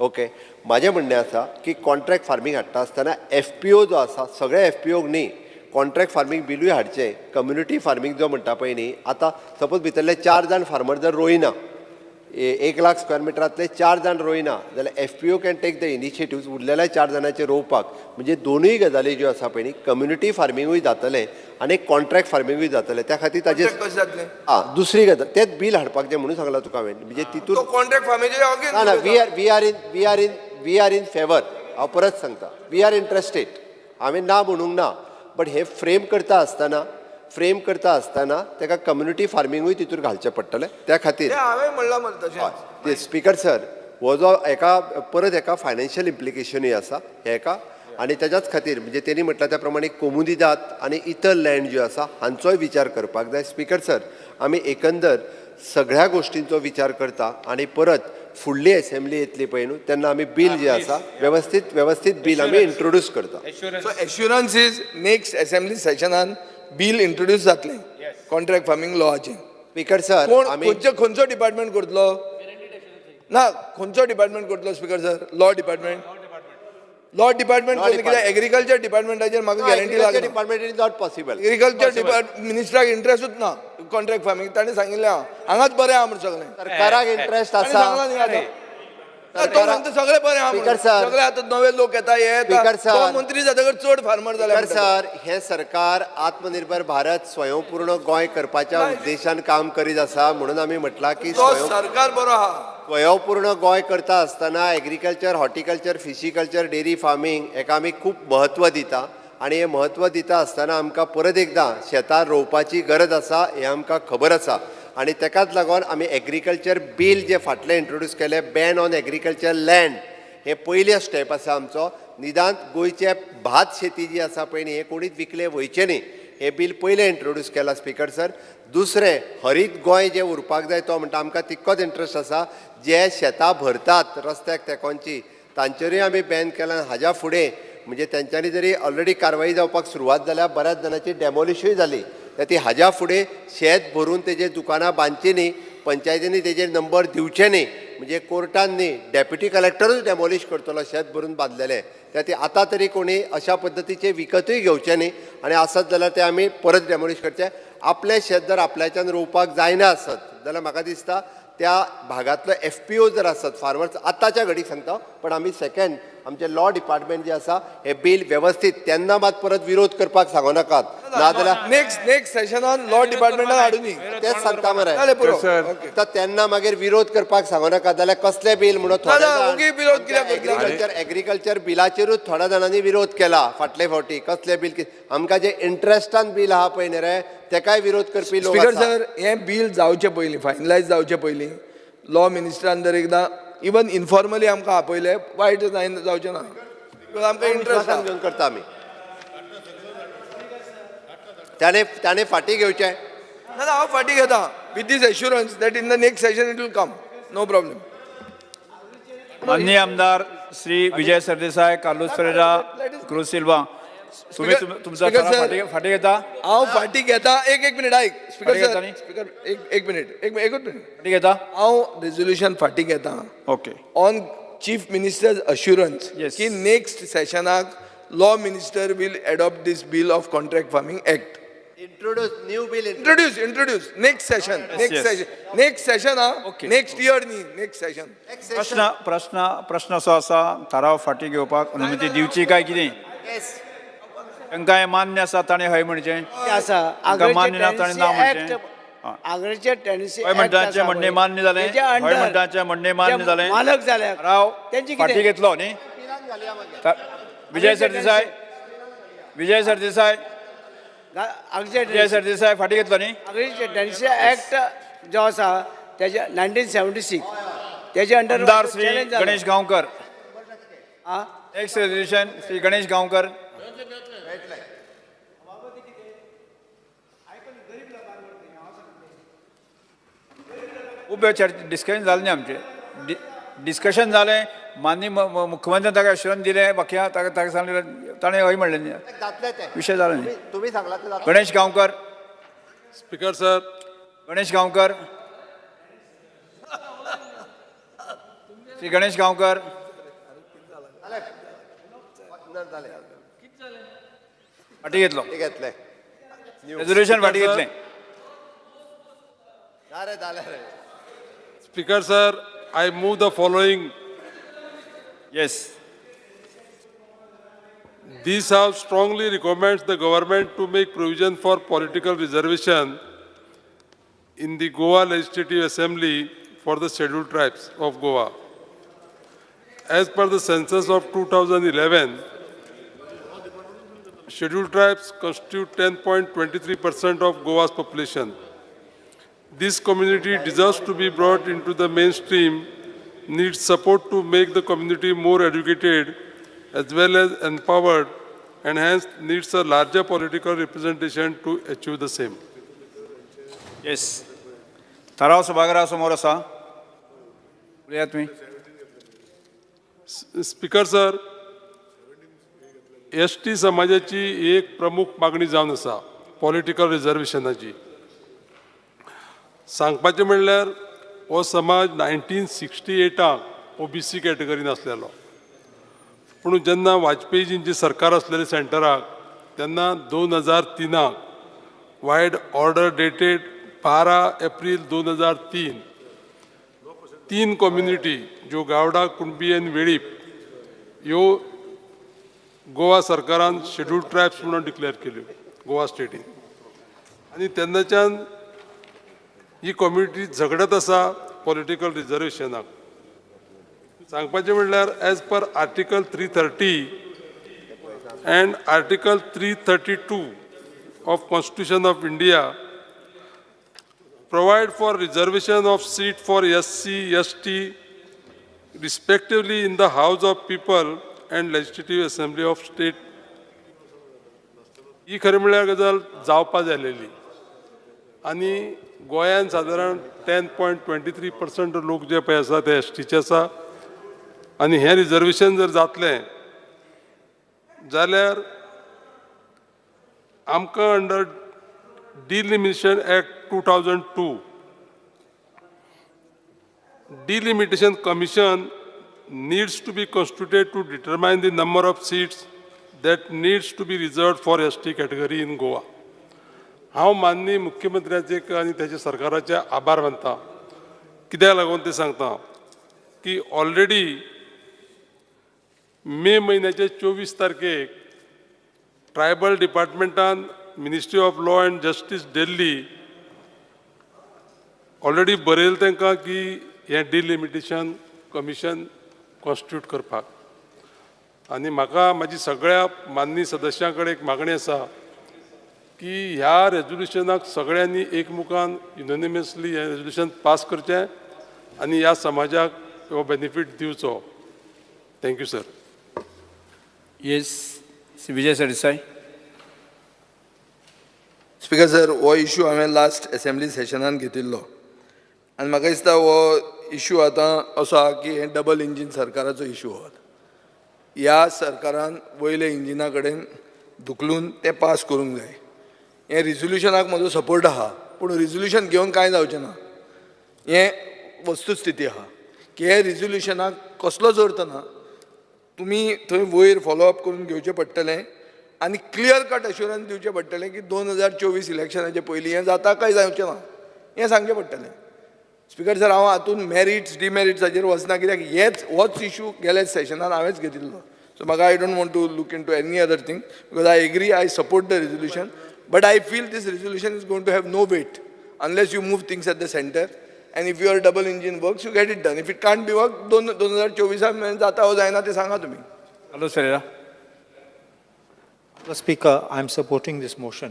ओके म्हाजें म्हणणें आसा की कॉन्ट्रॅक्ट फार्मिंग हाडटा आसतना FPO जो आसा सगळे FPOक न्ही कॉन्ट्रॅक्ट फार्मिंग बिलूय हाडचें कम्युनिटी फार्मिंग जो म्हणटा पळय न्ही आतां सपोज भितरले 4 जाण फार्मर जर रोयना 1 लाख स्क्वेअर मिटरांतले 4 जाण रोयना जाल्यार FPO can take the initiatives उरलेल्या 4 जाणांचेर रोवपाक म्हणजे दोनूय गजाली ज्यो आसा पळय न्ही कम्युनिटी फार्मिंगूय जातलें आनी कॉन्ट्रॅक्ट फार्मिंगूय जातलें त्या खातीर ताजेर कशें जातलें दुसरी गजाल तेंच बील हाडपाक जें म्हणून सांगलां तुका हांवें म्हणजे तितून कॉन्ट्रॅक्ट फार्मिंग ना ना वी आर इन फेवर हांव परत सांगता वी आर इंट्रस्टेड हांवें ना म्हणूंक ना बट हे फ्रेम करता आसतना ताका कम्युनिटी फार्मिंगूय तितून घालचें पडटलें त्या खातीर हांवें म्हणलां मरे तशें ते स्पीकर सर हो जो परत एका फायनान्शियल इम्प्लिकेशनूय आसा हेका आनी तेज्याच खातीर म्हणजे तेणी म्हटल्या त्या प्रमाणे कोमुदिदाद आनी इतर लँड ज्यो आसा हांचोय विचार करपाक जाय स्पीकर सर आमी एकंदर सगळ्या गोश्टींचो विचार करता आनी परत फुडली असेंब्ली येतली पळय न्हू तेन्ना आमी बील जे आसा व्यवस्थीत बील आमी इंट्रोड्यूस करता so assurance is next assembly सेशनान बील इंट्रोड्यूस जातलें कॉन्ट्रॅक्ट फार्मिंग लॉचे स्पीकर सर आमी खंयचो डिपार्टमेंट करतलो ना खंयचो डिपार्टमेंट करतलो स्पीकर सर लॉ डिपार्टमेंट कित्याक एग्रीकल्चर डिपार्टमेंटाचेर म्हाका गॅरंटी लागना department is not possible agriculture मिनिस्टराक इंट्रस्टूच ना कॉन्ट्रॅक्ट फार्मिंग ताणें सांगिल्लें हांगाच बरें आहा म्हणून सगळें सरकाराक इंट्रस्ट आसा सगळे बरें आहा सगळे आतां नवे लोक येता हे येता मंत्री जातकर चड फार्मर जाल्यार सर हे सरकार आत्मनिर्भर भारत स्वयंपूर्ण गोंय करपाच्या उद्देशान काम करीत आसा म्हणून आमी म्हटलां की सरकार बरो आहा स्वयंपूर्ण गोंय करता आसतना एग्रीकल्चर हॉर्टिकल्चर फिशिकल्चर डेरी फार्मिंग हेका आमी खूब म्हत्व दिता आनी हें म्हत्व दिता आसतना आमकां परत एकदां शेतां रोवपाची गरज आसा हें आमकां खबर आसा आनी तेकाच लागून आमी एग्रीकल्चर बील जे फाटलें इंट्रोड्यूस केलें बॅन ऑन एग्रीकल्चर लँड हें पयलें स्टेप आसा आमचो निदान गोंयचे भात शेती जी आसा पळय न्ही हें कोणीच विकलें वयचें न्ही हें बील पयलें इंट्रोड्यूस केलां स्पीकर सर दुसरें हरीत गोंय जें उरपाक जाय तो म्हणटा आमकां तितकोच इंट्रस्ट आसा जे शेतां भरतात रस्त्याक तेकोनची तांचेरूय आमी बॅन केलां हाज्या फुडें म्हणजे तेंच्यांनी जरी ऑलरेडी कारवाई जावपाक सुरवात जाल्या बऱ्याच जाणांची डॅमोलिशूय जाली ती हाज्या फुडें शेत भरून तेजेर दुकानां बांदची न्ही पंचायतींनी तेजेर नंबर दिवचे न्ही म्हणजे कोर्टान न्ही डेप्युटी कलेक्टरूच डॅमोलिश करतलो शेत भरून बांदलेलें ते आतां तरी कोणी अशा पद्दतीचे विकतूय घेवचे न्ही आनी आसत जाल्यार ते आमी परत डॅमोलिश करचे आपलें शेत जर आपल्याच्यान रोवपाक जायना आसत जाल्यार म्हाका दिसता त्या भागांतलो FPO जर आसत फार्मर्स आतांच्या घडीक सांगता पण आमी सेकंड आमचे लॉ डिपार्टमेंट जे आसा हे बिल व्यवस्थीत तेन्ना मात परत विरोध करपाक सांगू नाकात नाजाल्यार नेक्स्ट सेशनान लॉ डिपार्टमेंटान हाडून तेच सांगता मरे जालें पुरो तर तेन्ना मागीर विरोध करपाक सांगू नाका जाल्यार कसले बिल म्हणून थोडे ओके विरोध कित्याक करतले? एग्रीकल्चर बिलाचेरूच थोड्या जाणांनी विरोध केला फाटले फावटी कसले बिल आमकां जे इंट्रस्टान बिल आहा पळय न्ही रे तेकाय विरोध करपी लोक स्पीकर आसा. सर हें बिल जावचे पयलीं फायनलायज जावचे पयलीं लॉ मिनिस्टरान जर एकदां इवन इनफॉर्मली आमकां आपयलें वायट जावचें ना बिकॉज आमकां इंट्रस्ट घेवन करता आमी ताणे फाटी घेवचें ना हांव फाटी घेता with this assurance that in the next session it will come no problem माननीय आमदार श्री विजय सरदेसाय, कार्लोस फेरेरा, क्रूज सिल्वा, तुम्ही तुमचा स्पीकर ठराव सर, फाटी घेता? हांव फाटी घेता एक मिनिट आयक स्पीकर फाटी घेता सर न्ही? स्पीकर एकूच मिनिट फाटी घेता? हांव रेजोल्युशन फाटी घेता okay. On chief minister's assurance Yes. की नेक्स्ट सेशनाक law minister will adopt this bill of contract farming act introduce new bill introduce next session next session Okay. Next year न्ही next session प्रश्न असो आसा थाराव फाटी घेवपाक अनुमती दिवची काय कितें? तांकां हें मान्य आसा ताणें हय म्हणचें? आसा तांकां मान्य ना ताणें ना म्हणचें? आगळीचे टेनसी हय म्हणटाचें म्हणणें मान्य जालें, हय म्हणटाचें म्हणणें मान्य जालें, मालक जाल्या राव तेंची फाटी कितें घेतलो न्ही? विजय सरदेसाय विजय सरदेसाय फाटी घेतलो न्ही? आगळीचे टेनसी ऍक्ट जो आसा तेजे 1976 तेजे अंडर आमदार श्री गणेश गांवकर, आं नेक्स्ट रेजोल्युशन श्री गणेश गांवकर. खूब डिस्कशन जालें न्ही आमचें डिस्कशन जालें माननीय मुख्यमंत्र्यान ताका एश्युरन्स दिलें बाकी ताका सांगलें ताणें हय म्हणलें न्ही विशय जालो न्ही. तुम्ही सांगला ते जातलें. गणेश गांवकर स्पीकर सर, गणेश गांवकर श्री गणेश गांवकर फाटी घेतलो घेतले रेजोल्युशन फाटी घेतलें. जालें Speaker sir, I move the following. Yes. This House strongly recommends the government to make provision for political reservation in the Goa Legislative Assembly for the scheduled tribes of Goa. As per the census of 2011, scheduled tribes constitute 10.23% of Goa's population. This community deserves to be brought into the mainstream, needs support to make the community more educated as well as empowered, and hence needs a larger political representation to achieve the same. Yes. थाराव सभागृहा समोर आसा. उलया तुमी. Speaker sir, ST समाजाची एक प्रमुख मागणी जावन आसा पॉलिटिकल रिजर्वेशनाची. सांगपाचें म्हणल्यार हो समाज 1968 ओबीसी कॅटेगरीन आसलेलो, पूण जेन्ना वाजपेयीजींची सरकार आसलेली सेंटराक तेन्ना 2003 वायड ऑर्डर डेटेड 12 एप्रील 2003 तीन कम्युनिटी ज्यो गावडा, कुणबी आनी वेळीप ह्यो गोवा सरकारान शेड्यूल्ड ट्रायब्स म्हणून डिक्लेअर केल्यो गोवा स्टेटीन. आनी तेन्नाच्यान ही कम्युनिटी झगडत आसा पॉलिटिकल रिजर्वेशनाक. सांगपाचें म्हणल्यार as per article 330 and Article 332 of Constitution of India provide for reservation of seat for SC, ST respectively in the House of People and Legislative Assembly of State. ही खरी म्हळ्यार गजाल जावपा जालेली आनी गोंयांत सादारण 10.23% लोक जे पळय आसा ते एसटीचे आसा आनी हें रिजर्वेशन जर जातलें जाल्यार आमकां under delimitation act 2002 delimitation commission needs to be constituted to determine the number of seats that needs to be reserved for ST category in Goa. हांव माननीय मुख्यमंत्र्याचे आनी त्याच्या सरकाराचे आभार मानता. कित्याक लागून ते सांगता की ऑलरेडी मे महिन्याचे 24 तारखेक ट्रायबल डिपार्टमेंटान ministry of law and justice Delhi already बरयलें तांकां की हें डिलिमिटेशन कमिशन कॉन्स्टिट्यूट करपाक. आनी म्हाका म्हाजी सगळ्या माननीय सदस्यां कडेन एक मागणी आसा की ह्या रेजोल्युशनाक सगळ्यांनी एकमुखान युनोनिमसली हें रेजोल्युशन पास करचें आनी ह्या समाजाक हो बेनिफीट दिवचो. Thank you sir. Yes Vijay Sardesai. Speaker sir, हो इशू हांवें लास्ट असेंब्ली सेशनान घेतिल्लो आनी म्हाका दिसता हो इशू आतां असो आहा की हें डबल इंजीन सरकाराचो इशू हो. ह्या सरकारान वयल्या इंजिना कडेन धुकलून तें पास करूंक जाय. हें रिजोल्युशनाक म्हजो सपोर्ट आहा, पूण रिजोल्युशन घेवन कांय जावचें ना. हें वस्तुस्थिती आहा की हे रिजोल्युशनाक कसलोच अर्थ ना. तुमी थंय वयर फॉलोअप करून घेवचें पडटलें आनी क्लियर कट अश्युरन्स दिवचें पडटलें की 2024 इलेक्शनाचे पयलीं हें जाता काय जावचें ना हें सांगचें पडटलें. स्पीकर सर, हांव हातून मेरिट्स डिमेरिट्साचेर वचना, कित्याक होच इशू गेल्या सेशनान हांवेंच घेतिल्लो. सो म्हाका I don't want to look into any other thing because I agree, I support the resolution, but I feel this resolution is going to have no weight unless you move things at the centre. And if your double engine works, you get it done. If it can't be worked, 2024 जाता हो जायना ते सांगा तुम्ही. Hello sir. Speaker, I'm supporting this motion.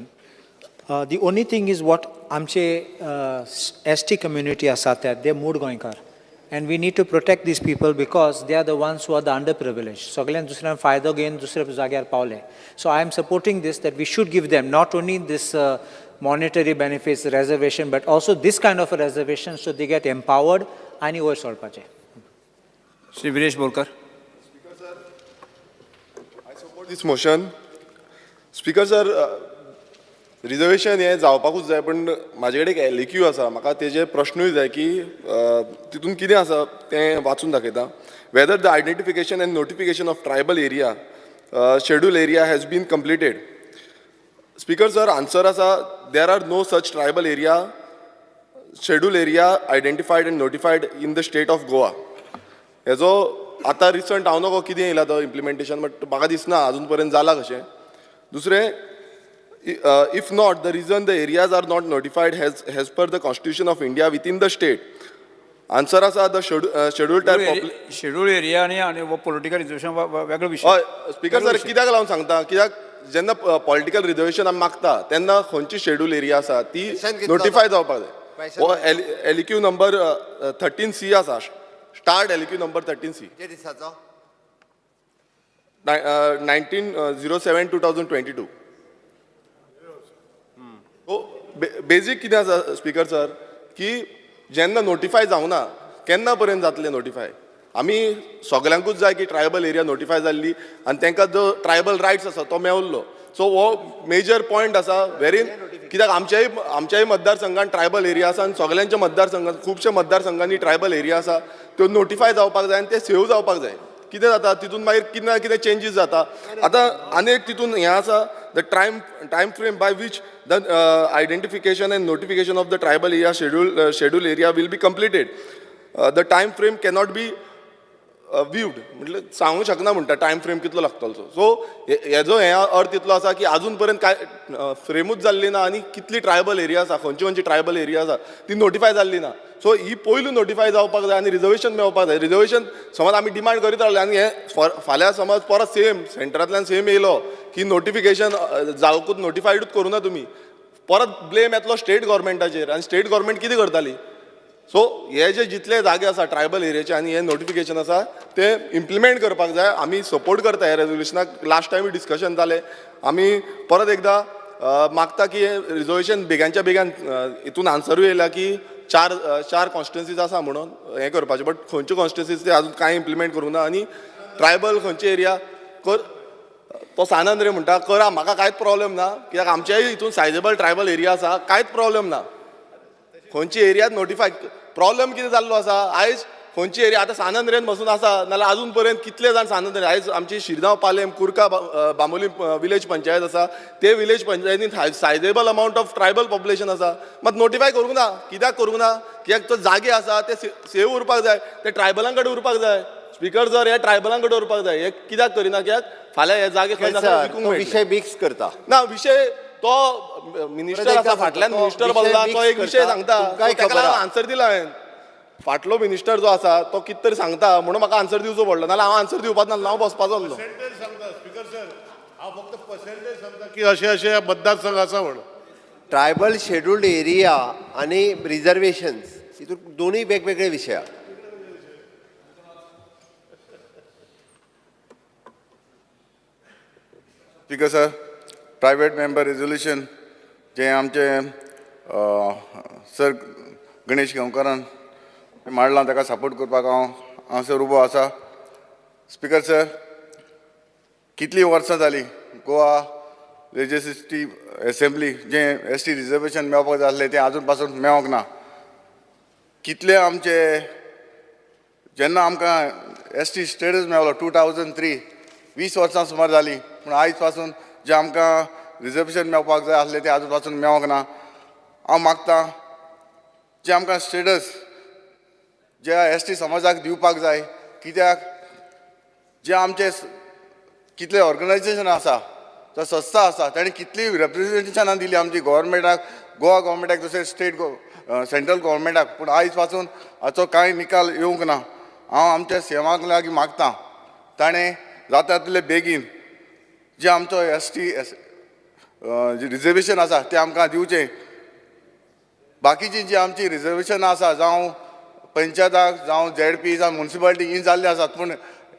The only thing is what आमचे ST community आसात they mood गोंयकार, and we need to protect these people because they are the ones who are the underprivileged. सगळ्यान दुसऱ्यान फायदो घेवन दुसऱ्या जाग्यार पावले. So I am supporting this, that we should give them not only this monetary benefits reservation but also this kind of a reservation so they get empowered आणि वयर सोडपाचे. Shri Viresh Borkar. I support this motion. Speaker sir, reservation हें जावपाकूच जाय, पण म्हाजे कडेन एक एलिक्यू आसा. म्हाका तेजे प्रश्नूय जाय की तितून कितें आसा तें वाचून दाखयता. Whether the identification and notification of tribal area schedule area has been completed. Speaker sir, answer आसा there are no such tribal area schedule area identified and notified in the state of Goa. हेजो आतां recent हांव नकळो कितें येयला तो implementation, but म्हाका दिसना आजून पर्यंत जाला कशें. दुसरें, if not, the reason the areas are not notified as per the Constitution of India within the state. Answer asa the scheduled type schedule area आणि पॉलिटिकल रिजर्वेशन वेगळो विषय. हय स्पीकर सर, कित्याक लागून सांगता, कित्याक जेन्ना पॉलिटिकल रिजर्वेशन आमी मागता तेन्ना खंयची शेड्यूल एरिया आसा ती नोटिफाय जावपाक जाय. हो एलिक्यू नंबर 13C आसा, स्टार्ट एलिक्यू नंबर 13C 1907-2022. बेजीक कितें आसा स्पीकर सर की जेन्ना नोटिफाय जावना केन्ना पर्यंत जातलें नोटिफाय. आमी सगल्यांकूच जाय की ट्रायबल एरिया नोटिफाय जाल्ली आनी तांकां जो ट्रायबल रायट्स आसा तो मेवल्लो. सो हो मेजर पॉयंट आसा व्हेरीन, कित्याक आमच्याय मतदारसंघान ट्रायबल एरिया आसा आनी सगल्यांच्या मतदारसंघान खुबशे मतदारसंघांनी ट्रायबल एरिया आसा त्यो नोटिफाय जावपाक जाय आनी ते सेव जावपाक जाय. कितें जाता तितून मागीर कितें ना कितें चेंजीस जाता. आतां आनी एक तितून हें आसा the time frame by which the identification and notification of the tribal area schedule area will be completed. The time frame cannot be viewed, म्हणजे सांगूं शकना म्हणटा टायम फ्रेम कितलो लागतलो. सो हेजो हें अर्थ इतलो आसा की आजून पर्यंत काय फ्रेमूच जाल्ली ना आनी कितली ट्रायबल एरिया आसा, खंयची ट्रायबल एरिया आसा ती नोटिफाय जाल्ली ना. सो ही पयलू नोटिफाय जावपाक जाय आनी रिजर्वेशन मेळपाक जाय. रिजर्वेशन समज आमी डिमांड करीत रावले आनी हें फाल्यां समज परत सेम सेंटरांतल्यान सेम येयलो की नोटिफिकेशन जावकूच नोटिफायडूच करूं ना तुमी, परत ब्लेम येतलो स्टेट गव्हर्मेंटाचेर आनी स्टेट गव्हर्मेंट कितें करताली. सो हे जे जितले जागे आसा ट्रायबल एरियाचे आनी हे नोटिफिकेशन आसा ते इम्प्लिमेंट करपाक जाय. आमी सपोर्ट करता हे रेजोल्युशनाक. लास्ट टायम डिस्कशन जालें, आमी परत एकदां मागता की रिजर्वेशन बेगांच्या बेगान हितून आन्सरूय येयला की चार कॉन्स्टिट्युन्सीज आसा म्हणून हें करपाचें, बट खंयच्यो कॉन्स्टिट्युन्सीज ते आजून कांय इम्प्लिमेंट करूंक ना. आनी ट्रायबल खंयचे एरिया कर तो सानंद रे म्हणटा करा, म्हाका कांयच प्रॉब्लेम ना, कित्याक आमच्याय हितून सायजेबल ट्रायबल एरिया आसा, कांयच प्रॉब्लेम ना. खंयची एरिया नोटिफाय, प्रॉब्लेम कितें जाल्लो आसा आयज खंयची एरिया आतां सानंद्रेन बसून आसा नाल्यार आजून पर्यंत कितले जाण सानंद्रेन. आयज आमची शिरगांव पालेम कुर्का बांबोली विलेज पंचायत आसा, ते विलेज पंचायतीन सायजेबल अमावंट ऑफ ट्रायबल पॉप्युलेशन आसा, मात नोटिफाय करूंक ना. कित्याक करूंक ना? कित्याक तो जागे आसा ते सेव उरपाक जाय, ते ट्रायबलां कडेन उरपाक जाय. स्पीकर सर हे ट्रायबलांक दवरपाक जाय हे कित्याक करिना कित्याक फाल्यां हे जागे खंय ना खंय सर विकूंक तो मेळटले. विषय मिक्स करता ना विषय तो मिनिस्टर आसा फाटल्यान तो मिनिस्टर विषय बोलला mix तो एक विशय करता. सांगता तुमकांय ताका खबर लागून आहा. आन्सर दिला हांवें. फाटलो मिनिस्टर जो आसा तो कितें तरी सांगता म्हणून म्हाका आन्सर दिवचो पडलो नाल्यार हांव आन्सर दिवपाक नासलो हांव बसपाचो आसलो. स्पीकर सर हांव फक्त पर्सेंटेज सांगता की अशे अशे मतदारसंघ आसा म्हणून. ट्रायबल शेड्युल्ड एरिया आणि रिझर्वेशन्स हितून दोन्ही वेगवेगळे विशय आहा. Speaker sir private member resolution जे आमचे सर गणेश गांवकारान मांडलां ताका सपोर्ट करपाक हांगसर उबो आसा. स्पीकर सर कितलीं वर्सां जालीं गोवा लेजिस्लेटिव्ह असेंब्ली जें एस टी रिजर्वेशन मेळपाक जाय आसलें तें आजून पासून मेळोंक ना. कितले आमचे जेन्ना आमकां एस टी स्टेटस मेळ्ळो 2003 20 वर्सां सुमार जालीं पूण आयज पासून जें आमकां रिजर्वेशन मेळपाक जाय आसलें तें आजून पासून मेळोंक ना. हांव मागतां जे आमकां स्टेटस जे एस टी समाजाक दिवपाक जाय कित्याक जे आमचे कितले ऑर्गनायजेशन आसा तो संस्था आसा ताणें कितली रिप्रेझेंटेशनां दिली आमची गोवोरमेंटाक गोवा गोवोरमेंटाक तशें स्टेट सेंट्रल गोवोरमेंटाक पूण आयज पासून हाचो कांय निकाल येवंक ना. हांव आमच्या सेवाक लागीं मागतां ताणें जाता तितले बेगीन जे आमचो एस टी रिजर्वेशन आसा तें आमकां दिवचें. बाकीची जी आमची रिजर्वेशनां आसा जावं पंचायताक जावं ZP जावं म्युन्सिपालिटी ही जाल्ली आसात पूण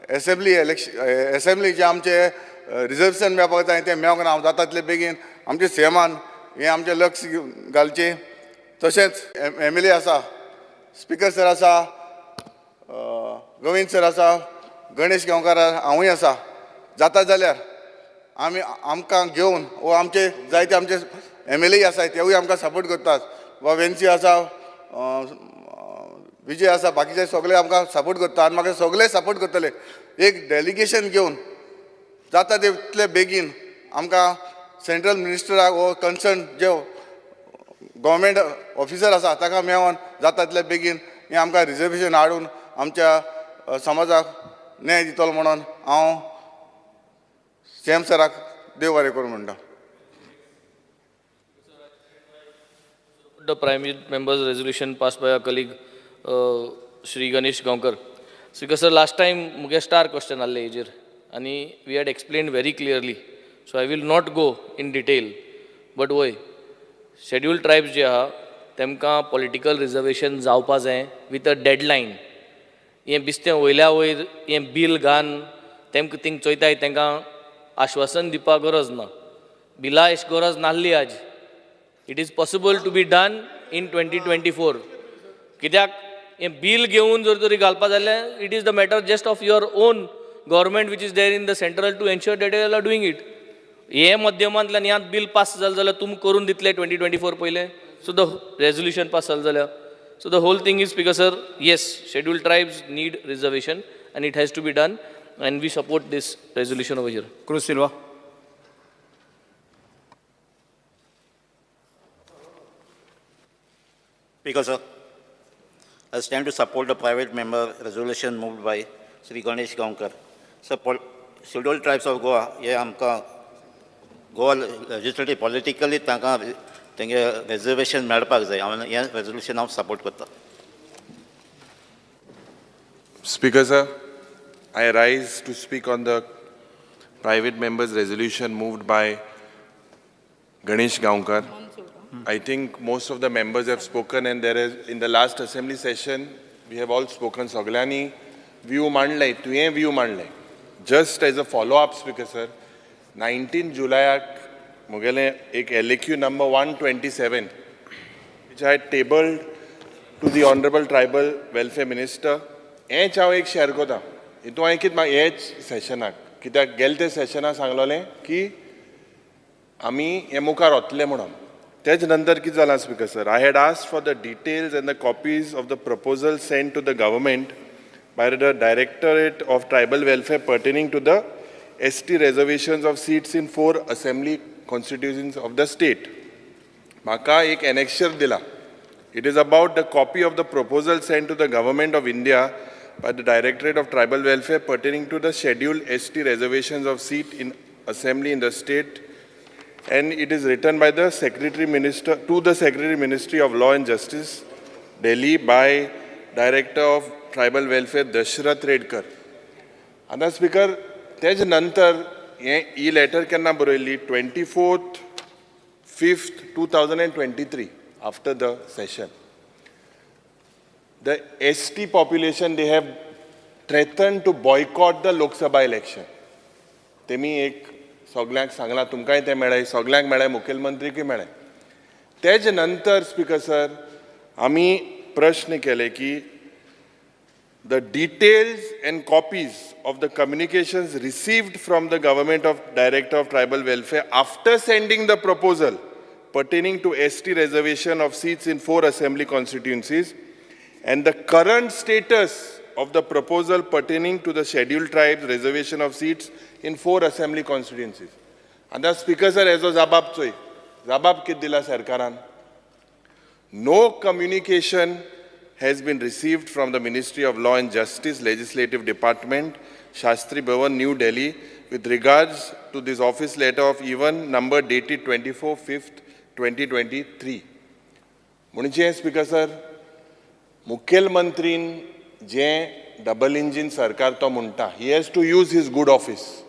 एसेंब्ली जे आमचे रिजर्वेशन मेळपाक जाय तें मेळोंक ना. जाता तितले बेगीन आमचे सीएमान हें आमचें लक्ष घालचें. तशेंच MLA आसा स्पीकर सर आसा गोविंद सर आसा गणेश गांवकार हांवूय आसा. जाता जाल्यार आमकां घेवन वो आमचे जायते आमचे MLA आसात तेवूय आमकां सपोर्ट करतात. वा वेन्सी आसा विजय आसा बाकीचे सगळे आमकां सपोर्ट करता आनी म्हाका सगळे सपोर्ट करतले. एक डेलिगेशन घेवन जाता तितले बेगीन आमकां सेंट्रल मिनिस्टराक वो कन्सर्न जे गव्हर्मेंट ऑफिसर आसा ताका मेळोन जाता तितले बेगीन हें आमकां रिजर्वेशन हाडून आमच्या समाजाक न्याय दितलो म्हणून हांव CM सराक देव बरें करूं म्हणटा. The private members resolution passed by our colleague Shri Ganesh Gaonkar. Because sir, last time muge star question alle ejir and we had explained very clearly. So I will not go in detail. But why? Scheduled tribes je ha temka political reservation जावपा जाय with a deadline. हे बिस्ते वयल्या वयर हे bill घान तेमकां thing चोयताय तांकां आश्वासन दिवपाक गरज ना. बिला एश गरज नासली आज. It is possible to be done in 2024. कित्याक हे बिल घेवन जर तरी घालपा जाल्यार it is the matter just of your own government which is there in the central to ensure that you are doing it. हे मध्यमांतल्यान ह्यात बिल पास जालें जाल्यार तुमी करून दितले 2024 पयले. So the resolution pass जालें जाल्यार. So the whole thing is because sir, yes, scheduled tribes need reservation and it has to be done and we support this resolution over here. Cruz Silva. Because I stand to support the private member resolution moved by Sri Ganesh Gaonkar. So, scheduled tribes of Goa, yeah, amka Goa legislative politically तांकां तेंगे reservation मेळपाक जाय. हांवें हें resolution हांव support करता. Speaker sir, I rise to speak on the private members resolution moved by Ganesh Gaonkar. I think most of the members have spoken and there is, in the last assembly session, we have all spoken. Soglani view mandlay, tuye view mandlay. Just as a follow-up, Speaker sir, 19 July mugele ek LAQ number 127, which I had tabled to the Honorable Tribal Welfare Minister. हें हांव एक share करता. हितून हांवें कितें हेच सेशनाक कित्याक गेले ते सेशनाक सांगलोलें की आमी हे मुखार वतले म्हणून. तेच नंतर कितें जालां speaker sir, I had asked for the details and the copies of the proposal sent to the government by the Directorate of Tribal Welfare pertaining to the ST reservations of seats in 4 assembly constituencies of the state. म्हाका एक annexure दिला. It is about the copy of the proposal sent to the Government of India by the Directorate of Tribal Welfare pertaining to the scheduled ST reservations of seat in Assembly in the state, and it is written by the Secretary Minister to the Secretary Ministry of Law and Justice, Delhi, by Director of Tribal Welfare Dashrath Redkar. And Speaker, तेज नंतर ही letter केन्ना बरयल्ली 24th 5th 2023 after the session. The ST population, they have threatened to boycott the Lok Sabha election. तेमी एक सगळ्यांक सांगला, तुमकांय ते मेळ्ळें, सगळ्यांक मेळ्ळें, मुखेलमंत्रीकय मेळ्ळें. तेज नंतर स्पीकर सर आमी प्रश्न केले की the details and copies of the communications received from the government of Director of Tribal Welfare after sending the proposal pertaining to ST reservation of seats in 4 assembly constituencies and the current status of the proposal pertaining to the scheduled tribes reservation of seats in 4 assembly constituencies. And the Speaker sir, as a zabab kit dila sarkaran. No communication has been received from the Ministry of Law and Justice Legislative Department, Shastri Bhavan, New Delhi, with regards to this office letter of even number dated 24/5, 2023. Munche Speaker sir, Mukhyalmantrin je double engine sarkar to munta, he has to use his good office.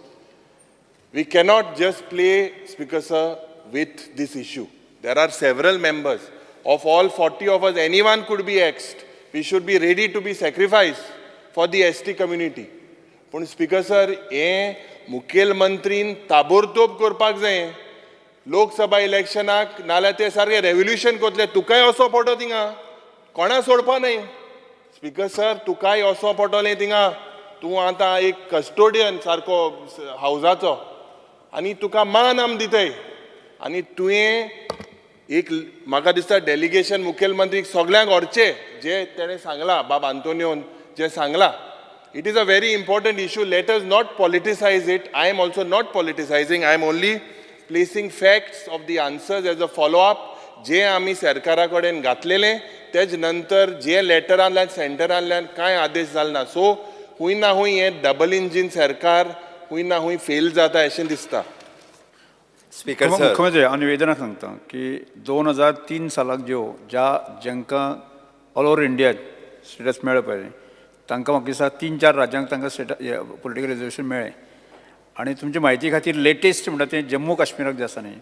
We cannot just play, Speaker sir, with this issue. There are several members. Of all 40 of us, anyone could be axed. We should be ready to be sacrificed for the ST community. But Speaker sir, मुखेलमंत्रीन ताबडतोब करपाक जाय. लोकसभा इलेक्शनाक नाल्यार ते सारके revolution कोतले. तुकाय असो पडो थिंगा, कोणा सोडपा न्हय. स्पीकर सर, तुकाय असो पडटलें थिंगा. तूं आतां एक कस्टोडियन सारको हावजाचो आनी तुका मान आम दिताय आनी तुवें एक म्हाका दिसता डेलिगेशन मुखेलमंत्रीक सगळ्यांक व्हरचे जे तेणें सांगला, बाब आंतोनियोन जे सांगला. It is a very important issue. Let us not politicise it. I am also not politicising. I am only placing facts of the answers as a follow up. जे आमी सरकारा कडेन घातलेलें तेज नंतर जे लेटरांतल्यान सेंटरांतल्यान कांय आदेश जाल ना. सो खूंय ना खूंय हें डबल इंजीन सरकार खूंय ना खूंय फेल जाता अशें दिसता. स्पीकर मुख्यमंत्री हांव निवेदनां सांगता की 2003 सालाक जांकां ऑल ओव्हर इंडिया स्टेटस मेळ्ळें पळय तांकां म्हाका दिसता 3-4 राज्यांक तांकां पॉलिटिकल रिजर्वेशन मेळ्ळें. आनी तुमचे म्हायती खातीर लेटेस्ट म्हणटा तें जम्मू काश्मीराक जें आसा न्ही,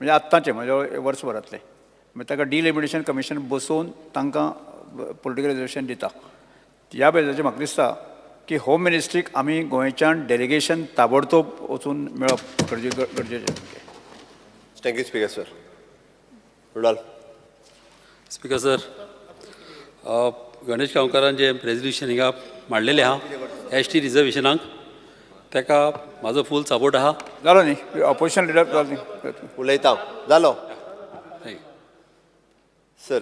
म्हणजे आत्तांचें म्हणजे वर्सभरांतलें, मागीर ताका डिलिमिटेशन कमिशन बसोवन तांकां पॉलिटिकल रिजर्वेशन दिता. ह्या बेजाचेर म्हाका दिसता की होम मिनिस्ट्रीक आमी गोंयच्यान डेलिगेशन ताबडतोब वचून मेळप गरजेचें. Thank you speaker sir. रुडाल. स्पीकर सर, गणेश गांवकारान जे रेजल्युशन हिंगा मांडलेलें आहा ST रिजर्वेशनाक, ताका म्हाजो फूल सपोर्ट आहा. जालो न्ही, ऑपोजिशन लिडर जालो न्ही. उलयता जालो. सर,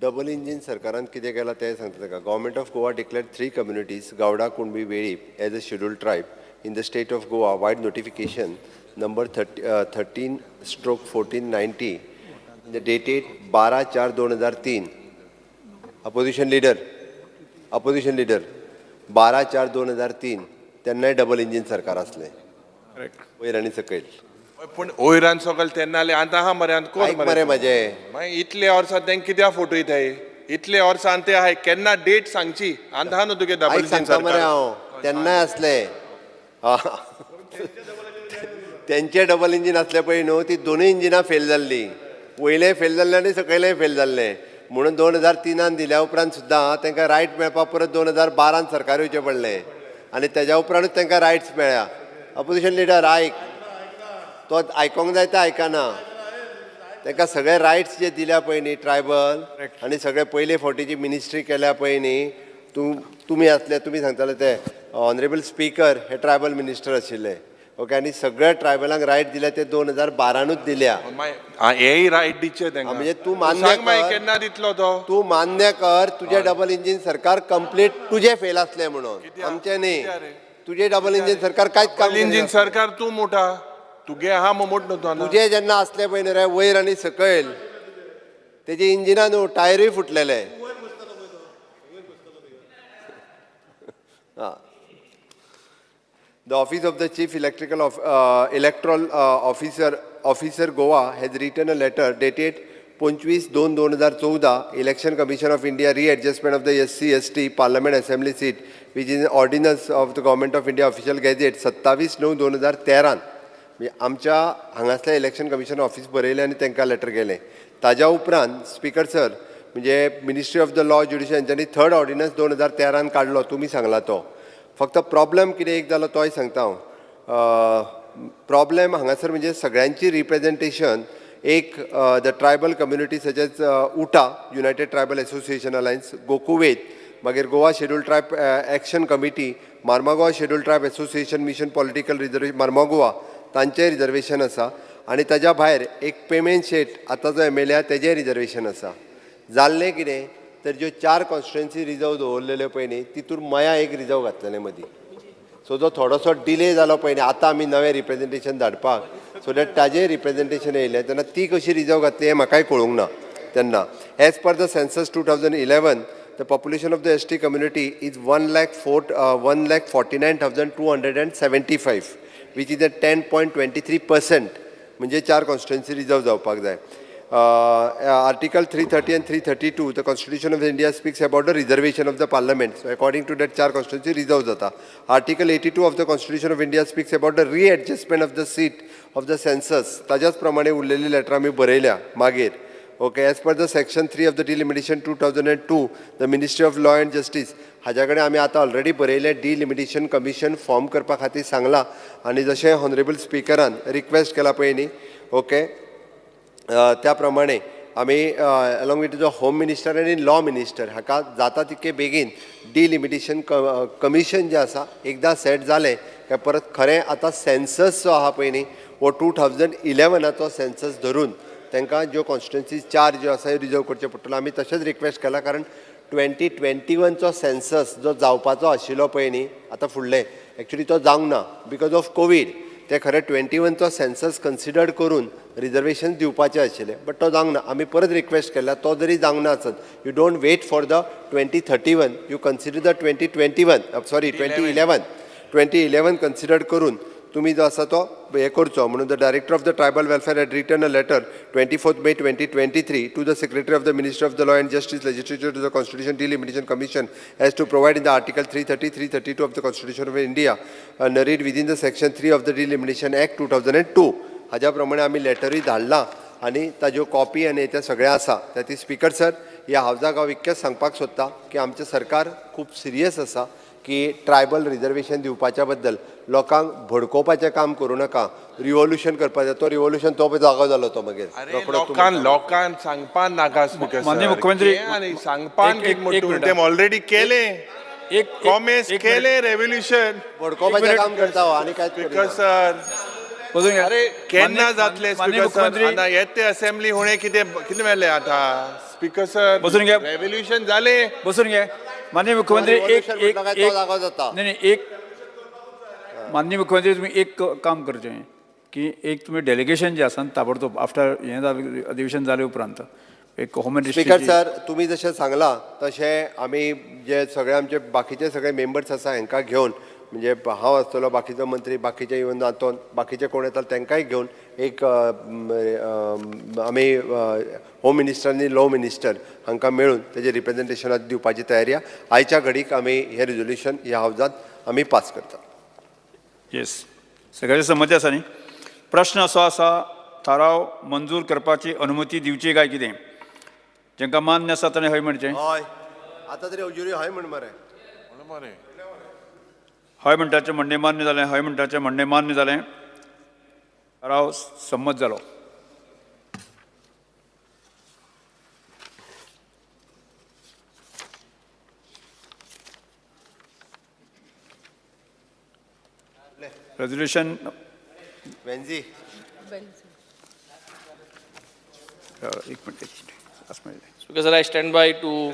डबल इंजीन सरकारान कितें केलां तें सांगता ताका. Government of Goa declared 3 communities, गावडा, Kunbi, Velip, as a scheduled tribe in the state of Goa. Wide notification number 13/1490 dated 12/4/2003. Opposition leader 12/4/2003 तेन्नाय डबल इंजीन सरकार असलें वयर आनी सकयल. पूण वयरान सकयल तेन्ना आतां आहा मरे कोण मरे म्हाजे मागीर इतले वर्सां तेंक कित्याक फोटो येताय. इतले वर्सां ते आहाय केन्ना डेट सांगची. आतां आहा न्हू तुगे डबल इंजीन सांगता मरे हांव तेन्नाय असले. तेंचे डबल इंजीन असले पळय न्हू, ती दोनूय इंजिनां फेल जाल्लीं. वयलें फेल जाल्लें आनी सकयलेंय फेल जाल्लें. म्हणून 2003 दिल्या उपरांत सुद्दां तांकां रायट मेळपाक परत 2012 सरकार येवचें पडलें आनी तेज्या उपरांतूच तांकां रायट्स मेळ्ळ्या. ऑपोजिशन लिडर आयक, तो आयकोंक जाय तें आयकना. तांकां सगळे रायट्स जे दिल्या पळय न्ही ट्रायबल आनी सगळे पयले फावटीची मिनिस्ट्री केल्या पळय न्ही, तुमी आसले, तुमी सांगताले ते ऑनरेबल स्पीकर हे ट्रायबल मिनिस्टर आशिल्ले. ओके, आनी सगळ्या ट्रायबलांक रायट दिल्या ते 2012 दिल्या. हेय रायट दिचे तांकां. म्हणजे तूं मान्य केन्ना दितलो तो. तूं मान्य कर तुजें डबल इंजीन सरकार कंप्लीट तुजें फेल आसलें म्हणून. आमचें न्ही, तुजें डबल इंजीन सरकार कांयच काम इंजीन सरकार तूं मोठा तुगे आहा मोठ न्हू. तुजें जेन्ना असलें पळय न्ही रे वयर आनी सकयल, तेजी इंजिनां न्हू टायरूय फुटलेले. The Office of the Chief Electoral Officer Goa has written a letter dated 25/2/2014, Election Commission of India readjustment of the SC/ST Parliament Assembly seat, which is an ordinance of the Government of India official gazette 27/9/2013. आमच्या हांगासल्या election commission office बरयलें आनी तांकां letter गेलें. ताज्या उपरांत speaker sir म्हणजे ministry of the law judicial हांच्यांनी 3rd ordinance 2013 काडलो, तुमी सांगला तो. फक्त प्रॉब्लेम कितें एक जालो तोय सांगता हांव. प्रॉब्लेम हांगासर म्हणजे सगळ्यांची रिप्रेझेंटेशन एक the tribal community such as उटा युनायटेड ट्रायबल एसोसिएशन अलायन्स, गोकुवेत, मागीर Goa schedule tribe action committee, Marmagoa schedule tribe association mission political reservation Marmagoa तांचें रिजर्वेशन आसा. आनी ताज्या भायर एक पेमेंट शेट आतां जो MLA तेजें रिजर्वेशन आसा. जाल्लें कितें तर ज्यो 4 कॉन्स्टिट्युएन्सी रिजर्व दवरलेल्यो पळय न्ही तितून मया एक रिजर्व घातलेलें मदीं. सो जो थोडोसो डिले जालो पळय न्ही आतां आमी नवें रिप्रेझेंटेशन धाडपाक, सो दॅट ताजें रिप्रेझेंटेशन येयलें तेन्ना ती कशी रिजर्व घातली हें म्हाकाय कळूंक ना तेन्ना. As per the census 2011 the population of the ST community is 1,49,275, which is a 10.23%. म्हणजे 4 कॉन्स्टिट्युएन्सी रिजर्व जावपाक जाय. Article 330 and 332, the Constitution of India speaks about the reservation of the Parliament. So according to that 4 constituency reserve jata. Article 82 of the Constitution of India speaks about the readjustment of the seat of the census. ताज्याच प्रमाणे उरलेली letter आमी बरयल्या मागीर. Okay, as per the section 3 of the delimitation 2002, the Ministry of Law and Justice हाज्या कडेन आमी आतां already बरयलें delimitation commission फॉर्म करपा खातीर सांगलां आनी जशें हॉनरेबल स्पिकरान रिक्वेस्ट केला पळय न्ही, ओके, त्या प्रमाणे आमी along with the home minister आनी लॉ मिनिस्टर हाका जाता तितके बेगीन डिलिमिटेशन कमिशन जें आसा एकदां सेट जालें काय परत खरें आतां सेन्सस जो आहा पळय न्ही वो 2011चो सेन्सस धरून तांकां ज्यो कॉन्स्टिट्युएन्सी 4 ज्यो आसा रिजर्व करचे पडटलो. आमी तशेंच रिक्वेस्ट केला कारण 2021चो सेन्सस जो जावपाचो आशिल्लो पळय न्ही आतां फुडलें एक्चुली तो जावंक ना बिकॉज ऑफ कोवीड. ते खरें 21चो सेन्सस कन्सिडर्ड करून रिजर्वेशन दिवपाचें आशिल्लें बट तो जावंक ना. आमी परत रिक्वेस्ट केला तो जरी जावंक ना आसत, you don't wait for the 2031, you consider the 2011 considered करून तुम्ही जो आसा तो हे करचो म्हणून the director of the tribal welfare had written a letter 24 May 2023 to the secretary of the ministry of the law and justice legislature to the constitution delimitation commission as to provide in the article 330, 332 of the constitution of India नरीड within the section 3 of the delimitation act 2002. हाज्या प्रमाणे आमी लेटरूय धाडलां आनी ताज्यो copy आनी ते सगळें आसा. ती स्पीकर सर ह्या हावजाक हांव इतकेंच सांगपाक सोदतां की आमचें सरकार खूब सिरियस आसा की ट्रायबल रिजर्वेशन दिवपाच्या बद्दल लोकांक भडकोवपाचें काम करूं नाका. रिवोल्युशन करपाचें तो रिवोल्युशन तो जागो जालो तो मागीर लोकांक सांगपा नाका स्पीकर माननीय मुख्यमंत्री आनी सांगपान कितें ऑलरेडी केलें कॉमेस केलें रेव्होल्युशन भडकोवपाचें काम करता आनी कांयच स्पीकर सर. अरे केन्ना जातले स्पीकर सर आतां येते असेंब्ली हुणे कितें मेळ्ळें आतां स्पीकर सर बसून घे. रेव्होल्युशन जालें बसून घे. माननीय मुख्यमंत्री माननीय मुख्यमंत्री तुम्ही एक काम करचें की एक तुम्ही डेलिगेशन जे आसा ताबडतोब आफ्टर हें अधिवेशन जाले उपरांत एक होम मिनिस्ट्री. स्पीकर सर तुम्ही जशें सांगलां तशें आमी जे सगळे आमचे बाकीचे सगळे मेंबर्स आसा हांकां घेवन म्हणजे हांव आसतलो बाकीचो मंत्री बाकीचे इवन हातून बाकीचे कोण येता तांकांय घेवन एक आमी होम मिनिस्टर आनी लॉ मिनिस्टर हांकां मेळून तेजे रिप्रेझेंटेशन दिवपाची तयारी आहा. आयच्या घडीक आमी हें रेजोल्युशन ह्या हावजांत आमी पास करता. येस, सगळ्याची संमती आसा न्ही. प्रश्न असो आसा थाराव मंजूर करपाची अनुमती दिवची काय कितें. जेंकां मान्य आसा ताणें हय म्हणचें. हय आतां तरी अजुरी हय म्हण मरे हय म्हणटाचें म्हणणें मान्य जालें. हय म्हणटाचें म्हणणें मान्य जालें. थाराव संमत जालो. रेजोल्युशन वेंजी एक minute Speaker, sir, I stand by to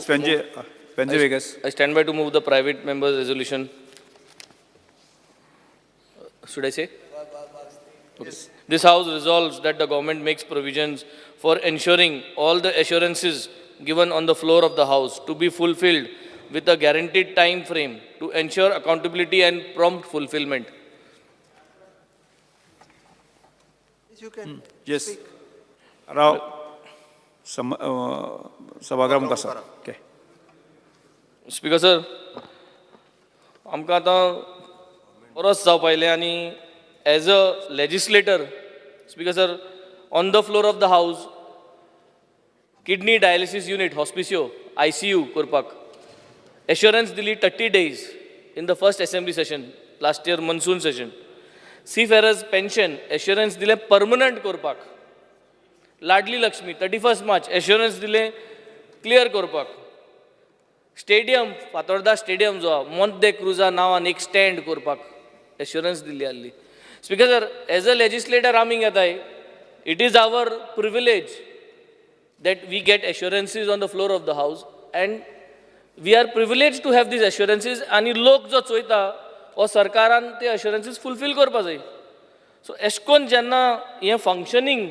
Vegas. I stand by to move the private members' resolution. Should I say? Okay. This House resolves that the government makes provisions for ensuring all the assurances given on the floor of the House to be fulfilled with a guaranteed time frame to ensure accountability and prompt fulfillment. Yes. राव सभागृह मुखार sir. Okay. Speaker sir, आमकां आतां परस जावपा आयलें आनी age a legislator, speaker sir, on the floor of the हावस kidney dialysis unit Hospicio ICU करपाक assurance दिली 30 days in the first assembly session last year monsoon session. seafarers pension assurance दिले permanent करपाक. लाडली लक्ष्मी 31 March एश्युरन्स दिले clear करपाक. Stadium Fatorda stadium जो मोंते क्रुजा नांवान एक स्टँड करपाक एश्युरन्स दिल्ली आसली. Speaker sir, as a legislator आमी घेताय, it is our privilege that we get assurances on the floor of the house and we are privileged to have these assurances आणि लोक जो चोयता हो सरकारान ते assurances fulfill करपा जाय. सो एशकोन जेन्ना हें फंक्शनींग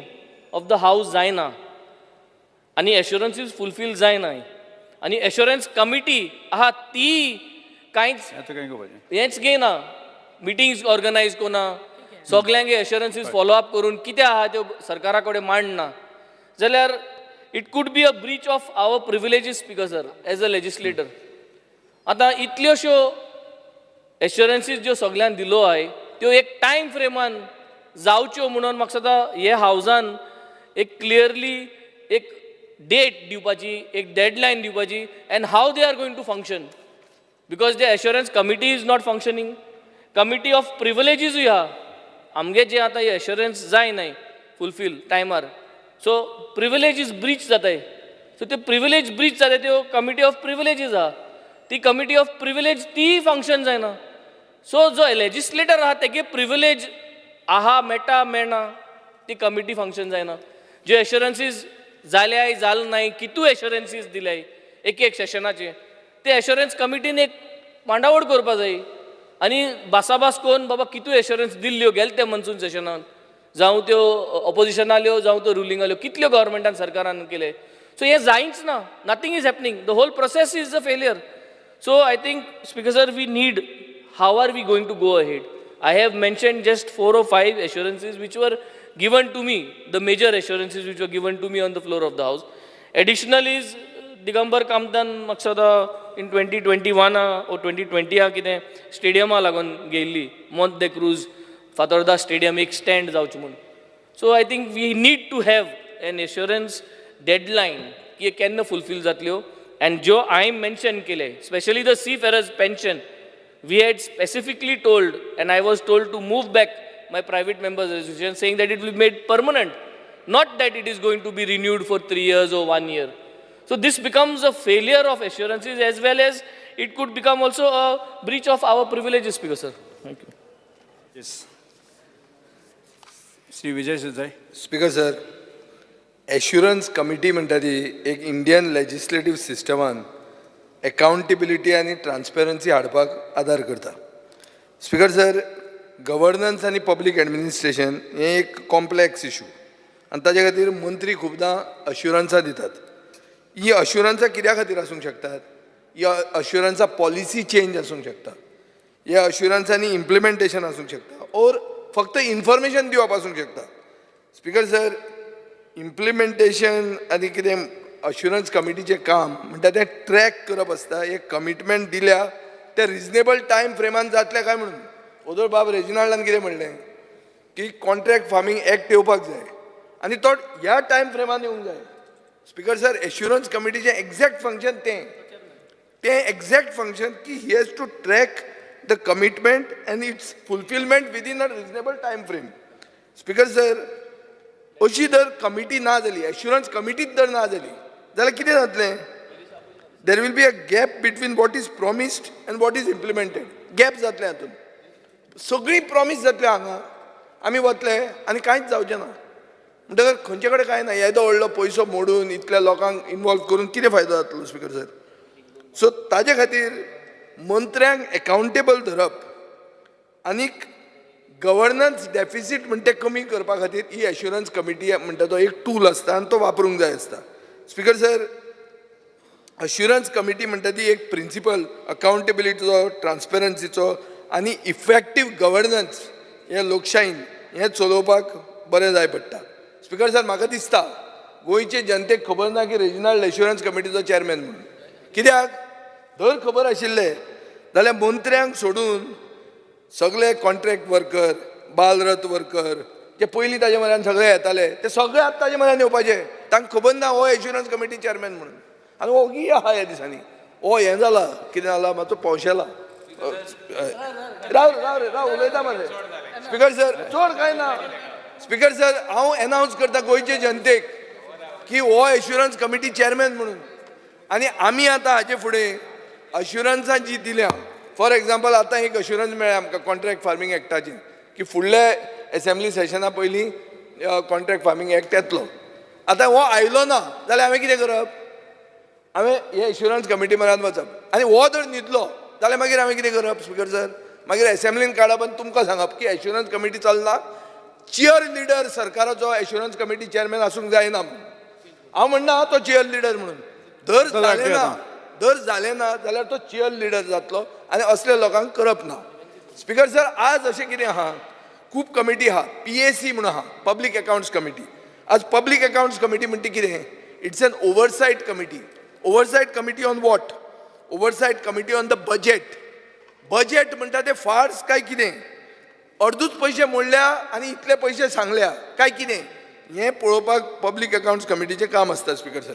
ऑफ द हावस जायना आनी एश्युरन्सीस फुलफील जायना आनी एश्युरन्स कमिटी आहा ती कांयच हेंच घेयना, मिटिंग्स ऑर्गनायज कोना, सगल्यांगे एश्युरन्सीस फॉलो अप करून कितें आहा त्यो सरकारा कडेन मांडना, जाल्यार it could be a breach of our privileges speaker sir as a legislator. आतां इतल्योश्यो एश्युरन्सीस ज्यो सगळ्यांक दिलो आय त्यो एक टायम फ्रेमान जावच्यो म्हणून म्हाका सदां हे हावजान एक क्लियरली एक डेट दिवपाची, एक डेडलायन दिवपाची, and how they are going to function, because the assurance committee is not functioning. Committee of प्रिविलेजीसूय आहा आमगे जे आतां हे एश्युरन्स जायनाय फुलफील टायमार, सो प्रिविलेजीस ब्रीच जाताय. सो ते प्रिविलेज ब्रीच जाताय त्यो कमिटी ऑफ प्रिविलेजीस आहा, ती कमिटी ऑफ प्रिविलेज ती फंक्शन जायना. सो जो लेजिस्लेटर आहा तेगे प्रिविलेज आहा मेटा मेळना ती कमिटी फंक्शन जायना. जे एश्युरन्सीस जाल्याय जाल नाय, कितू एश्युरन्सीस दिल्याय एक एक सेशनाचे, ते एश्युरन्स कमिटीन एक मांडावळ करपा जाय आनी बासाबास कोन्न बाबा कितू एश्युरन्स दिल्ल्यो गेल ते मनसून सेशनान, जावं त्यो ऑपोजिशनाल्यो जावं त्यो रुलिंगाल्यो, कितल्यो गव्हर्मेंटान सरकारान केले. सो हे जायच ना, nothing is happening, the whole process is a failure. So I think speaker sir we need, how are we going to go ahead. I have mentioned just 4 or 5 assurances which were given to me, the major assurances which were given to me on the floor of the house. Additional is Digambar Kamtan Maksada in 2021 or 2020 कितें स्टेडियमा लागून गेल्ली Mont de Cruz Fatorda stadium एक stand जावचें म्हणून. So I think we need to have an assurance deadline की केन्ना fulfil जातल्यो. एंड ज्यो हांवें मेन्शन केले, specially the seafarers pension, we had specifically told, and I was told to move back my private member's resolution saying that it will be made permanent, not that it is going to be renewed for 3 years or 1 year. So this becomes a failure of assurances as well as it could become also a breach of our privileges, Speaker sir. Thank you. Yes. Shri Vijay Sirsai. Speaker sir, assurance committee म्हणटा ती एक Indian legislative सिस्टमान accountability आणि transparency हाडपाक आदार करता. Speaker sir, governance आणि public administration हें एक कॉम्प्लेक्स इशू आनी ताजे खातीर मंत्री खुबदां अश्युरन्सां दितात. ही अश्युरन्सां कित्या खातीर आसूंक शकतात? ह्या अश्युरन्सां पॉलिसी चेंज आसूंक शकता, ह्या अश्युरन्सांनी इम्प्लिमेंटेशन आसूंक शकता, ओर फक्त इन्फॉर्मेशन दिवप आसूंक शकता. स्पीकर सर, इम्प्लिमेंटेशन आनी कितें अश्युरन्स कमिटीचें काम म्हणटा तें ट्रॅक करप आसता. एक कमिटमेंट दिल्या त्या रिजनेबल टायम फ्रेमान जातलें काय म्हणून. ओदोळ बाब रेजिनाल्डान कितें म्हणलें की कॉन्ट्रॅक्ट फार्मींग एक्ट येवपाक जाय आनी तो ह्या टायम फ्रेमान येवंक जाय. स्पीकर सर, एश्युरन्स कमिटीचें एक्झॅक्ट फंक्शन तें एक्झॅक्ट फंक्शन की he has to track the commitment and its fulfilment within a reasonable time frame. Speaker sir, अशी जर कमिटी ना जाली, एश्युरन्स कमिटीच जर ना जाली जाल्यार कितें जातलें? There will be a gap between what is promised and what is implemented. Gap जातलें हातून. सगळी प्रॉमीस जातलें हांगा, आमी वतले आनी कांयच जावचें ना. म्हणटकर खंयचे कडेन कांय ना, येदो व्हडलो पयसो मोडून इतल्या लोकांक इनवॉल्व करून कितें फायदो जातलो स्पीकर सर? सो ताजे खातीर मंत्र्यांक एकावंटेबल धरप आनीक गव्हर्नन्स डेफिसीट म्हणटा तें कमी करपा खातीर ही एश्युरन्स कमिटी म्हणटा तो एक टूल आसता आनी तो वापरूंक जाय आसता. स्पीकर सर, अश्युरन्स कमिटी म्हणटा ती एक प्रिंसिपल अकाउंटेबिलिटीचो, ट्रान्सपरन्सीचो आनी इफेक्टीव गव्हर्नन्स हे लोकशायेन हें चलोवपाक बरें जाय पडटा. स्पिकर सर, म्हाका दिसता गोंयचे जनतेक खबर ना की रिजनल एश्युरन्स कमिटीचो चेअरमॅन म्हणून. कित्याक जर खबर आशिल्लें जाल्यार मंत्र्यांक सोडून सगळे कॉन्ट्रॅक्ट वर्कर, बालरथ वर्कर जे पयलीं ताजे म्हऱ्यान सगळे येताले ते सगळे आतां ताजे म्हऱ्यान येवपाचे. तांकां खबर ना हो एश्युरन्स कमिटी चेअरमॅन म्हणून. आनी हो की आहा ह्या दिसांनी हो हें जाला कितें जाला मातसो पावशेला. राव उलयता मरे. स्पिकर सर, चड कांय ना. स्पिकर सर, हांव एनावन्स करता गोंयचे जनतेक की हो एश्युरन्स कमिटी चेअरमॅन म्हणून. आनी आमी आतां हाचे फुडें अश्युरन्सां जी दिल्या, फॉर एग्जाम्पल आतां एक अश्युरन्स मेळ्ळें आमकां कॉन्ट्रॅक्ट फार्मींग एक्टाचें की फुडल्या एसेंब्ली सेशना पयलीं कॉन्ट्रॅक्ट फार्मींग एक्ट येतलो. आतां हो आयलो ना जाल्यार हांवें कितें करप? हांवें हे एश्युरन्स कमिटी म्हऱ्यान वचप. आनी हो जर न्हिदलो जाल्यार मागीर हांवें कितें करप? स्पिकर सर, मागीर एसेंब्लीन काडप आनी तुमकां सांगप की एश्युरन्स कमिटी चलना, चियर लिडर सरकाराचो एश्युरन्स कमिटी चेअरमॅन आसूंक जायना म्हणून. हांव म्हणना तो चियर लिडर म्हणून. जर जालें ना जाल्यार तो चियर लिडर जातलो आनी असल्या लोकांक करप ना. स्पिकर सर, आज अशें कितें आहा, खूब कमिटी आहा. PAC म्हणून आहा, पब्लीक अकाउंट्स कमिटी. आज पब्लीक अकाउंट्स कमिटी म्हणटा कितें? It's an oversight committee. Oversight committee on what? Oversight committee on the budget. Budget म्हणटा ते फार्स काय कितें? अर्दूच पयशे मोडल्या आनी इतले पयशे सांगल्या काय कितें? हें पळोवपाक पब्लीक अकाउंट्स कमिटीचें काम आसता. Speaker sir,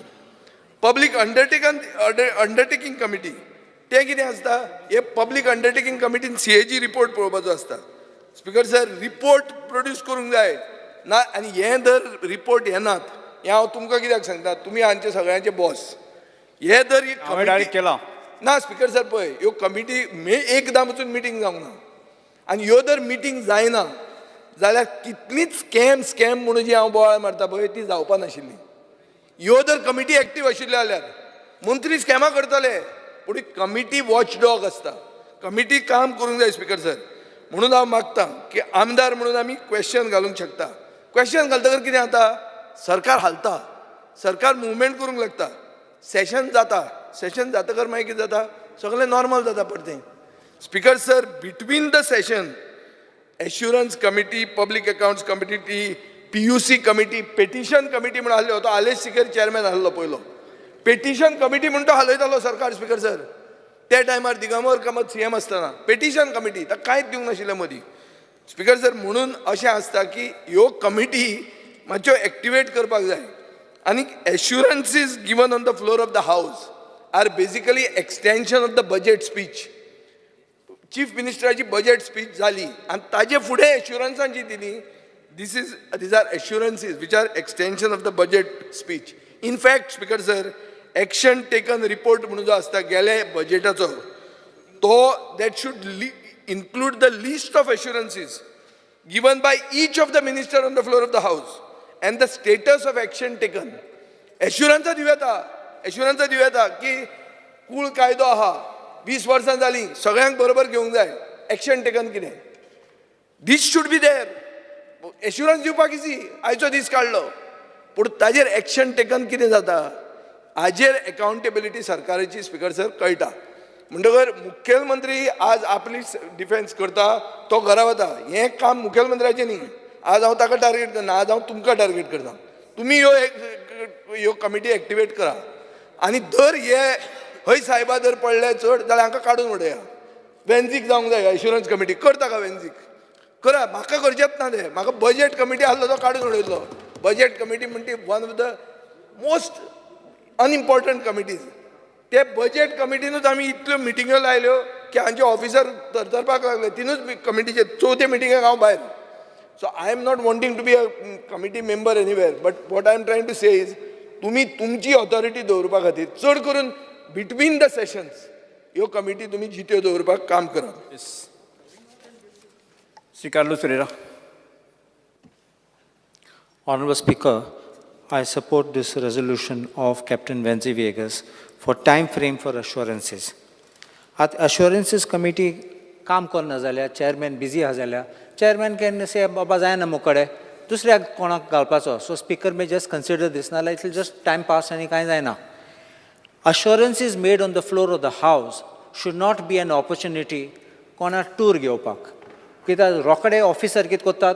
public undertaking committee तें कितें आसता? हे पब्लीक अंडरटेकिंग कमिटीन CAG रिपोर्ट पळोवपाचो आसता. स्पिकर सर, रिपोर्ट प्रोड्यूस करूंक जाय ना. आनी हे जर रिपोर्ट येनात, हें हांव तुमकां कित्याक सांगता, तुमी हांचे सगळ्यांचे बॉस. हे जर डायरेक्ट केला ना. स्पिकर सर, पळय, ह्यो कमिटी एकदां वचून मिटींग जावंक ना. आनी ह्यो जर मिटींग जायना जाल्यार कितलीच स्कॅम म्हणून जी हांव बोवाळ मारता पळय ती जावपा नाशिल्ली. ह्यो जर कमिटी एक्टीव आशिल्ल्यो जाल्यार मंत्री स्कॅमां करतले, पूण कमिटी वॉचडॉग आसता. कमिटी काम करूंक जाय. स्पिकर सर, म्हणून हांव मागतां की आमदार म्हणून आमी क्वेश्चन घालूंक शकता. क्वेश्चन घालतकर कितें जाता? सरकार हालता, सरकार मुवमेंट करूंक लागता. सेशन जाता, सेशन जातकर मागीर कितें जाता? सगळें नॉर्मल जाता परतें. Speaker sir, between the session assurance committee, public accounts committee, PUC committee, petition committee म्हणून आसलो, तो आलेश सिकर चेअरमॅन आसलो पयलो. पेटिशन कमिटी म्हणून तो हालयतालो सरकार. स्पिकर सर, त्या टायमार दिगंबर कामत CM आसतना पेटिशन कमिटी ताका कांयच दिवंक नाशिल्लें मदीं. स्पिकर सर, म्हणून अशें आसता की ह्यो कमिटी मातश्यो एक्टिवेट करपाक जाय. आनी assurances given on the floor of the house are basically extension of the budget speech. Chief मिनिस्टराची बजेट स्पीच जाली आनी ताजे फुडें एश्युरन्सां जी दिली, these are assurances which are extension of the budget speech. In fact, Speaker sir, action taken report म्हणून जो आसता गेल्या बजेटाचो, तो that should include the list of assurances given by each of the minister on the floor of the house and the status of action taken. एश्युरन्सां दिवं की कूळ कायदो आहा, 20 वर्सां जालीं, सगळ्यांक बरोबर घेवंक जाय. एक्शन टेकन कितें? दीस शूड बी देर. एश्युरन्स दिवपाक इजी, आयचो दीस काडलो, पूण ताजेर एक्शन टेकन कितें जाता? हाजेर अकाउंटेबिलिटी सरकाराची. स्पिकर सर, कळटा. म्हणटकर मुखेलमंत्री आज आपली डिफेन्स करता, तो घरा वता. हें काम मुखेलमंत्र्याचें न्ही. आज हांव ताका टार्गेट करना, आज हांव तुमकां टार्गेट करता. तुमी ह्यो कमिटी एक्टिवेट करा. आनी जर हे हय साहेबा जर पडले चड जाल्यार हांकां काडून उडया. वेन्झीक जावंक जाय एश्युरन्स कमिटी. करता का वेन्झीक? करा. म्हाका करचेंच ना तें. म्हाका बजेट कमिटी आसलो तो काडून उडयलो. बजेट कमिटी म्हणटी one of the most unimportant committees. ते बजेट कमिटीनूच आमी इतल्यो मिटिंग्यो लायल्यो की हांचे ऑफिसर तरतरपाक लागले. तिनूच कमिटीचे चवथे मिटिंगेक हांव भायर. So I am not wanting to be a committee member anywhere, but what I am trying to say is, तुमी तुमची ऑथॉरिटी दवरपा खातीर चड करून बिटवीन द सेशन्स ह्यो कमिटी तुमी जित्यो दवरपाक काम करात. Sri Carlos Ferreira. Honorable Speaker, I support this resolution of Captain Venzi Vegas for time frame for assurances. At assurances committee काम करना जाल्यार चेअरमॅन बिजी आहा जाल्यार चेअरमॅन कॅन से बाबा जायना मुकडे दुसऱ्याक कोणाक घालपाचो. So speaker may just consider this नाल्यार it will just time pass आनी कांय जायना. Assurances made on the floor of the House should not be an opportunity कोणाक टूर घेवपाक. कित्याक रोखडे ऑफिसर कितें करतात,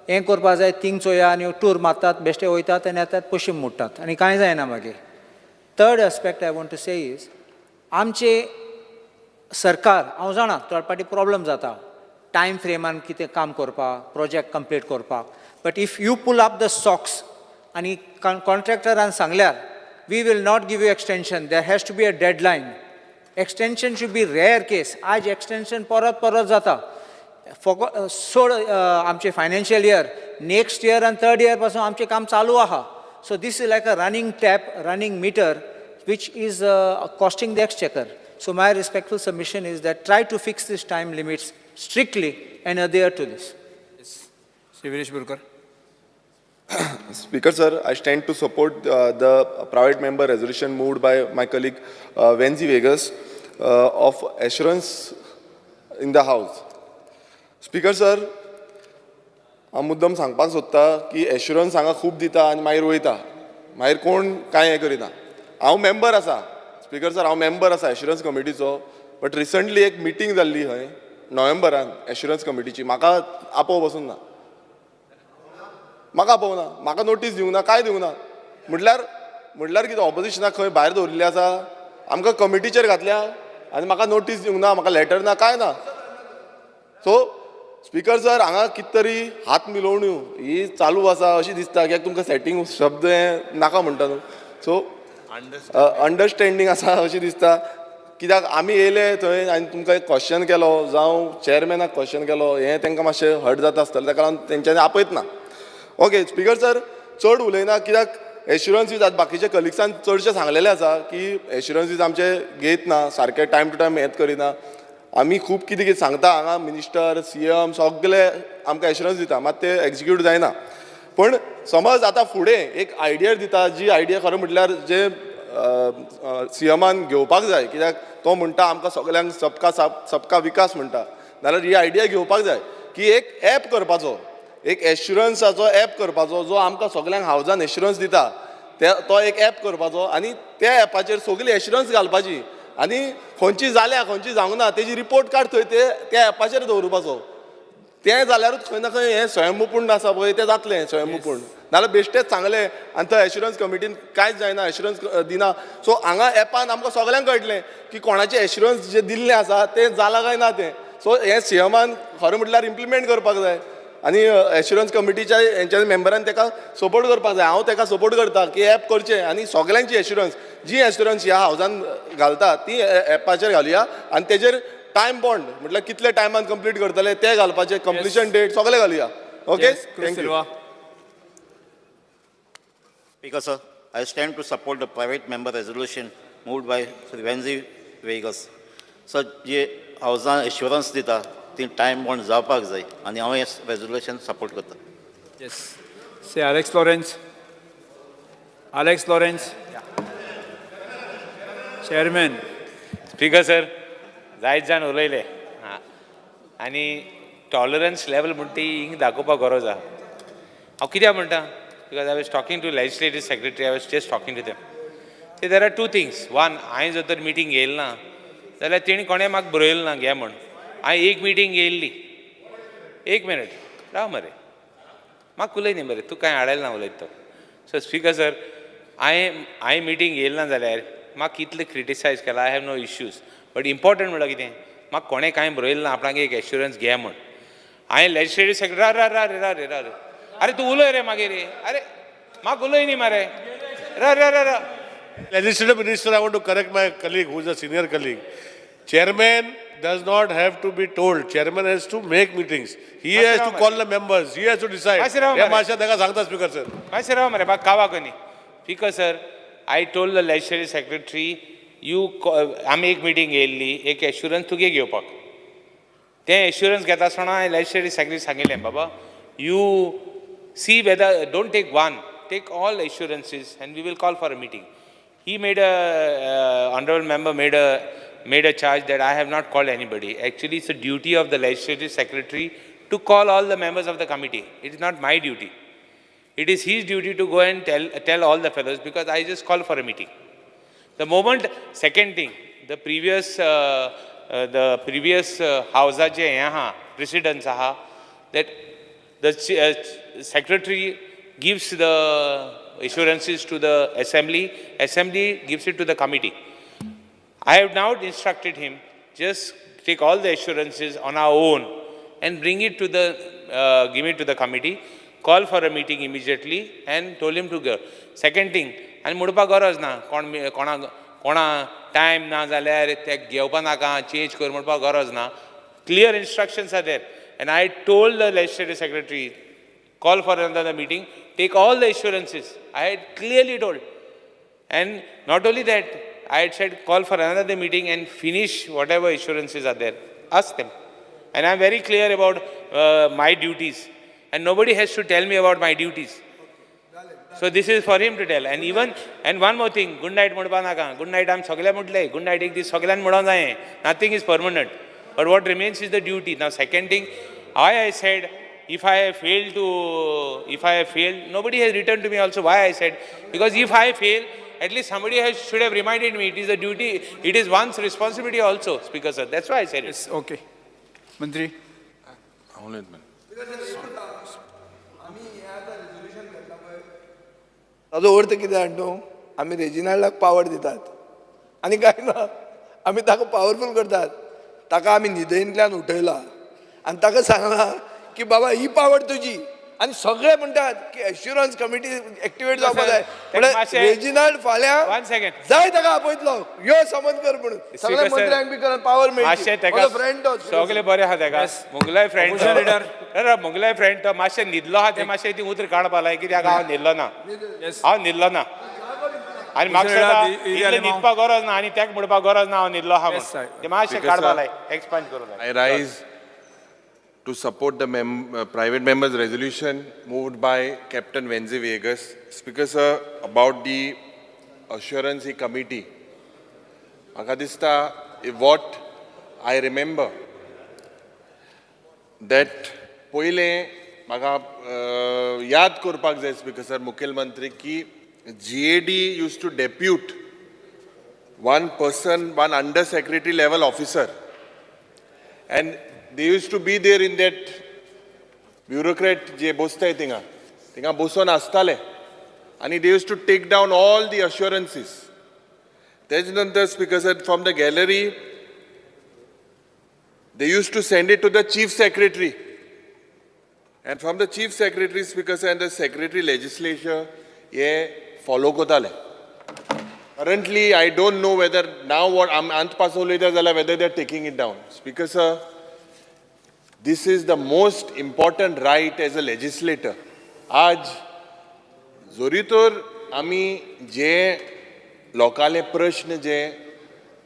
हें करपा जाय थिंग चोया आनी टूर मारतात, बेश्टे वयतात आनी येतात पयशे मोडटात आनी कांय जायना मागीर. Third aspect I want to say is आमचे सरकार हांव जाणा थर्ड पार्टी प्रॉब्लम जाता टायम फ्रेमान कितें काम करपाक, प्रोजेक्ट कंप्लीट करपाक. But if you pull up the socks आनी कॉन्ट्रॅक्टरान सांगल्यार we will not give you extension, there has to be a deadline. Extension should be rare case. आज एक्सटेंशन परत जाता. सोड आमचे फायनान्शियल इयर नेक्स्ट इयर आनी थर्ड इयर पासून आमचें काम चालू आहा. So this is like a running tap, running meter which is costing the exchequer. So my respectful submission is that try to fix these time limits strictly and adhere to this. Speaker sir, I stand to support the private member resolution moved by my colleague Wenzi Vegas of assurance in the House. Speaker sir, हांव मुद्दम सांगपाक सोदता की assurance हांगा खूब दिता आनी मागीर वयता, मागीर कोण कांय हें करिना. हांव मेंबर आसा स्पीकर सर, हांव मेंबर आसा एश्युरन्स कमिटीचो. बट रिसंटली एक मिटींग जाल्ली खंय नोव्हेंबरान एश्युरन्स कमिटीची, म्हाका आपोव बसून ना, म्हाका आपोवना, म्हाका नोटीस दिवंक ना, काय दिवंक ना. म्हटल्यार कितें ऑपोजिशनाक खंय भायर दवरिल्लें आसा, आमकां कमिटीचेर घातल्या आनी म्हाका नोटीस दिवंक ना, म्हाका लेटर ना, काय ना. सो स्पीकर सर, हांगा कितें तरी हात मिलोवण्यो ही चालू आसा अशी दिसता, कित्याक तुमकां सेटींग शब्द हें नाका म्हणटा न्हू. सो अंडरस्टँडींग आसा अशी दिसता, कित्याक आमी येयले थंय आनी तुमकां एक क्वेश्चन केलो, जावं चेअरमॅनाक क्वेश्चन केलो, हें तांकां मातशें हर्ट जाता आसतलें, ताका लागून तेंच्यांनी आपयत ना. ओके स्पीकर सर, चड उलयना, कित्याक एश्युरन्सीस आतां बाकीच्या कलिग्सान चडशें सांगलेलें आसा की एश्युरन्सीस आमचे घेयत ना, सारके टायम टू टायम हें करिना. आमी खूब कितें कितें सांगता हांगा, मिनिस्टर CM सगळे आमकां एश्युरन्स दिता, मात ते एक्झिक्यूट जायना. पण समज आतां फुडें एक आयडिया दिता, जी आयडिया खरें म्हटल्यार जे CMान घेवपाक जाय, कित्याक तो म्हणटा आमकां सगळ्यांक सबका विकास म्हणटा, नाल्यार ही आयडिया घेवपाक जाय की एक ॲप करपाचो, एक एश्युरन्साचो ॲप करपाचो, जो आमकां सगळ्यांक हावजान एश्युरन्स दिता, तो एक ॲप करपाचो आनी त्या ॲपाचेर सगळी एश्युरन्स घालपाची आनी खंयची जाल्या खंयची जावंक ना तेजी रिपोर्ट कार्ड थंय त्या ॲपाचेर दवरपाचो. तें जाल्यारूच खंय ना खंय हें स्वयंपूर्ण आसा पळय तें जातलें स्वयंपूर्ण, नाल्यार बेश्टेच सांगलें आनी थंय एश्युरन्स कमिटीन कांयच जायना, एश्युरन्स दिना. सो हांगा ॲपान आमकां सगळ्यांक कळटलें की कोणाचें एश्युरन्स जें दिल्लें आसा तें जालां काय ना तें. सो हें CMान खरें म्हटल्यार इम्प्लिमेंट करपाक जाय आनी एश्युरन्स कमिटीच्या हेंच्या मेंबरान ताका सपोर्ट करपाक जाय. हांव ताका सपोर्ट करता की ॲप करचें आनी सगळ्यांची एश्युरन्स जी एश्युरन्स ह्या हावजान घालता ती ॲपाचेर घालुया आनी तेजेर टायम बॉन्ड म्हटल्यार कितले टायमान कंप्लीट करतले ते घालपाचे, कंप्लिशन डेट सगळे घालुया. Okay, thank you. Speaker sir, I stand to support the private member resolution moved by Sri Wenzi Vegas. So जे हावजान एश्युरन्स दिता ती टायम बॉन्ड जावपाक जाय आनी हांव हें रेजोल्युशन सपोर्ट करता. Yes. Say Alex Lawrence. Alex Lawrence. Chairman. Speaker sir, जायत जाण उलयले आनी टॉलरन्स लेवल म्हणटा ती हिंग दाखोवपाक गरज आहा. हांव कित्याक म्हणटा, because I was talking to legislative secretary, I was just talking to them. ते there are two things. One, हांवें जर तर मिटींग येयली ना जाल्यार तेणी कोणें म्हाका बरयलें ना घे म्हण. हांवें एक मिटींग येयल्ली, एक मिनट राव मरे, म्हाका उलय न्ही मरे, तूं कांय हाडलें ना उलयत तो. सो स्पीकर सर, हांवें मिटींग येयली ना जाल्यार म्हाका कितले क्रिटिसायज केला, I have no issues. But important म्हणल्यार कितें, म्हाका कोणें कांय बरयलें ना आपणाक एक एश्युरन्स घे म्हण. हांवें लेजिस्लेटिव्ह सेक्रेटरी रा अरे तूं उलय रे मागीर रे, अरे म्हाका उलय न्ही मरे, रा. Legislative Minister, I want to correct my colleague who is a senior colleague. Chairman does not have to be told. Chairman has to make meetings. He has to call the members. He has to decide. Speaker sir, I told the legislative secretary, आमी एक meeting येयल्ली, एक assurance तुगे घेवपाक. तें assurance घेता आसतना हांवें legislative secretary सांगिल्लें, बाबा you see whether, don't take one, take all assurances and we will call for a meeting. He made honorable member made a charge that I have not called anybody. Actually, it's a duty of the legislative secretary to call all the members of the committee. It is not my duty. It is his duty to go and tell all the fellows, because I just called for a meeting. The moment, second thing, the previous houseaचे हे आहा, precedents आहा, that the secretary gives the assurances to the assembly, assembly gives it to the committee. I have now instructed him, just take all the assurances on our own and bring it to the, give it to the committee, call for a meeting immediately and told him to go. Second thing, and मुडपा गरज ना कोणा time ना जाल्यार ते घेवपा नाका change कर म्हणपा गरज ना. Clear instructions are there. And I told the legislative secretary, call for another meeting, take all the assurances. I had clearly told. And not only that, I had said call for another meeting and finish whatever assurances are there. Ask them. And I'm very clear about my duties. And nobody has to tell me about my duties. So this is for him to tell. And even, and one more thing, good night म्हणपा नाका. Good night आम सगळे म्हटले. Good night एक दीस सगळ्यान म्हणून जाय. Nothing is permanent. But what remains is the duty. Now second thing, why I said, if I have failed, nobody has returned to me also why I said. Because if I fail, at least somebody should have reminded me. It is a duty, it is one's responsibility also, Speaker sir. That's why I said it. Yes, okay. Mantri. ताजो अर्थ कितें जाणटो आमी रेजिनाल्डाक power दितात आनी काय ना आमी ताका पावरफूल करतात ताका आमी न्हिदेंतल्यान उठयला आनी ताका सांगला की बाबा ही पावर तुजी आनी सगळे म्हणटात की एश्युरन्स कमिटी एक्टिवेट जावपाक जाय म्हळ्यार रेजिनाल्ड फाल्यां जाय ताका आपयतलो यो समज कर म्हणून सगळे मंत्र्यांक बी करून पावर मेळची फ्रेंड तो सगळे बरे आहा तेका मुगलाय फ्रेंड लिडर मुगलाय फ्रेंड तो मातशें न्हिदलो आहा ते मातशें ती उतर काडपा लाय कित्याक हांव न्हिदलो ना आनी म्हाका न्हिदपाक गरज ना आनी तेका म्हणपाक गरज ना हांव न्हिदलो आहा म्हणून ते मातशें काडपा लाय एक्सपांड करून I rise to support the private member's resolution moved by Captain Wenzi Vegas. Speaker sir, about the assurance committee. म्हाका दिसता what I remember that पयलें म्हाका याद करपाक जाय स्पीकर सर मुखेलमंत्री की GAD used to depute one person, one under secretary level officer, and they used to be there in that bureaucrat je bostay tinga boson astale, and they used to take down all the assurances. Tejnantar Speaker said from the gallery they used to send it to the chief secretary, and from the chief secretary Speaker said and the secretary legislature ye follow kotale. Currently I don't know whether now what ant pasole whether they are taking it down. Speaker sir, this is the most important right as a legislator. आज जोरीतोर आमी जे लोकाले प्रश्न जे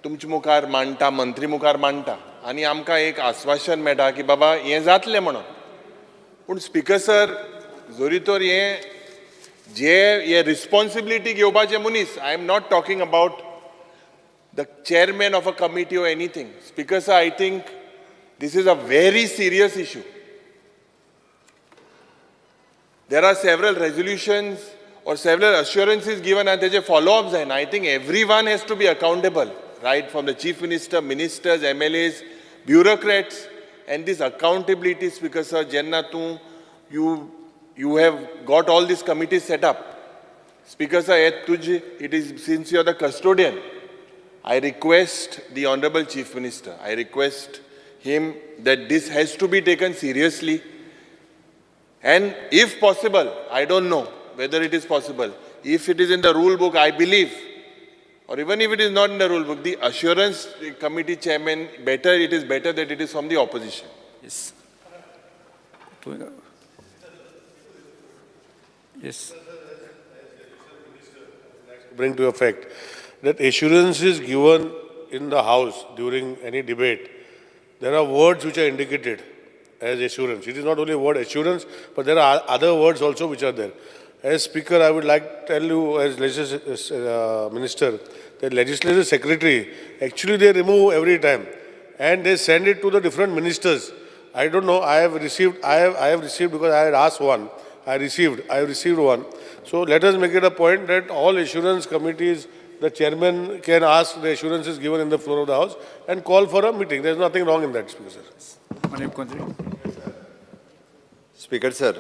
तुमचे मुखार मांडटा मंत्री मुखार मांडटा आनी आमकां एक आश्वासन मेळटा की बाबा हें जातलें म्हणून पूण स्पीकर सर जोरीतोर हें जे रिस्पॉन्सिबिलिटी घेवपाचे मनीस I am not talking about the chairman of a committee or anything. Speaker sir, I think this is a very serious issue. There are several resolutions or several assurances given and there are follow-ups, and I think everyone has to be accountable, right from the chief minister, ministers, MLAs, bureaucrats, and this accountability, Speaker sir, Jenna tu, you have got all these committees set up. Speaker sir, it is since you are the custodian, I request the Honorable Chief Minister, I request him that this has to be taken seriously, and if possible, I don't know whether it is possible, if it is in the rule book, I believe, or even if it is not in the rule book, the assurance committee chairman, it is better that it is from the opposition. Yes. Yes. Bring to effect that assurance is given in the House during any debate. There are words which are indicated as assurance. It is not only word assurance, but there are other words also which are there. As Speaker, I would like to tell you as Legislative Minister that Legislative Secretary, actually they remove every time and they send it to the different ministers. I don't know, I have received because I had asked one. I received one. So let us make it a point that all assurance committees the chairman can ask the assurances given in the floor of the House and call for a meeting. There is nothing wrong in that, Speaker, sir. Speaker sir,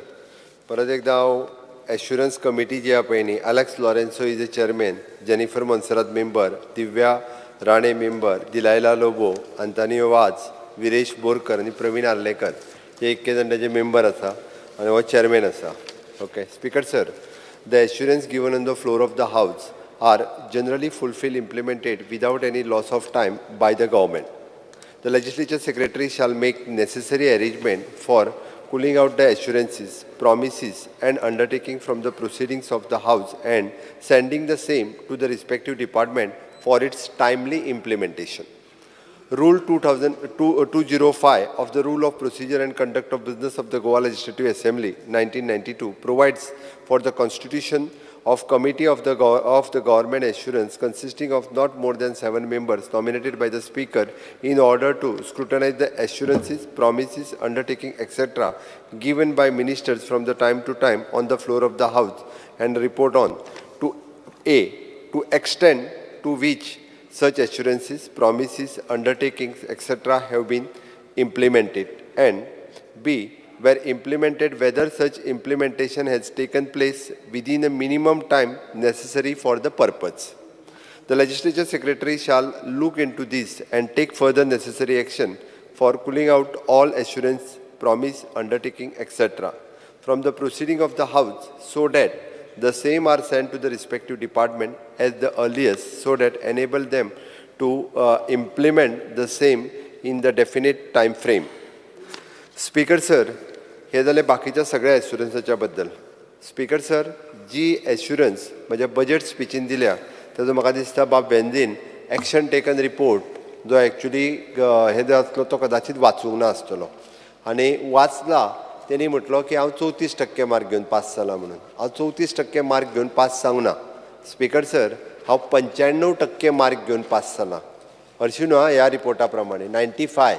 परत एकदा हांव assurance committee जी आहा पळय न्ही, Alex Lourenco is the chairman, Jennifer Monserrate member, Divya Rane member, Delilah Lobo, Antonio Vaz, Viresh Borkar आनी प्रवीण आर्लेकर हे 21 जाणांचे member आसा आनी हो चेअरमॅन आसा. Okay speaker sir, the assurance given on the floor of the house are generally fulfilled implemented without any loss of time by the government. The legislature secretary shall make necessary arrangement for cooling out the assurances, promises and undertaking from the proceedings of the House and sending the same to the respective department for its timely implementation. Rule 205 of the Rule of Procedure and Conduct of Business of the Goa Legislative Assembly 1992 provides for the constitution of Committee of the Government Assurance consisting of not more than 7 members nominated by the Speaker in order to scrutinize the assurances, promises, undertaking, etc. given by ministers from the time to time on the floor of the House and report on to A. to extend to which such assurances, promises, undertakings, etc. have been implemented, and B. where implemented, whether such implementation has taken place within a minimum time necessary for the purpose. The Legislature Secretary shall look into this and take further necessary action for cooling out all assurance, promise, undertaking, etc. from the proceeding of the House, so that the same are sent to the respective department as the earliest, so that enable them to implement the same in the definite time frame. Speaker sir, हे जाले बाकीच्या सगळ्या एश्युरन्साच्या बद्दल. Speaker sir, जी assurance म्हज्या budget स्पिचीन दिल्या ताजो म्हाका दिसता बाब बेंजीन एक्शन टेकन रिपोर्ट जो एक्चुली हे जो आसलो तो कदाचित वाचूंक ना आसतलो आनी वाचला तेणी म्हटलो की हांव 34% मार्क घेवन पास जाला म्हणून. हांव 34% मार्क घेवन पास जावंक ना. स्पीकर सर, हांव 95% मार्क घेवन पास जाला. हरशीं न्हू ह्या रिपोर्टा प्रमाणे 95.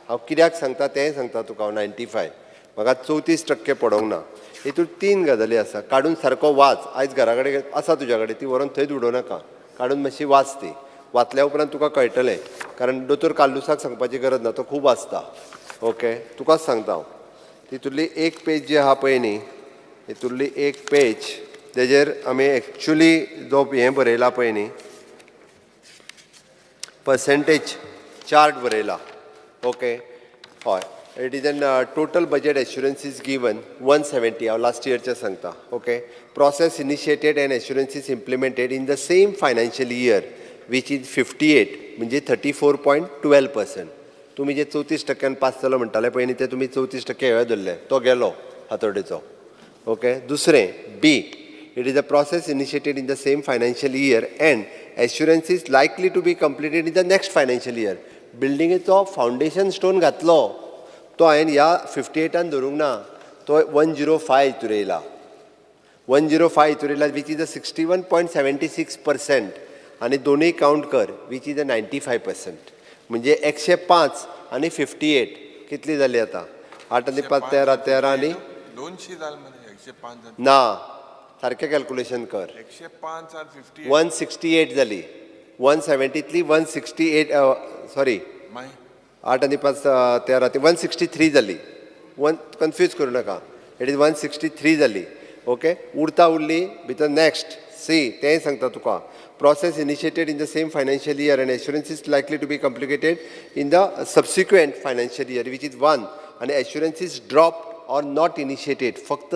हांव कित्याक सांगता तें सांगता तुका. हांव 95 म्हाका 34% पडोंक ना. हितून 3 गजाली आसा. काडून सारको वाच. आयज घरा कडेन आसा तुज्या कडेन, ती व्हरून थंयच उडोव नाका. काडून मातशी वाच ती. वाचल्या उपरांत तुका कळटलें, कारण दोतोर काल्लुसाक सांगपाची गरज ना, तो खूब वाचता. ओके, तुकाच सांगता हांव. तितूंतली एक पेज जी आहा पळय न्ही, हितूंतली एक पेज तेजेर आमी एक्चुली जो हें बरयला पळय न्ही, पर्सेंटेज चार्ट बरयला. ओके, हय. It is an total budget assurances given 170. हांव लास्ट इयरचे सांगता. Okay, process initiated and assurances implemented in the same financial year which is 58 म्हणजे 34.12%. तुमी जे 34% पास जालो म्हणटाले पळय न्ही, ते तुमी 34% हें धरले, तो गेलो हातोडेचो. ओके, दुसरें बी. It is a process initiated in the same financial year and assurances likely to be completed in the next financial year. बिल्डिंगेचो फावंडेशन स्टोन घातलो तो हांवें ह्या 58 धरूंक ना, तो 105 हितून येयला. 105 हितून येयला वीच इज अ 61.76% आनी दोनूय कावंट कर वीच इज अ 95%. म्हणजे 105 आनी 58 कितली जाली आतां? 8 आनी 5 13 13 आनी 200 जाल मरे 105 ना, सारकें कॅल्क्युलेशन कर. 105 आनी 58 168 जाली. 170तली 168 सॉरी 8 आनी 5 13 ती 163 जाली. कन्फ्यूज करूं नाका. इट इज 163 जाली. ओके, उरता उरली भितर नेक्स्ट सी, तेंय सांगता तुका. Process initiated in the same financial year and assurance is likely to be completed in the subsequent financial year which is 1 and assurance is dropped or not initiated. फक्त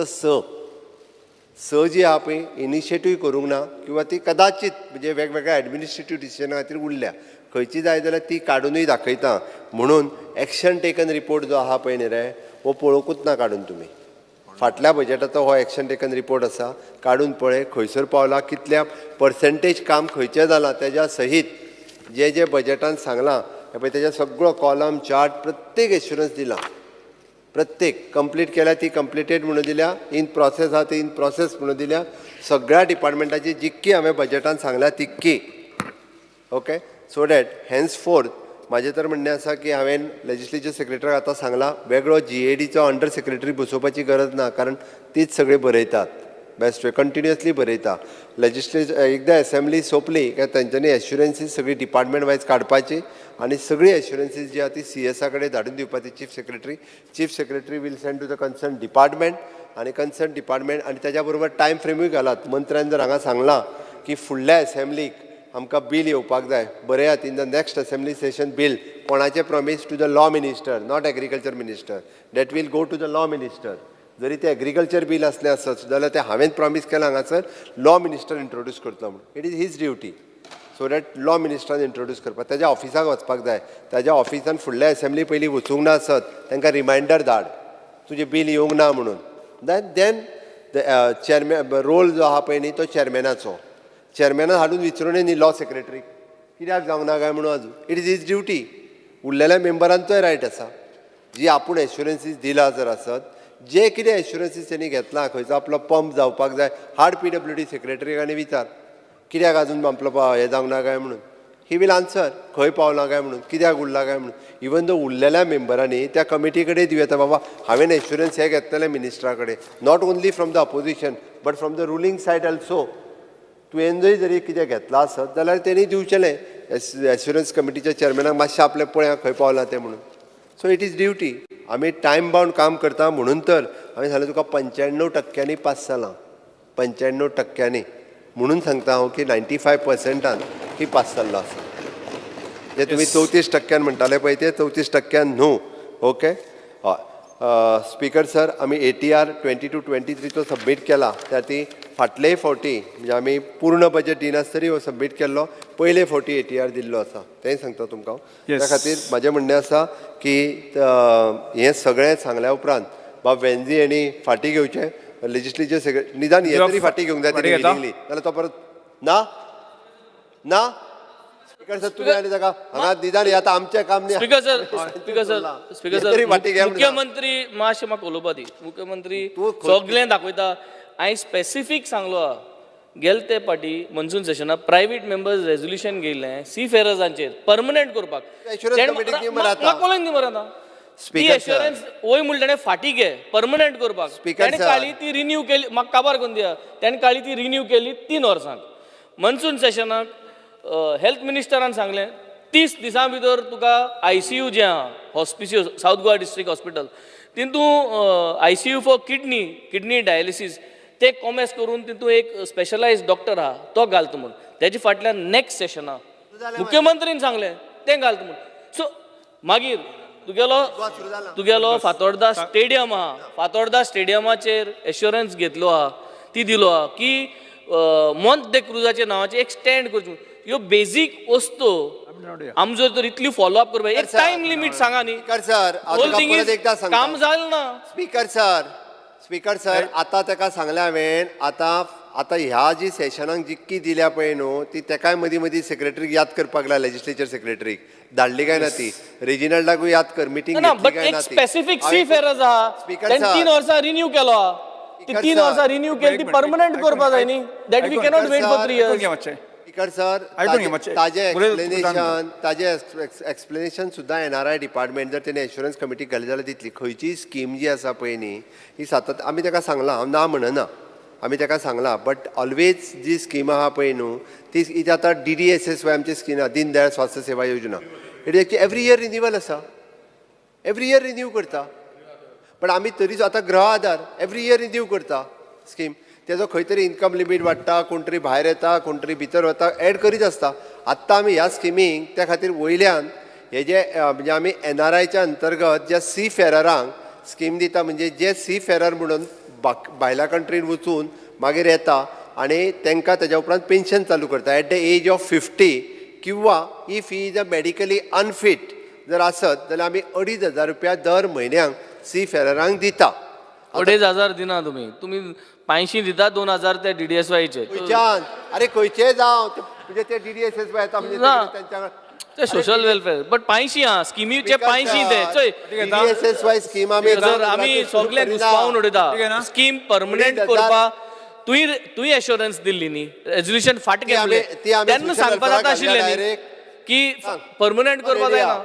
स जी आहा पळय initiative करूंक ना किंवा ती कदाचित म्हणजे वेगवेगळ्या एडमिनिस्ट्रेटीव डिसिजना खातीर उरल्या, खंयची जाय जाल्यार ती काडूनय दाखयता. म्हणून एक्शन टेकन रिपोर्ट जो आहा पळय न्ही रे, हो पळोवंकूच ना काडून तुमी. फाटल्या बजेटाचो हो एक्शन टेकन रिपोर्ट आसा, काडून पळय खंयसर पावला, कितल्या पर्सेंटेज काम खंयचें जालां तेज्या सहीत जे जे बजेटान सांगलां हे पळय तेज्या सगळो कॉलम चार्ट प्रत्येक एश्युरन्स दिला. प्रत्येक कंप्लीट केल्या ती कंप्लिटेड म्हणून दिल्या, इन प्रोसेस आहा ती इन प्रोसेस म्हणून दिल्या. सगळ्या डिपार्टमेंटाची जितकी हांवें बजेटान सांगल्या तितकी. Okay, so that henceforth म्हाजें तर म्हणणें आसा की हांवें लेजिस्लेचर सेक्रेटरीक आतां सांगलां वेगळो GADचो अंडर सेक्रेटरी बसोवपाची गरज ना, कारण तीच सगळी बरयतात. बेस्ट वे कंटिन्युअसली बरयता लेजिस्लेचर एकदां असेंब्ली सोंपली काय तेंच्यांनी एश्युरन्सीस सगळी डिपार्टमेंट वायज काडपाची आनी सगळी एश्युरन्सीस जी आहा ती CSA कडेन धाडून दिवपाची chief secretary will send to the concern department आनी कन्सर्न डिपार्टमेंट आनी त्याच्या बरोबर टायम फ्रेमूय घालात मंत्र्यान जर हांगा सांगलां की फुडल्या असेंब्लीक आमकां बील येवपाक जाय बरेयात in the next assembly session bill कोणाचें promise to the law minister not agriculture minister that will go to the law minister जरी ते एग्रीकल्चर बील असलें आसत जाल्यार ते हांवें प्रॉमीस केलां हांगासर लॉ मिनिस्टर इंट्रोड्यूस करतलो म्हणून it is his duty so that law मिनिस्टरान इंट्रोड्यूस करपाक ताज्या ऑफिसाक वचपाक जाय ताज्या ऑफिसान फुडल्या असेंब्ली पयलीं वचूंक ना आसत तांकां रिमांयडर धाड तुजें बील येवंक ना म्हणून देन चेअरमॅन रोल जो आहा पळय न्ही तो चेअरमॅनाचो चेअरमॅनान हाडून विचारूनय न्ही लॉ सेक्रेटरीक कित्याक जावंक ना काय म्हणून अजून इट इज हीज ड्युटी उरलेल्या मेंबरांचोय रायट आसा जी आपूण एश्युरन्सीस दिला जर आसत जे कितें एश्युरन्सीस तेणी घेतला खंयचो आपलो पंप जावपाक जाय हाड PWD सेक्रेटरीक आनी विचार कित्याक आजून आपलो हें जावंक ना काय म्हणून ही वील आन्सर खंय पावला काय म्हणून कित्याक उरला काय म्हणून इवन दो उरलेल्या मेंबरांनी त्या कमिटी कडेन दिवं बाबा हांवें एश्युरन्स हे घेतलेले मिनिस्टरा कडेन not only from the opposition but from the ruling side also तुवेंजय जरी कितें घेतला आसत जाल्यार तेणी दिवचेलें एश्युरन्स कमिटीच्या चेअरमॅनाक मातशें आपलें पळया खंय पावलां तें म्हणून सो इट इज ड्युटी आमी टायम बाउंड काम करता म्हणून तर हांवें सांगलें तुका 95% पास जालां 95% म्हणून सांगता हांव की 95%आन ही पास जाल्लो आसा जे तुमी 34% म्हणटाले पळय ते 34% न्हू ओके हय स्पिकर सर आमी ATR 22-23 तो सबमीट केला त्या ती फाटलेय फावटी म्हणजे आमी पूर्ण बजेट दिनासतरी हो सबमीट केल्लो पयले फावटी ATR दिल्लो आसा तेंय सांगता तुमकां त्या खातीर म्हाजें म्हणणें आसा की हें सगळें सांगल्या उपरांत बाब वेन्झी हेणी फाटीं घेवचें लेजिस्लेचर सेक्रेटरी निदान हे तरी फाटीं घेवंक जाय तेणी विलिंगली नाल्यार तो परत ना ना स्पीकर सर तुमी आनी ताका हांगा निदान आतां आमचें काम न्ही स्पीकर सर मुख्यमंत्री मातशें म्हाका उलोवपा दी मुख्यमंत्री सगळें दाखयता हांवें स्पेसिफीक सांगलो गेल ते पाटी मनसून सेशनाक प्रायवेट मेंबर्स रेजोल्युशन घेयलें सीफेरर्सांचेर परमनंट करपाक ती एश्युरन्स वय म्हणलें ताणें फाटीं घे परमनंट करपाक ताणें काळी ती रिन्यू केली म्हाका काबार करून दिया ताणें काळी ती रिन्यू केली 3 वर्सांक मनसून सेशनाक हेल्थ मिनिस्टरान सांगलें 30 दिसां भितर तुका ICU जें आहा Hospicio south Goa district hospital तितून ICU फॉर किडनी डायलिसीस ते कॉमेस करून तितून एक स्पेशलायज डॉक्टर आहा तो घालता म्हूण तेजे फाटल्यान नेक्स्ट सेशना मुख्यमंत्रीन सांगलें तें घालता म्हूण सो मागीर तुगेलो फातोर्डा स्टेडियम आहा फातोर्डा स्टेडियमाचेर एश्युरन्स घेतलो आहा ती दिलो आहा की मोंत दे क्रुजाच्या नांवाचेर एक स्टँड करचें ह्यो बेजीक वस्तू आमचो तर इतली फॉलोअप करपा एक टायम लिमीट सांगा न्ही काम जालें ना स्पीकर सर आतां ताका सांगलें हांवें आतां ह्या जी सेशनाक जितकी दिल्या पळय न्हू ती तेकाय मदीं मदीं सेक्रेटरीक याद करपाक लाय लेजिस्लेचर सेक्रेटरीक धाडली काय ना ती रेजिनल्डाकूय याद कर मिटींग काय ना स्पेसिफीक सीफेरर्स आहा स्पीकर 3 वर्सां रिन्यू केलो ती 3 वर्सां रिन्यू केली ती परमनंट करपा जाय न्ही that we cannot wait for 3 years speaker sir ताजे एक्सप्लेनेशन सुद्दां NRI डिपार्टमेंट जर तेणे एश्युरन्स कमिटीक घाली जाल्यार दितली खंयची स्कीम जी आसा पळय न्ही ही सतत आमी ताका सांगलां हांव ना म्हणना आमी ताका सांगलां बट ऑलवेज जी स्कीम आहा पळय न्हू ती आतां DDSSY आमची स्कीम आहा दीन दयाळ स्वास्थ्य सेवा योजना इट एवरी इयर रिन्यूवल आसा एवरी इयर रिन्यू करता पण आमी तरी आतां गृह आधार एवरी इयर रिन्यू करता स्कीम तेजो खंय तरी इन्कम लिमीट वाडटा कोण तरी भायर येता कोण तरी भितर वता एड करीत आसता आत्तां आमी ह्या स्किमीक त्या खातीर वयल्यान हे जे म्हणजे आमी NRIच्या अंतर्गत ज्या सीफेररांक स्कीम दिता म्हणजे जे सीफेरर म्हणून भायल्या कंट्रीन वचून मागीर येता आनी तांकां तेज्या उपरांत पेन्शन चालू करता एट द एज ऑफ 50 किंवा if he is a medically unfit जर आसत जाल्यार आमी 2,500 रुपया दर म्हयन्याक सीफेररांक दिता 2,500 दिना तुमी 500 दिता 2,000 ते DDSYचे अरे खंयचे जावं म्हणजे ते DDSSY येता म्हणजे तेंच्या ते सोशल वेलफेअर बट 500 आहा स्किमीचे 500 ते चोय DDSSY स्कीम आमी सगळे घुसपावून उडयता स्कीम परमनंट करपा तुय एश्युरन्स दिल्ली न्ही रेजोल्युशन फाट केले तेन्ना सांगपा जाता आशिल्लें न्ही की परमनंट करपा जायना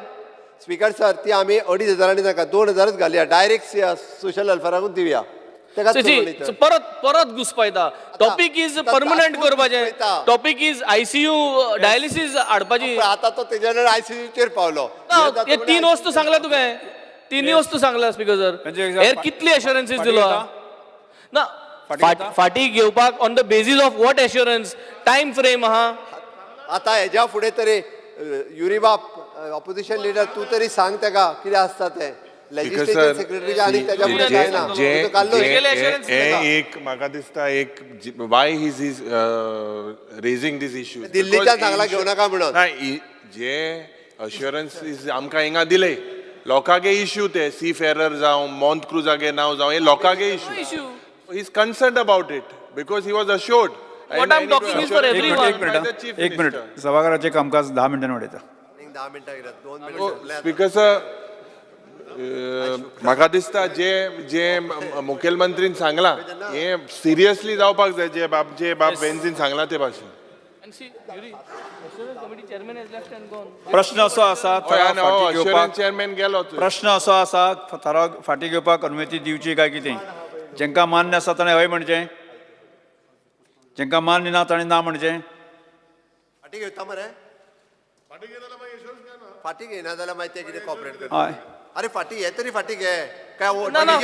स्पीकर सर ती आमी 2,500 नाका 2,000च घालया डायरेक्ट सोशल वेलफेअराकूच दिवया तेकाच See, चलोवणी तर. परत परत घुसपायता टॉपिक इज परमनंट करपाचें घुसपयता. टॉपिक इज ICU डायलिसीस हाडपाची पण आता तो तेजेर आयसीयूचेर पावलो ना, हे जाता हे म्हणजे 3 वस्तू सांगल्या तुवें 3 वस्तू सांगल्या स्पीकर सर हेर कितली एश्युरन्सीस दिलो ना फाटी घेवपाक on the basis of what assurance time frame आहा आता हेज्या फुडें तरी युरिबा ऑपोजिशन लिडर तूं तरी सांग तेका कितें आसता तें लेजिस्लेटिव्ह सेक्रेटरी आणि त्याच्या फुडें जायना तो काढलो एक म्हाका दिसता एक why is raising this issue दिल्लीच्यान सांगला घेवं नाका म्हणून जे अश्युरन्सीस आमकां हिंगा दिले लोकांगे इश्यू ते सी फेरर जावं मॉन्ट क्रुजागे नांव जावं हे लोकांगे issue he is concerned about it because he was assured What I'm talking is for everyone. एक मिनिट सभागृहाचे कामकाज 10 मिनिटांनी वाडयता 10 मिनटां कितें 2 मिनटां स्पीकर सर म्हाका दिसता जे जे मुखेलमंत्रीन सांगला हे सिरियसली जावपाक जाय जे बाब बेन्झीन सांगला ते भाशेन प्रश्न असो आसा थाराव फाटी घेवपाक चेअरमॅन गेलो प्रश्न असो आसा थाराव फाटी घेवपाक अनुमती दिवची काय कितें जेंकां मान्य आसा ताणें हय म्हणचें जेंकां मान्य ना ताणें ना म्हणचें फाटी घेता मरे फाटी घेयना जाल्यार मागीर ते कितें कॉपरेट करता हय अरे फाटी हे तरी फाटी घे काय ना ना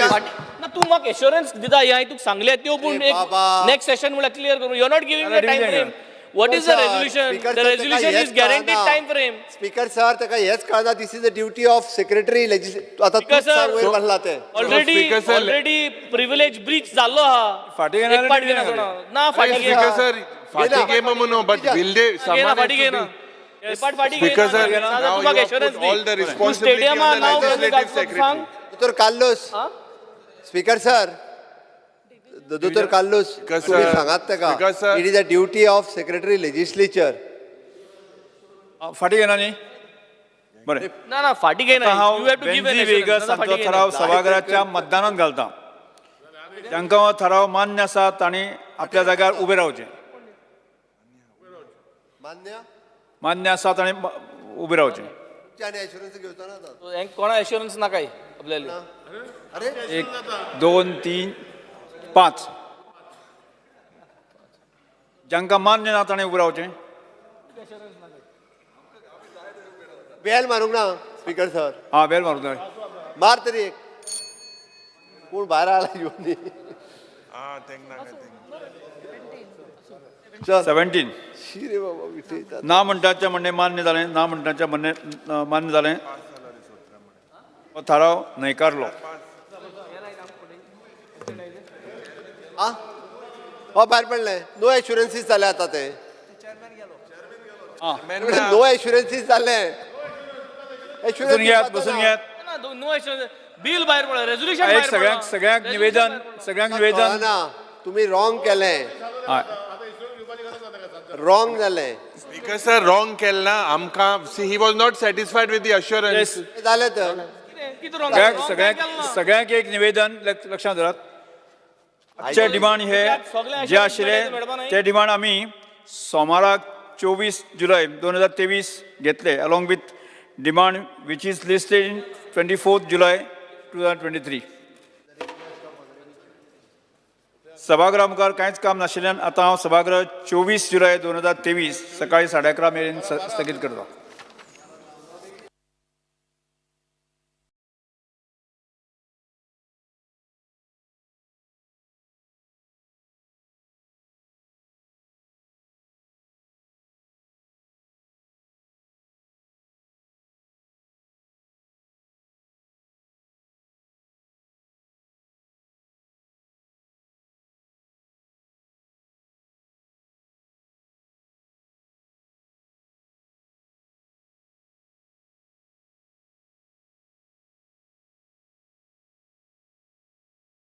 ना तू म्हाका एश्युरन्स दिता हे तुका सांगले त्यो पूण एक बाबा. नेक्स्ट सेशन म्हळ्यार क्लियर करू you not giving the time frame what is the resolution the resolution is guaranteed time frame speaker sir तेका हेच कळना this is the duty of secretary आता तूच सांग वयर घालला ते ऑलरेडी प्रिविलेज ब्रीच जाल्लो आहा फाटी एक पाट घेना ना फाटी घेना सर फाटी घे म्हणून बट बिल्डे फाटी घेना हे पाट फाटी Speaker sir, घेना now तुका you have assurance put all the responsibility stadium on the नाव legislative secretary. दोतोर कार्लोस स्पीकर सर दोतोर कार्लोस Speaker तुम्ही sir, सांगात तेका Speaker sir. It is the duty of secretary legislature फाटी घेना न्ही बरें ना ना फाटी घेना हांव you have to give Venzy Viegas हांचो ठराव सभागृहाच्या मतदानात घालता जांकां हो ठराव मान्य आसा तांणी आपल्या जाग्यार उबे रावचें मान्य मान्य आसा ताणें उबे रावचें त्याने एश्युरन्स घेवचो ना तो. हेंक कोणा एश्युरन्स नाकाय आपल्याली अरे 1 2 3 5 जांकां मान्य ना ताणें उबे रावचें बेल मारूंक ना स्पीकर सर हां बेल मारूं जाय मार तरी एक कोण भायर आला येवन दी. चल 17 शी रे बाबा विटयता ना म्हणटाच्या म्हणणें मान्य जालें ना म्हणटाच्या म्हणणें मान्य जालें हो थाराव न्हयकारलो आ हो भायर पडले नो एश्युरन्सीस जाले आतां ते नो एश्युरन्सीस जाले बसून घेयात बसून घेयात नो एश्युरन्स बिल भायर पडला रेझोल्यूशन एक सगळ्यांक निवेदन ना तुम्ही रॉंग केलें हय रॉंग जालें स्पीकर सर रॉंग केलें ना आमकां see he was not satisfied with the assurance जालें तर सगळ्यांक एक निवेदन लक्षांत धरात आजचे डिमांड हे जे आशिल्ले ते डिमांड आमी सोमाराक 24 जुलय 2023 घेतले along with demand which is listed in 24 July 2023 सभागृहा मुखार कांयच काम नाशिल्ल्यान आतां हांव सभागृह 24 जुलय 2023 सकाळी 11:30 मेरेन स्थगीत करता